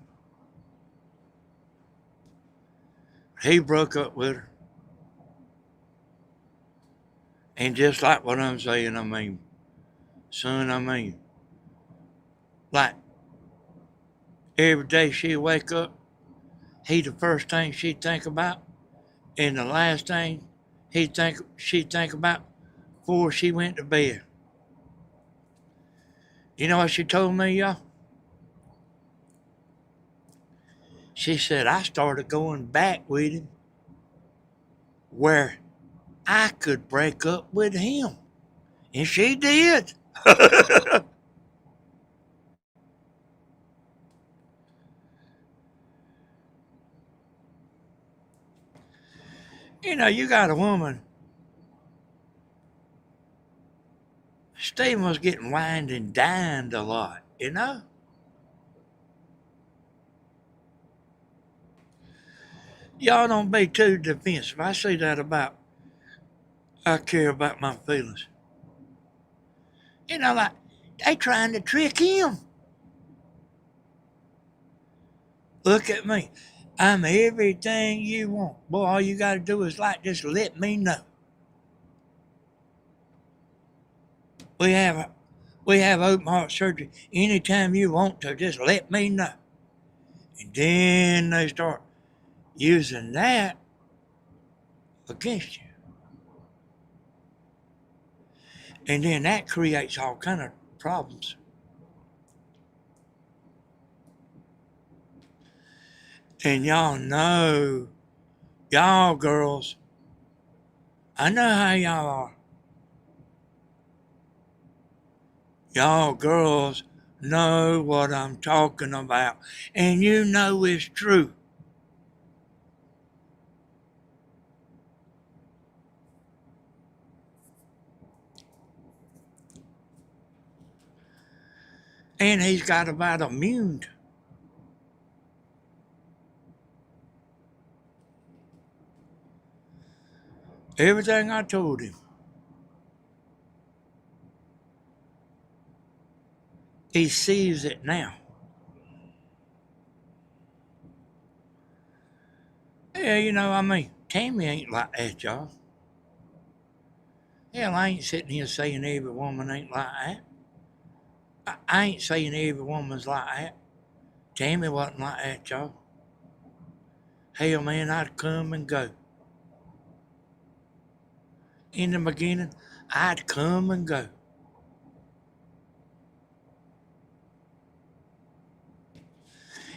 He broke up with her. And just like what I'm saying, I mean, son, I mean, like every day she'd wake up, he the first thing she'd think about, and the last thing she'd think about before she went to bed. You know what she told me, y'all? She said, I started going back with him where I could break up with him. And she did. You got a woman. Stephen was getting wined and dined a lot. Y'all don't be too defensive. I say that about, I care about my feelings. Like, they trying to trick him. Look at me. I'm everything you want. Boy, all you got to do is just let me know. We have open heart surgery anytime you want to. Just let me know. And then they start using that against you. And then that creates all kind of problems. And y'all girls, I know how y'all are. Y'all girls know what I'm talking about. And you know it's true. And he's got about immune. Everything I told him. He sees it now. Yeah, Tammy ain't like that, y'all. Hell, I ain't sitting here saying every woman ain't like that. I ain't saying every woman's like that. Tammy wasn't like that, y'all. Hell, man, I'd come and go. In the beginning, I'd come and go.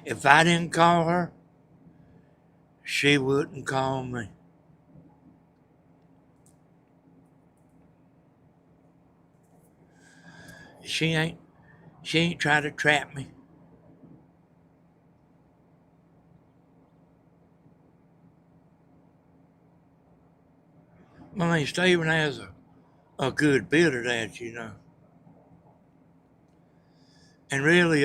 If I didn't call her, she wouldn't call me. She ain't tried to trap me. Stephen has a good bit of that. And really,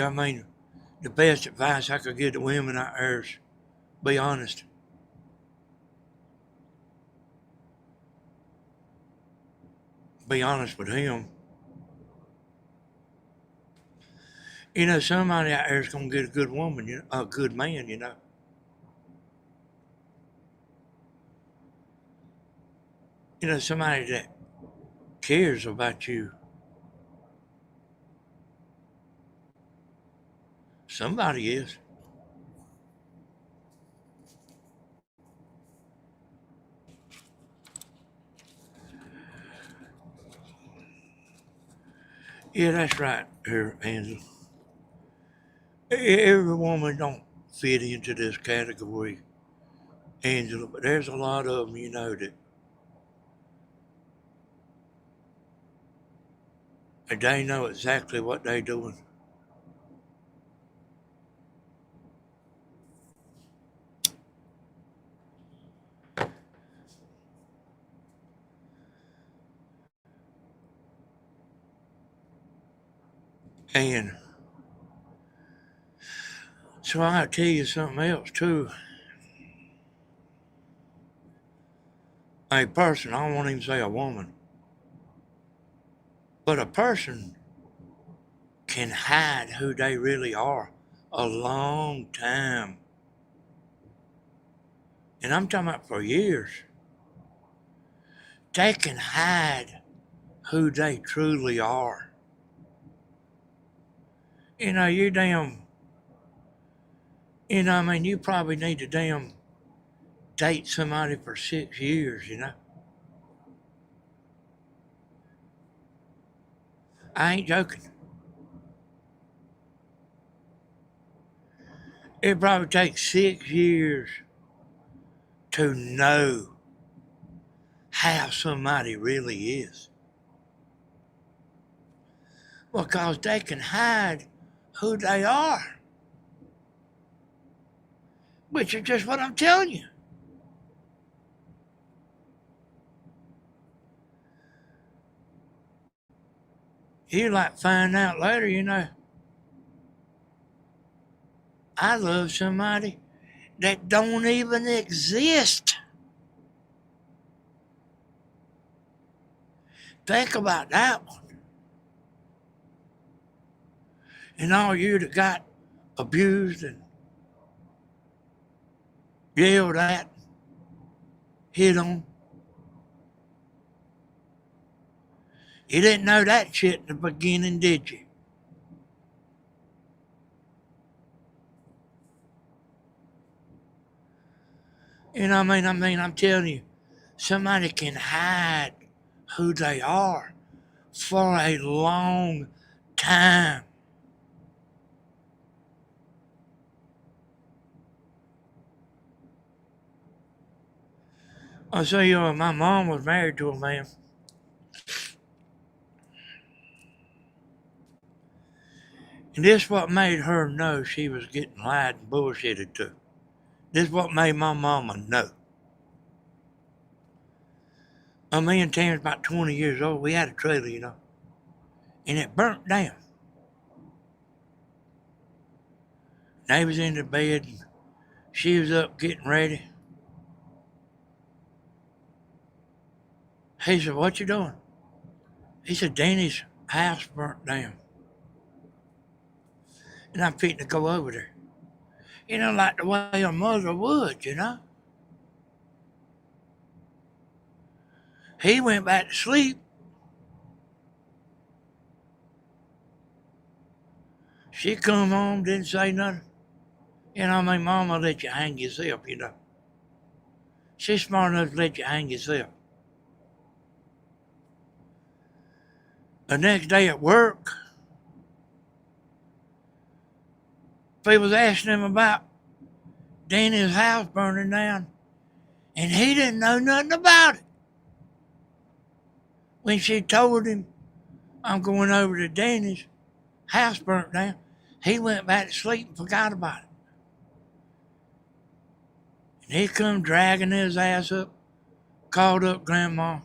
the best advice I could give to women out there is be honest. Be honest with him. Somebody out there is going to get a good woman, a good man. Somebody that cares about you. Somebody is. Yeah, that's right, here, Angela. Every woman don't fit into this category, Angela, but there's a lot of them, that they know exactly what they're doing. And so I gotta tell you something else too. A person, I won't even say a woman, but a person can hide who they really are a long time. And I'm talking about for years. They can hide who they truly are. You damn, you probably need to damn date somebody for 6 years. I ain't joking. It probably takes 6 years to know how somebody really is. Because they can hide who they are. Which is just what I'm telling you. You like find out later, you know, I love somebody that don't even exist. Think about that one. And all you that got abused and yelled at, hit on. You didn't know that shit in the beginning, did you? You know what I mean, I'm telling you, somebody can hide who they are for a long time. I'll tell you what, my mom was married to a man. And this what made her know she was getting lied and bullshitted to. This what made my mama know. Me and Tam's about 20 years old. We had a trailer, you know, and it burnt down. They was in the bed and she was up getting ready. He said, "What you doing?" He said, "Danny's house burnt down." And I'm fitting to go over there. You know, like the way a mother would, you know. He went back to sleep. She come home, didn't say nothing. You know, mama let you hang yourself, you know. She's smart enough to let you hang yourself. The next day at work, people was asking him about Danny's house burning down, and he didn't know nothing about it. When she told him, "I'm going over to Danny's house burnt down," he went back to sleep and forgot about it. And he come dragging his ass up, called up Grandma.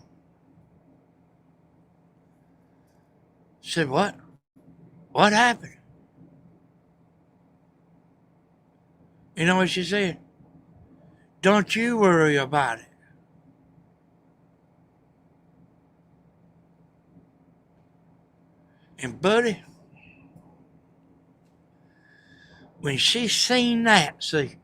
Said, "What? What happened?" You know what she said? "Don't you worry about it." And buddy, when she seen that, see,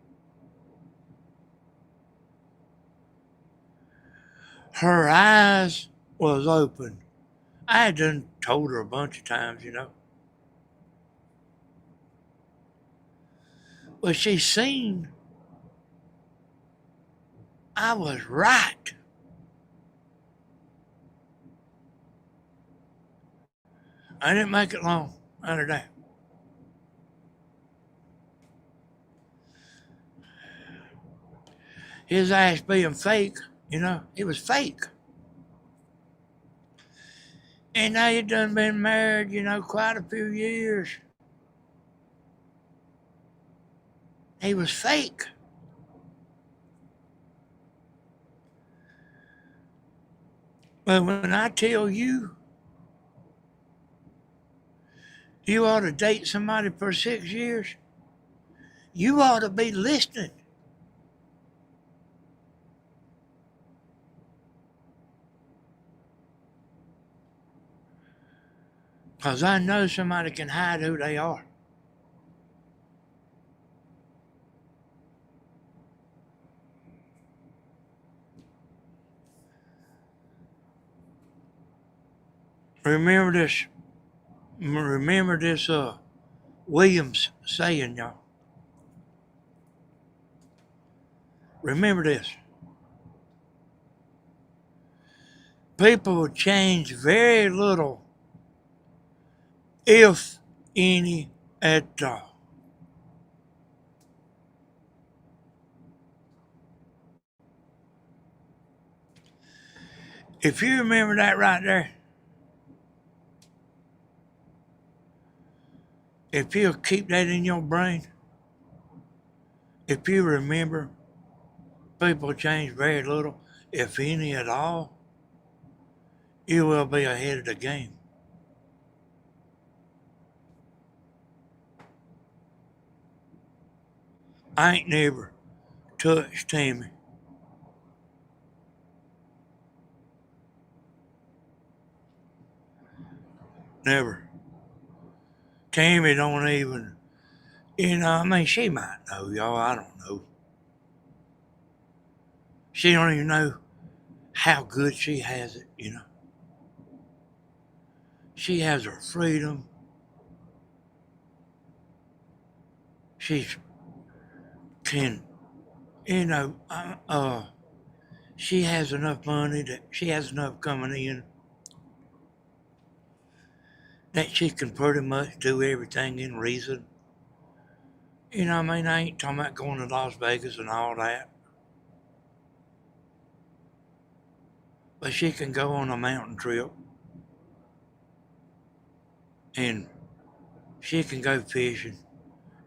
her eyes was open. I had done told her a bunch of times, you know. But she seen I was right. I didn't make it long out of that. His ass being fake, you know, it was fake. And now you done been married, you know, quite a few years. He was fake. But when I tell you, you ought to date somebody for 6 years, you ought to be listening. Because I know somebody can hide who they are. Remember this Williams saying, y'all. Remember this. People will change very little, if any at all. If you remember that right there, if you'll keep that in your brain, if you remember people change very little, if any at all, you will be ahead of the game. I ain't never touched Tammy. Never. Tammy don't even, I mean, she might know, y'all. I don't know. She don't even know how good she has it. She has her freedom. She can, you know, she has enough money that she has enough coming in that she can pretty much do everything in reason. I mean, I ain't talking about going to Las Vegas and all that, but she can go on a mountain trip and she can go fishing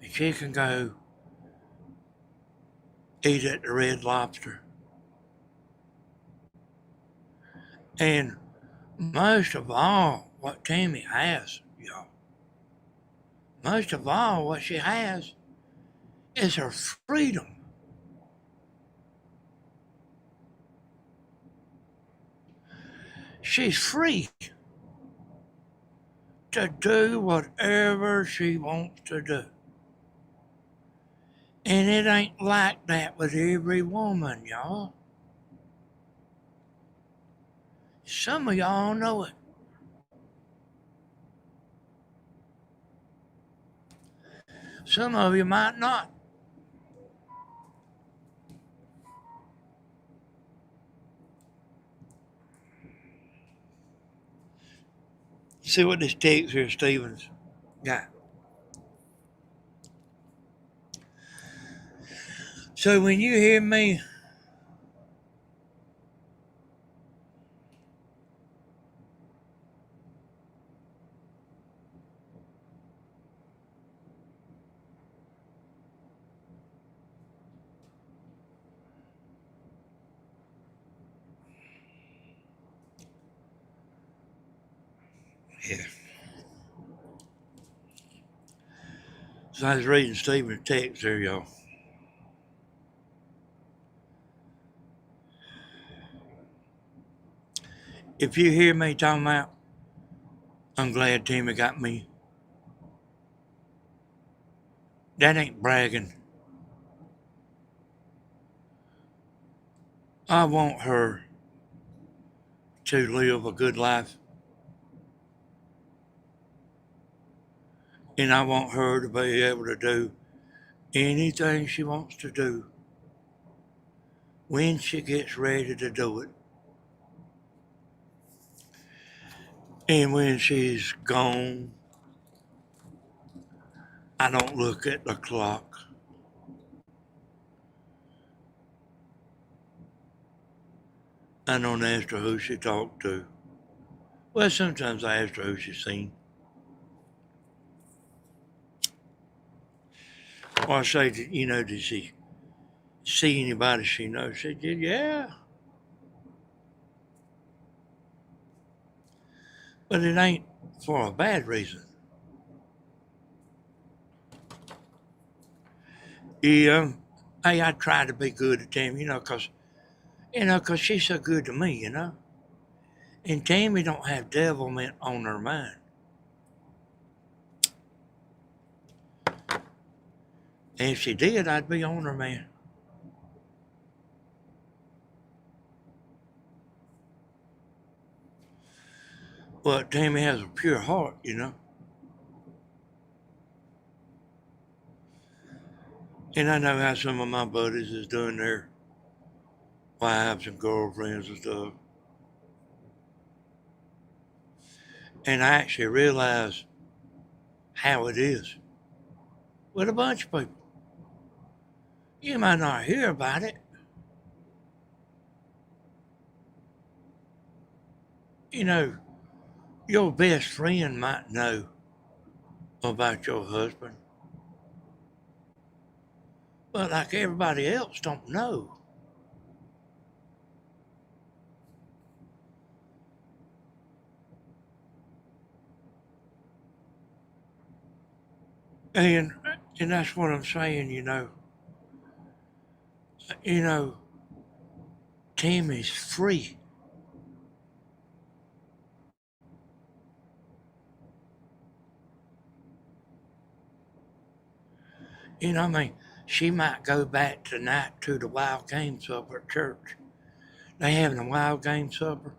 and she can go eat at the Red Lobster. And most of all, what Tammy has, y'all, most of all, what she has is her freedom. She's free to do whatever she wants to do. And it ain't like that with every woman, y'all. Some of y'all know it. Some of you might not. See what this text here, Stevens, got. So when you hear me, yeah. So I was reading Stephen's text there, y'all. If you hear me talking about, I'm glad Timmy got me, that ain't bragging. I want her to live a good life. And I want her to be able to do anything she wants to do when she gets ready to do it. And when she's gone, I don't look at the clock. I don't ask her who she talked to. Well, sometimes I ask her who she's seen. Or I say, did she see anybody she knows? She said, yeah. But it ain't for a bad reason. Yeah, hey, I try to be good at Tammy, cause she's so good to me. And Tammy don't have devilment on her mind. And if she did, I'd be on her, man. But Tammy has a pure heart. And I know how some of my buddies is doing their wives and girlfriends and stuff. And I actually realize how it is with a bunch of people. You might not hear about it. Your best friend might know about your husband, but like everybody else don't know. And and that's what I'm saying. You know, Tammy's free. You know, she might go back tonight to the wild game supper at church. They having a wild game supper.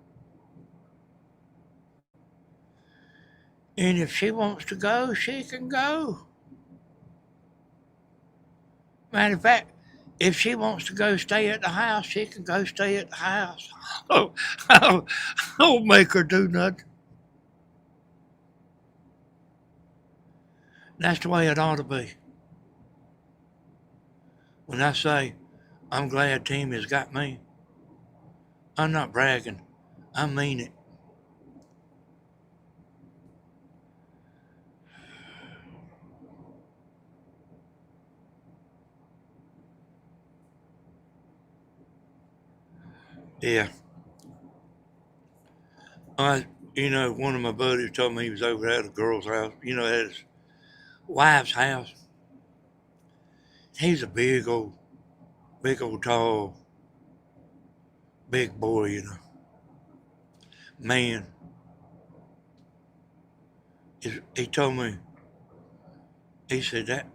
And if she wants to go, she can go. Matter of fact, if she wants to go stay at the house, she can go stay at the house. Oh, I don't make her do nothing. That's the way it ought to be. When I say, I'm glad Timmy's got me, I'm not bragging. I mean it. Yeah. I, one of my buddies told me he was over at a girl's house, at his wife's house. He's a big old tall, big boy, man. He told me, he said that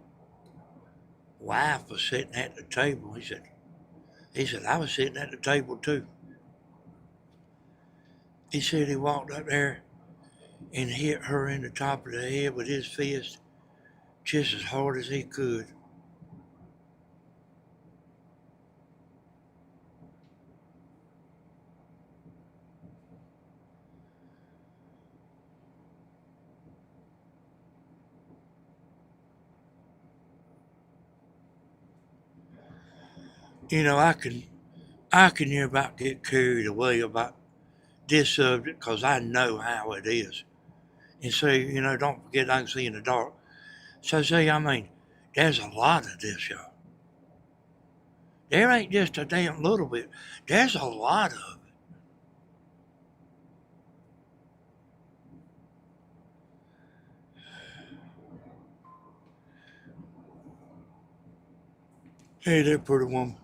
wife was sitting at the table. He said, I was sitting at the table too. He said he walked up there and hit her in the top of the head with his fist just as hard as he could. I can hear about get carried away about this subject because I know how it is. And so, don't forget I can see in the dark. So see, there's a lot of this, y'all. There ain't just a damn little bit. There's a lot of it. Hey there, pretty woman.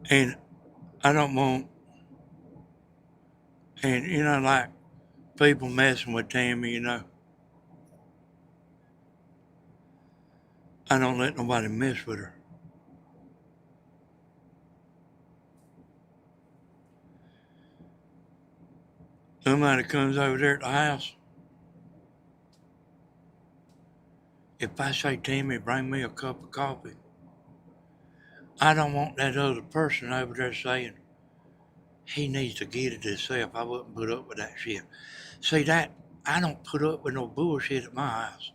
And I don't want, and like people messing with Tammy, I don't let nobody mess with her. Somebody comes over there at the house. If I say, Tammy, bring me a cup of coffee, I don't want that other person over there saying, he needs to get it himself. I wouldn't put up with that shit. See that? I don't put up with no bullshit at my house.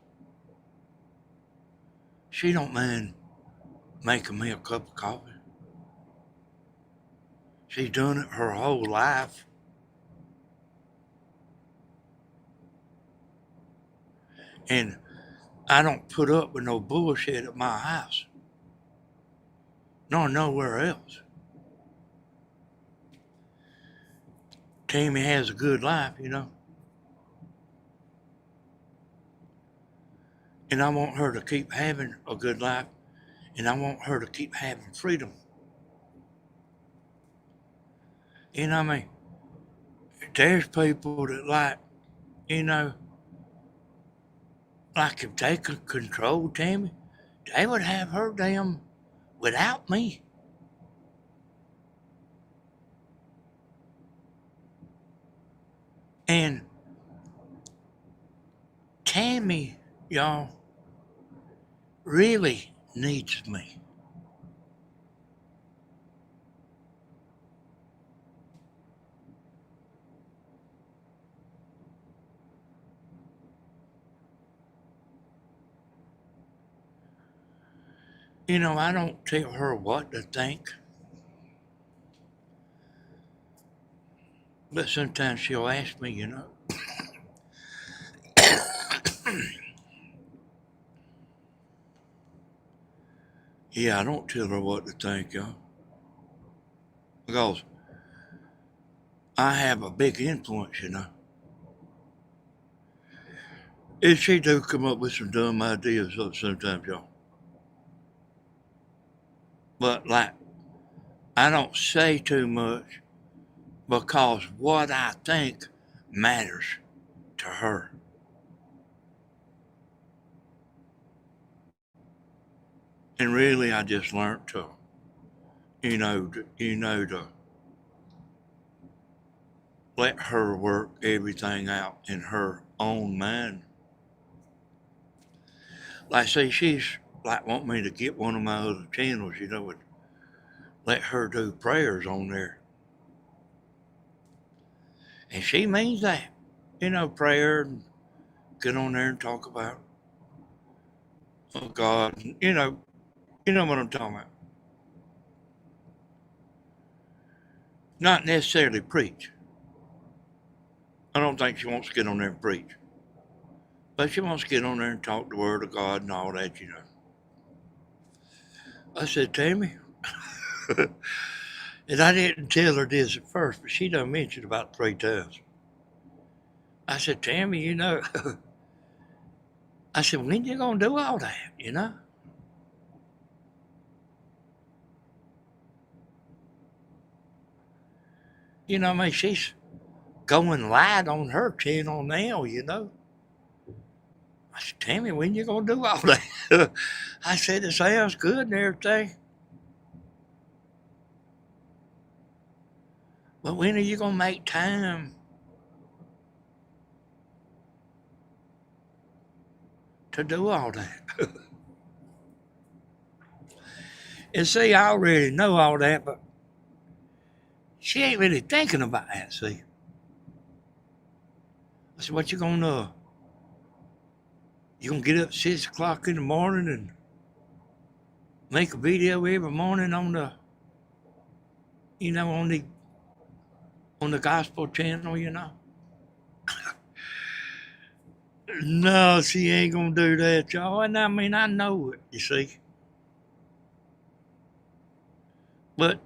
She don't mind making me a cup of coffee. She's done it her whole life. And I don't put up with no bullshit at my house. Nor nowhere else. Tammy has a good life, and I want her to keep having a good life, and I want her to keep having freedom. And there's people that you know, like if they could control Tammy, they would have her damn without me. And Tammy, y'all, really needs me. I don't tell her what to think. But sometimes she'll ask me, yeah, I don't tell her what to think, y'all, because I have a big influence. And she do come up with some dumb ideas sometimes, y'all. But like, I don't say too much because what I think matters to her. And really, I just learned to, to let her work everything out in her own mind. Like, say, she's like want me to get one of my other channels, and let her do prayers on there. And she means that, prayer, and get on there and talk about God. You know what I'm talking about. Not necessarily preach. I don't think she wants to get on there and preach. But she wants to get on there and talk the word of God and all that. I said, Tammy, and I didn't tell her this at first, but she done mentioned about 3 times. I said, Tammy, I said, when you gonna do all that? I mean, she's going light on her channel now. I said, Tammy, when you gonna do all that? I said, it sounds good and everything. But when are you gonna make time to do all that? And see, I already know all that, but she ain't really thinking about that, see. I said, what you gonna get up at 6 o'clock in the morning and make a video every morning on the, on the gospel channel? No, she ain't gonna do that, y'all. And I mean, I know it, you see. But,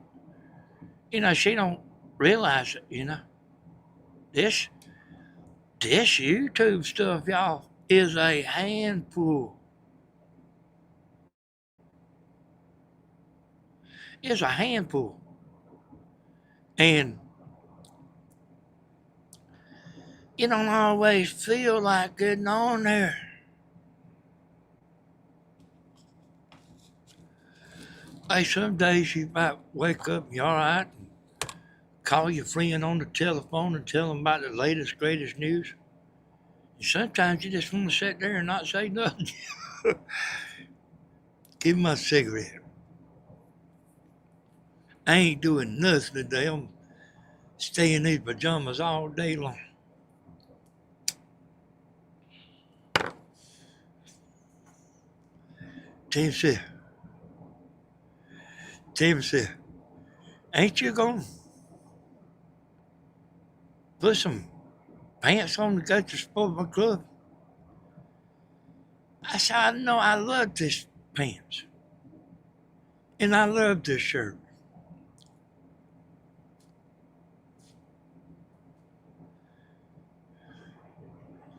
she don't realize it. This this YouTube stuff, y'all, is a handful. It's a handful. And you don't always feel like getting on there. Like some days you might wake up and you're all right, call your friend on the telephone and tell them about the latest, greatest news. And sometimes you just want to sit there and not say nothing. Give me a cigarette. I ain't doing nothing today. I'm staying in these pajamas all day long. Tim said, Tim said, ain't you going to put some pants on to go to sport club? I said, I know I love this pants. And I love this shirt.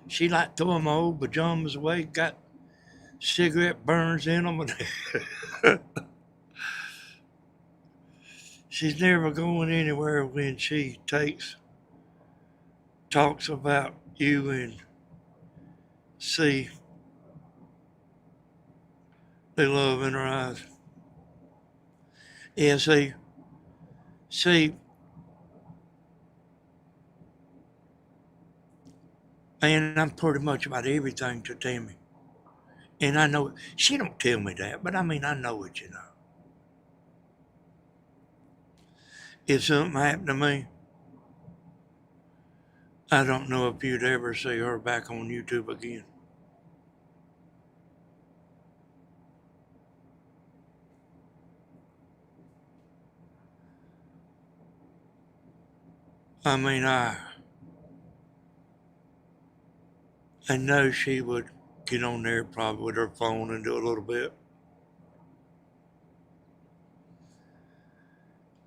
She like throwing my old pajamas away, got cigarette burns in them. She's never going anywhere when she talks about you and see the love in her eyes. Yeah, see, man, I'm pretty much about everything to Tammy. And I know, she don't tell me that, but I mean, I know it. If something happened to me, I don't know if you'd ever see her back on YouTube again. I mean, I know she would get on there probably with her phone and do a little bit.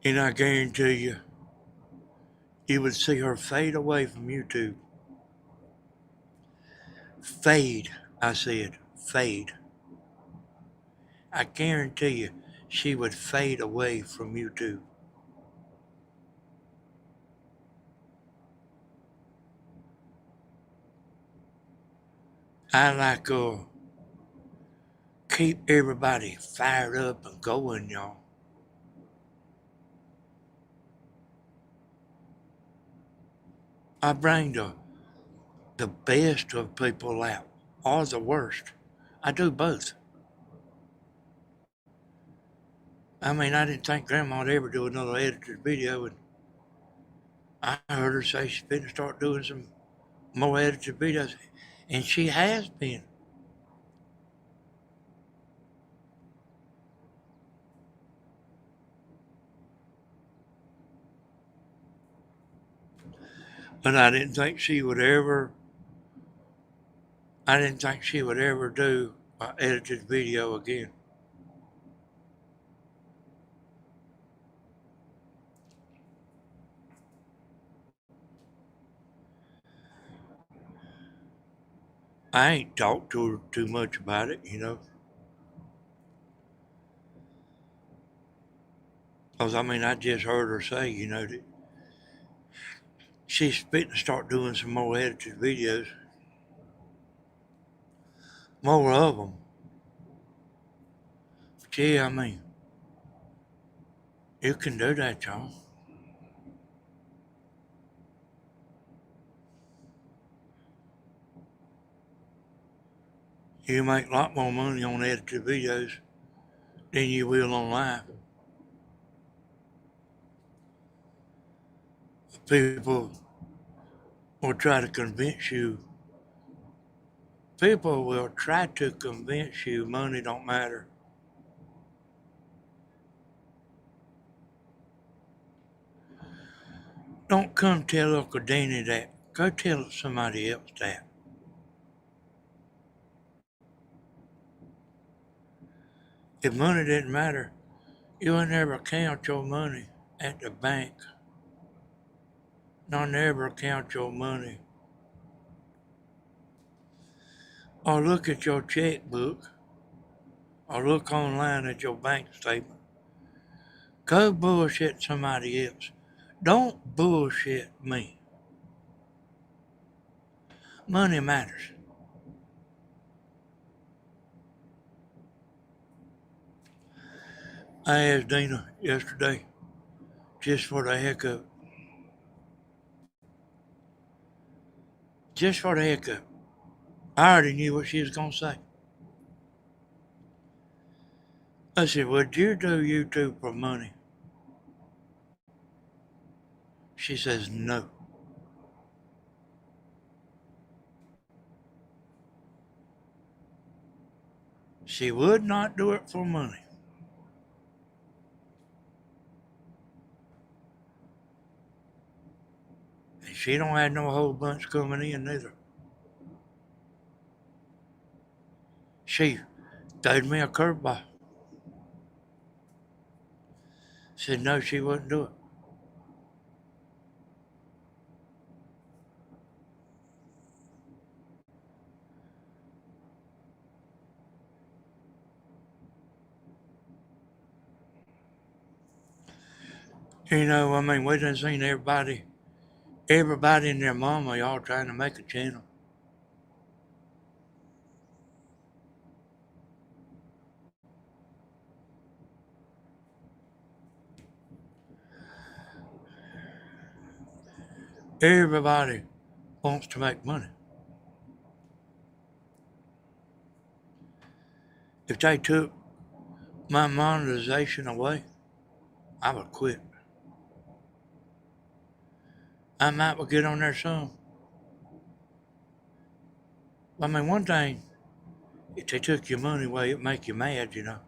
And I guarantee you would see her fade away from YouTube. Fade, I said, fade. I guarantee you she would fade away from YouTube. I like keep everybody fired up and going, y'all. I bring the best of people out, or the worst. I do both. I mean, I didn't think Grandma'd ever do another edited video, and I heard her say she's going to start doing some more edited videos, and she has been. But I didn't think she would ever. I didn't think she would ever do an edited video again. I ain't talked to her too much about it, you know. Because, I mean, I just heard her say, you know, that she's fitting to start doing some more edited videos. More of them. But yeah, I mean, you can do that, y'all. You make a lot more money on edited videos than you will on live. People will try to convince you. People will try to convince you money don't matter. Don't come tell Uncle Danny that. Go tell somebody else that. If money didn't matter, you would never count your money at the bank. Nor never count your money. Or look at your checkbook. Or look online at your bank statement. Go bullshit somebody else. Don't bullshit me. Money matters. I asked Dina yesterday, just for the heck of it. Just for the heck of it. I already knew what she was going to say. I said, would you do YouTube for money? She says, no. She would not do it for money. And she don't have no whole bunch coming in neither. She threw me a curveball. Said no, she wouldn't do it. You know, I mean, we done seen everybody and their mama, y'all trying to make a channel. Everybody wants to make money. If they took my monetization away, I would quit. I might well get on there some. I mean, one thing, if they took your money away, it'd make you mad, you know.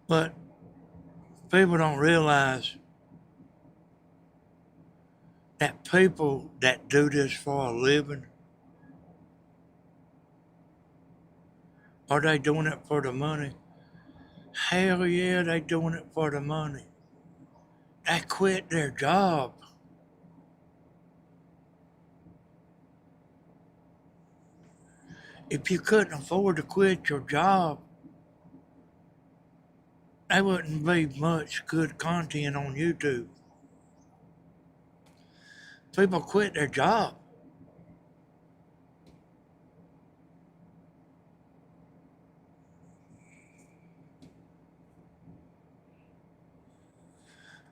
But people don't realize that people that do this for a living, are they doing it for the money? Hell yeah, they doing it for the money. They quit their job. If you couldn't afford to quit your job, there wouldn't be much good content on YouTube. People quit their job.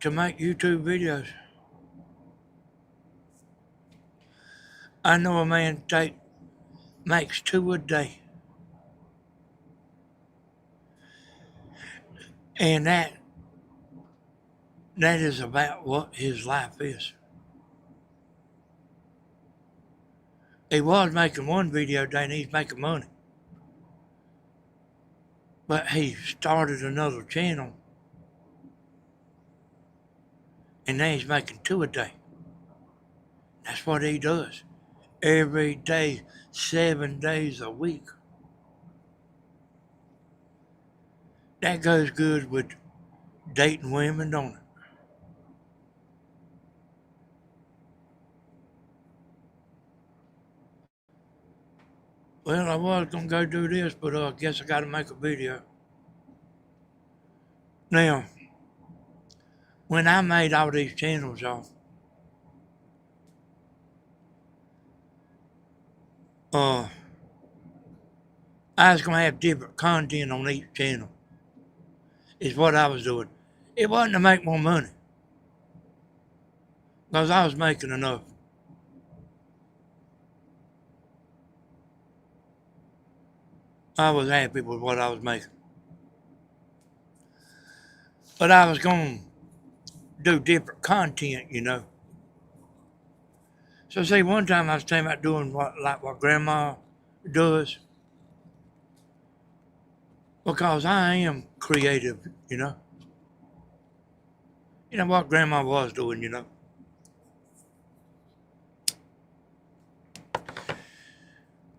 To make YouTube videos. I know a man makes 2 a day. And that is about what his life is. He was making one video a day and he's making money. But he started another channel and now he's making 2 a day. That's what he does. Every day, 7 days a week. That goes good with dating women, don't it? Well, I was going to go do this, but I guess I got to make a video. Now, when I made all these channels, y'all, I was going to have different content on each channel, is what I was doing. It wasn't to make more money, because I was making enough. I was happy with what I was making. But I was going to do different content, you know. So see, one time I was thinking about doing what Grandma does, because I am creative, you know. You know what Grandma was doing, you know.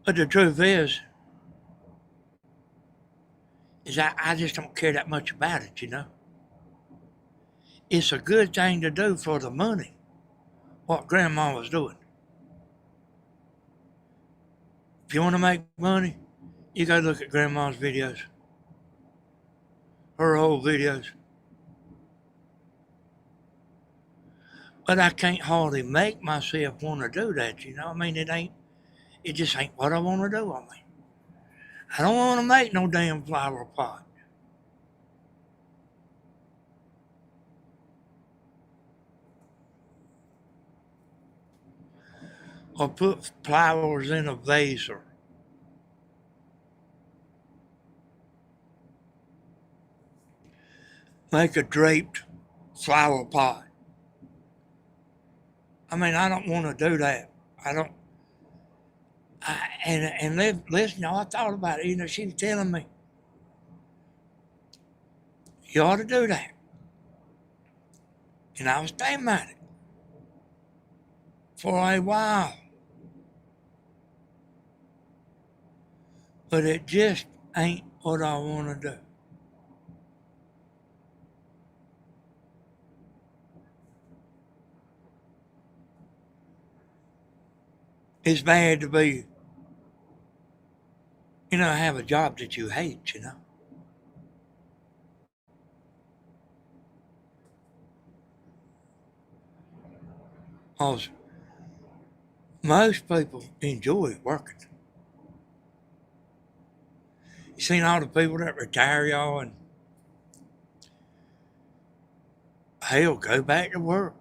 But the truth is I just don't care that much about it, you know. It's a good thing to do for the money, what Grandma was doing. If you want to make money, you go look at Grandma's videos, her old videos. But I can't hardly make myself want to do that, you know. I mean, it just ain't what I want to do. I mean, I don't want to make no damn flower pot. Or put flowers in a vase or make a draped flower pot. I mean, I don't want to do that. I don't. Listen, y'all, I thought about it. You know, she was telling me, you ought to do that. And I was thinking about it for a while. But it just ain't what I want to do. It's bad to be, you know, have a job that you hate, you know. Because most people enjoy working. You seen all the people that retire, y'all, and hell, go back to work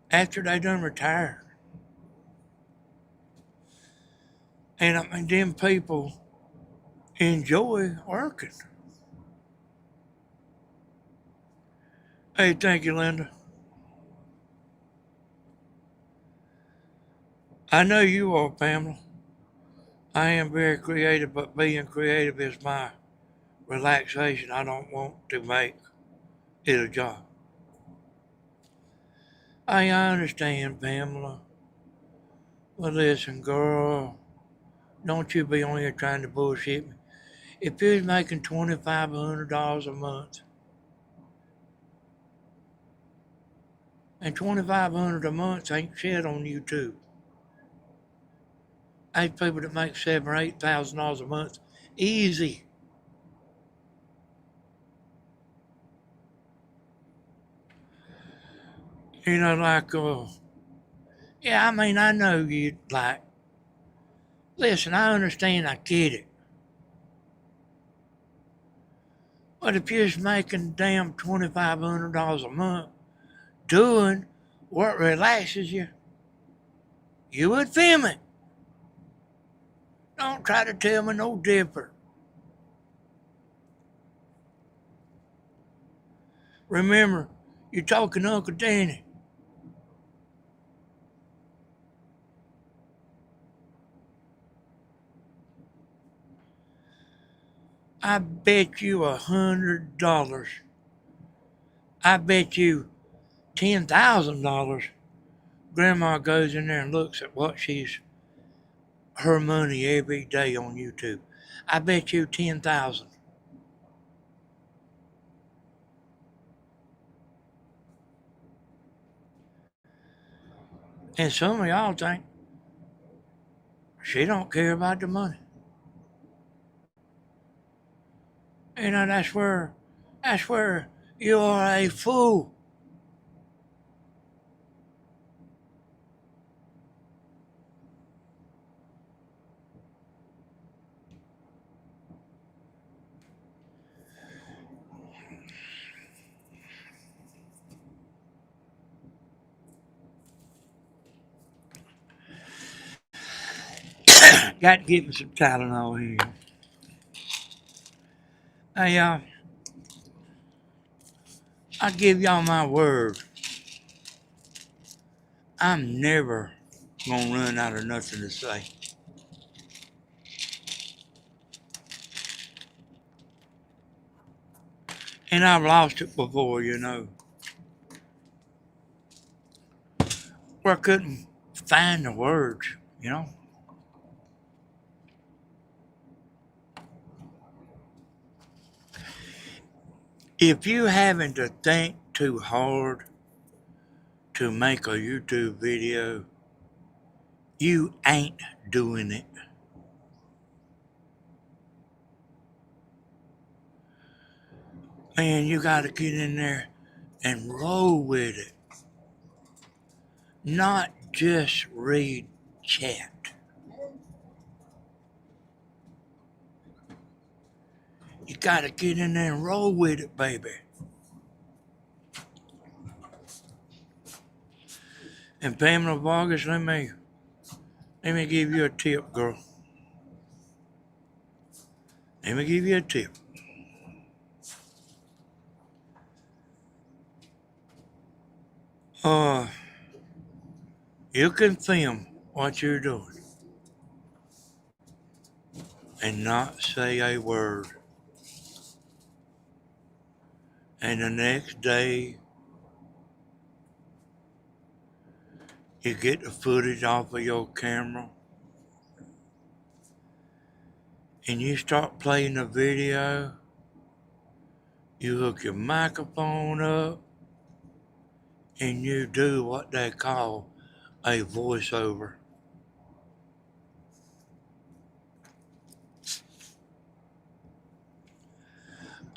after they done retire. And I mean, them people enjoy working. Hey, thank you, Linda. I know you are, Pamela. I am very creative, but being creative is my relaxation. I don't want to make it a job. I understand, Pamela. Well, listen, girl, don't you be on here trying to bullshit me. If you was making $2,500 a month, and $2,500 a month ain't shit on YouTube. There's people that make $7,000 or $8,000 a month easy. You know, like, yeah, I mean, I know you like. Listen, I understand, I get it. But if you're making damn $2,500 a month doing what relaxes you, you would film it. Don't try to tell me no different. Remember, you're talking to Uncle Danny. I bet you $100. I bet you $10,000. Grandma goes in there and looks at what she's her money every day on YouTube. I bet you 10,000. And some of y'all think she don't care about the money. You know, that's where you are a fool. Got to get me some Tylenol here. Hey, I give y'all my word. I'm never gonna run out of nothing to say. And I've lost it before, you know, where I couldn't find the words, you know. If you having to think too hard to make a YouTube video, you ain't doing it. Man, you gotta get in there and roll with it. Not just read chat. You gotta get in there and roll with it, baby. And Pamela Vargas, let me give you a tip, girl. Let me give you a tip. Uh, you can film what you're doing and not say a word. And the next day, you get the footage off of your camera and you start playing the video. You hook your microphone up and you do what they call a voiceover.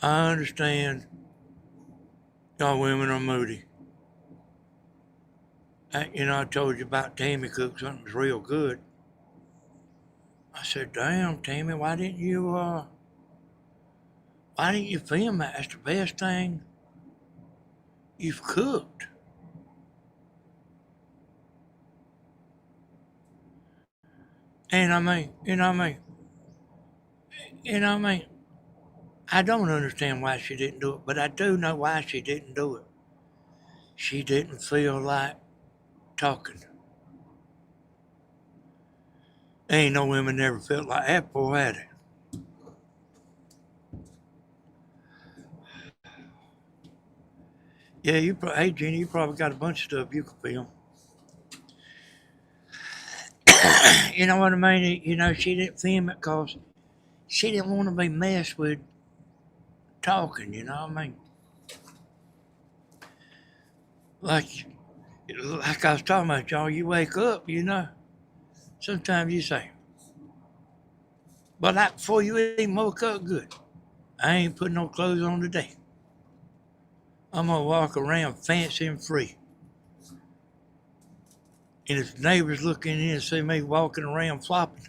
I understand y'all women are moody. I told you about Tammy cooked something that was real good. I said, damn, Tammy, why didn't you film that? That's the best thing you've cooked. And I mean, I don't understand why she didn't do it, but I do know why she didn't do it. She didn't feel like talking. Ain't no women never felt like that before, had it. Yeah, hey, Jenny, you probably got a bunch of stuff you could film. You know what I mean? You know, she didn't film it because she didn't want to be messed with talking, you know what I mean? Like, like I was talking about, y'all, you wake up, you know, sometimes you say, but like before you even woke up, good. I ain't putting no clothes on today. I'm gonna walk around fancy and free. And if neighbors look in here and see me walking around flopping,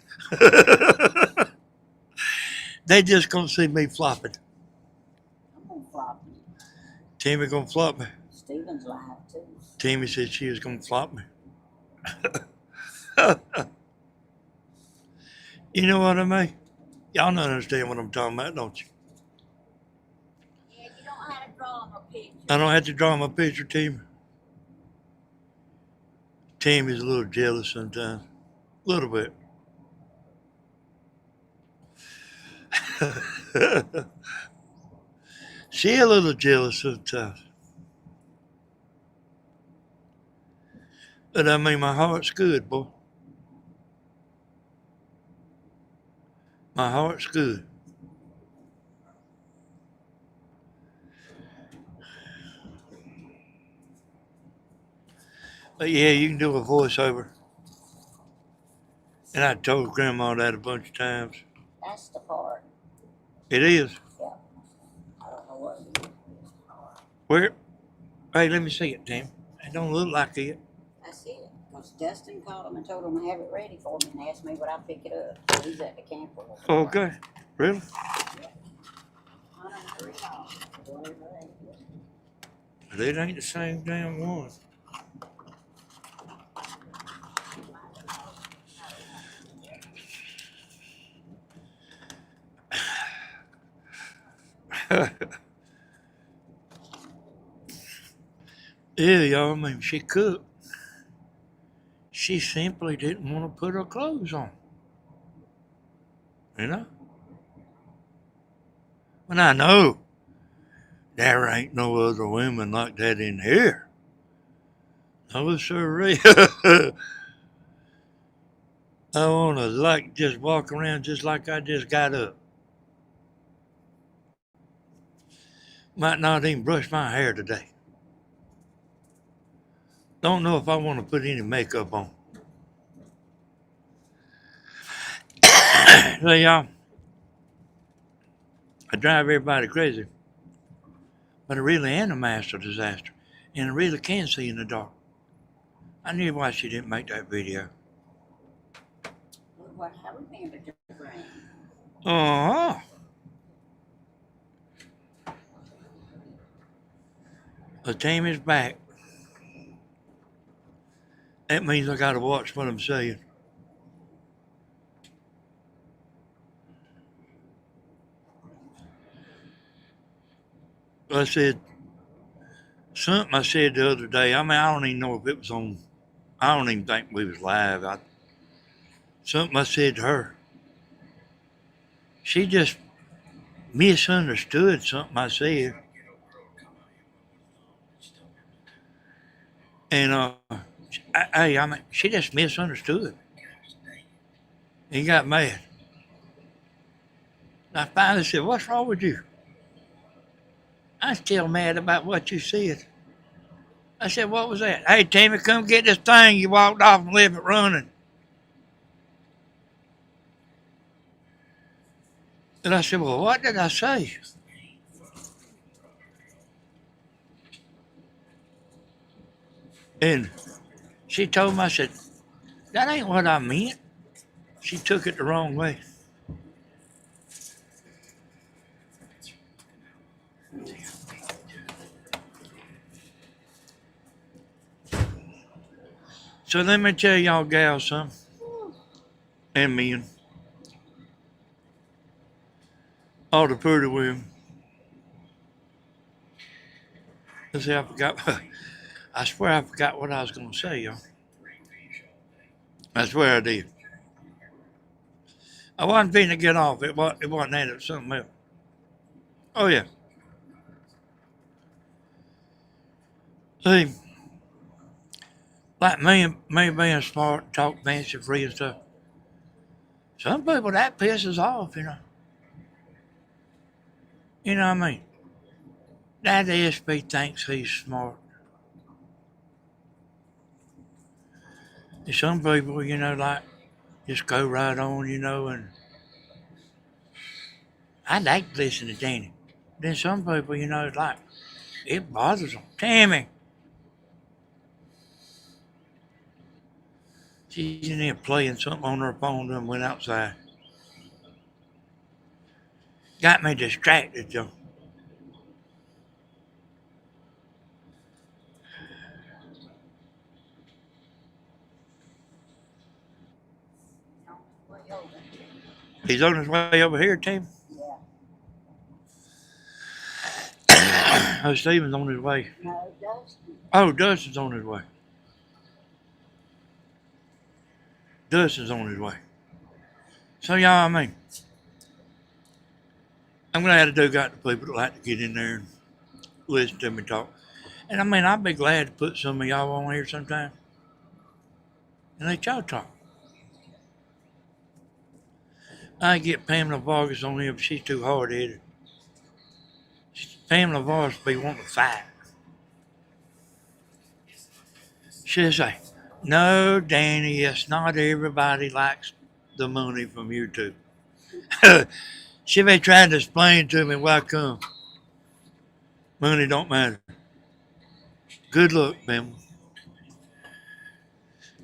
they just gonna see me flopping. I'm gonna flop me. Timmy gonna flop me. Steven's live too. Timmy said she was gonna flop me. You know what I mean? Y'all don't understand what I'm talking about, don't you? Yeah, you don't have to draw him a picture. I don't have to draw my picture, Timmy. Timmy's a little jealous sometimes. A little bit. She a little jealous sometimes. But I mean, my heart's good, boy. My heart's good. But yeah, you can do a voiceover. And I told Grandma that a bunch of times. That's the part. It is. Yeah. I don't know what it is. Where? Hey, let me see it, Tim. It don't look like it. That's it. Because Dustin called him and told him to have it ready for me and asked me would I pick it up. So he's at the camper. Okay. Really? $103. Whatever that is. But it ain't the same damn one. Yeah, y'all, I mean, she cooked. She simply didn't want to put her clothes on. You know? And I know there ain't no other women like that in here. No, sirree. I want to like just walk around just like I just got up. Might not even brush my hair today. Don't know if I want to put any makeup on. So, y'all, I drive everybody crazy. But I really am a master disaster. And I really can see in the dark. I knew why she didn't make that video. Look what happened to the brain. Uh-huh. The team is back. That means I gotta watch what I'm saying. I said something I said the other day. I mean, I don't even know if it was on. I don't even think we was live. Something I said to her. She just misunderstood something I said. And I mean, she just misunderstood. He got mad. I finally said, "What's wrong with you?" I'm still mad about what you said. I said, "What was that?" "Hey, Timmy, come get this thing. You walked off and left it running." And I said, "Well, what did I say?" And she told me, I said, "That ain't what I meant." She took it the wrong way. So let me tell y'all gals something, and men, all the pretty women. Let's see, I forgot. I swear I forgot what I was going to say, y'all. I swear I did. I wasn't finna get off. It wasn't that. It was something else. Oh, yeah. See, like me being smart, talk fancy free and stuff. Some people that pisses off, you know. You know what I mean? That SB thinks he's smart. And some people, you know, like just go right on, you know, and I like to listen to Danny. Then some people, you know, like it bothers them. Tammy, she's in there playing something on her phone and went outside. Got me distracted, though. Way over. He's on his way over here, Tammy. Yeah. Oh, Steven's on his way. No, Dustin. Oh, Dustin's on his way. Dustin's on his way. So, y'all, I mean, I'm glad to do got the people that like to get in there and listen to me talk. And I mean, I'd be glad to put some of y'all on here sometime and let y'all talk. I get Pamela Vargas on here, but she's too hard-headed. Pamela Vargas be wanting to fight. She'll say, no, Danny, it's not everybody likes the money from YouTube. She be trying to explain to me why come. Money don't matter. Good luck, Pamela.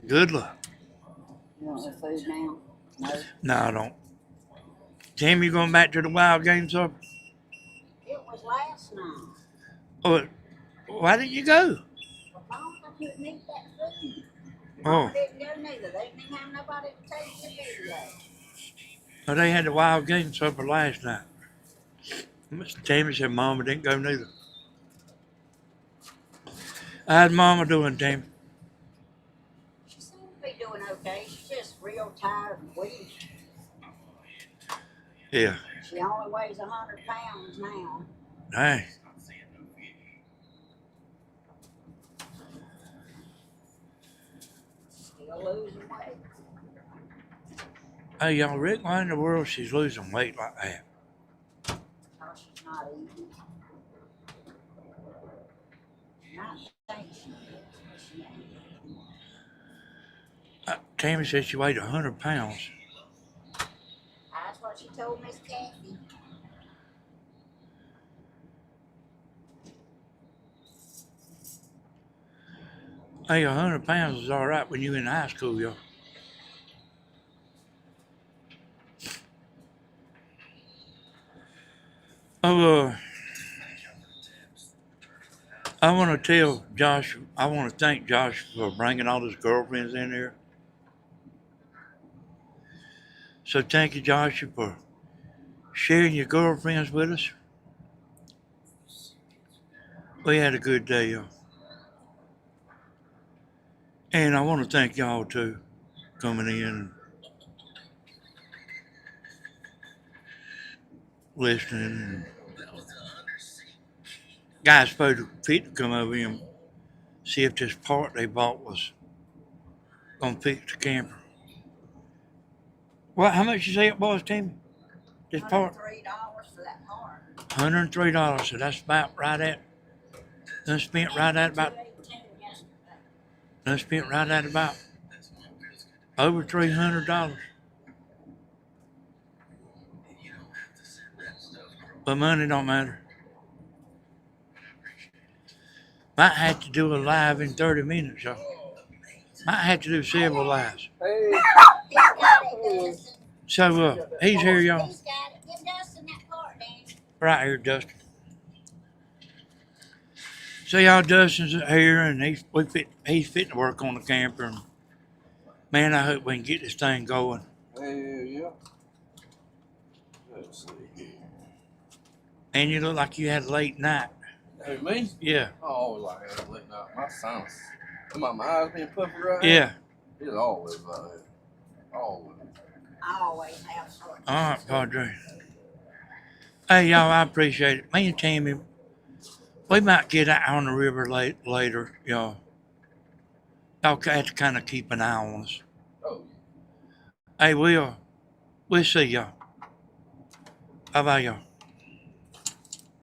Good luck. You want the food now? No. No, I don't. Tim, you going back to the wild game supper? It was last night. Oh, why didn't you go? Well, Mom, I couldn't eat that food. Oh. Mom didn't go neither. They didn't even have nobody to take the video. Well, they had the wild game supper last night. Tammy said Mama didn't go neither. How's Mama doing, Tammy? She seemed to be doing okay. She's just real tired and weak. Yeah. She only weighs 100 pounds now. Dang. Still losing weight. Hey, y'all, Rick, why in the world she's losing weight like that? Because she's not eating. Not think she is, but she ain't. Tammy said she weighed 100 pounds. That's what she told Miss Kathy. Hey, 100 pounds is all right when you're in high school, y'all. Oh, I want to tell Josh, I want to thank Josh for bringing all his girlfriends in here. So thank you, Josh, for sharing your girlfriends with us. We had a good day, y'all. And I want to thank y'all too, coming in and listening. And guys supposed to fit to come over here and see if this part they bought was gonna fix the camper. What? How much you say it was, Timmy? This part? $103 for that part. $103. So that's about right at. Done spent right at about. $218 yesterday. Done spent right at about over $300. But money don't matter. Might have to do a live in 30 minutes, y'all. Might have to do several lives. He's got it, Dustin. So he's here, y'all. He's got it. Give Dustin that part, Dan. Right here, Dustin. So y'all, Dustin's here, and he's fitting to work on the camper. And man, I hope we can get this thing going. Yeah. Let's see. And you look like you had a late night. Who, me? Yeah. I always like having a late night. My sinus. My eyes being puffy right now. Yeah. It's always like that. Always. I always have short. All right, Padre. Hey, y'all, I appreciate it. Me and Tammy, We might get out on the river later, y'all. Y'all have to kind of keep an eye on us. Oh, Hey, we'll see y'all. Bye bye, y'all.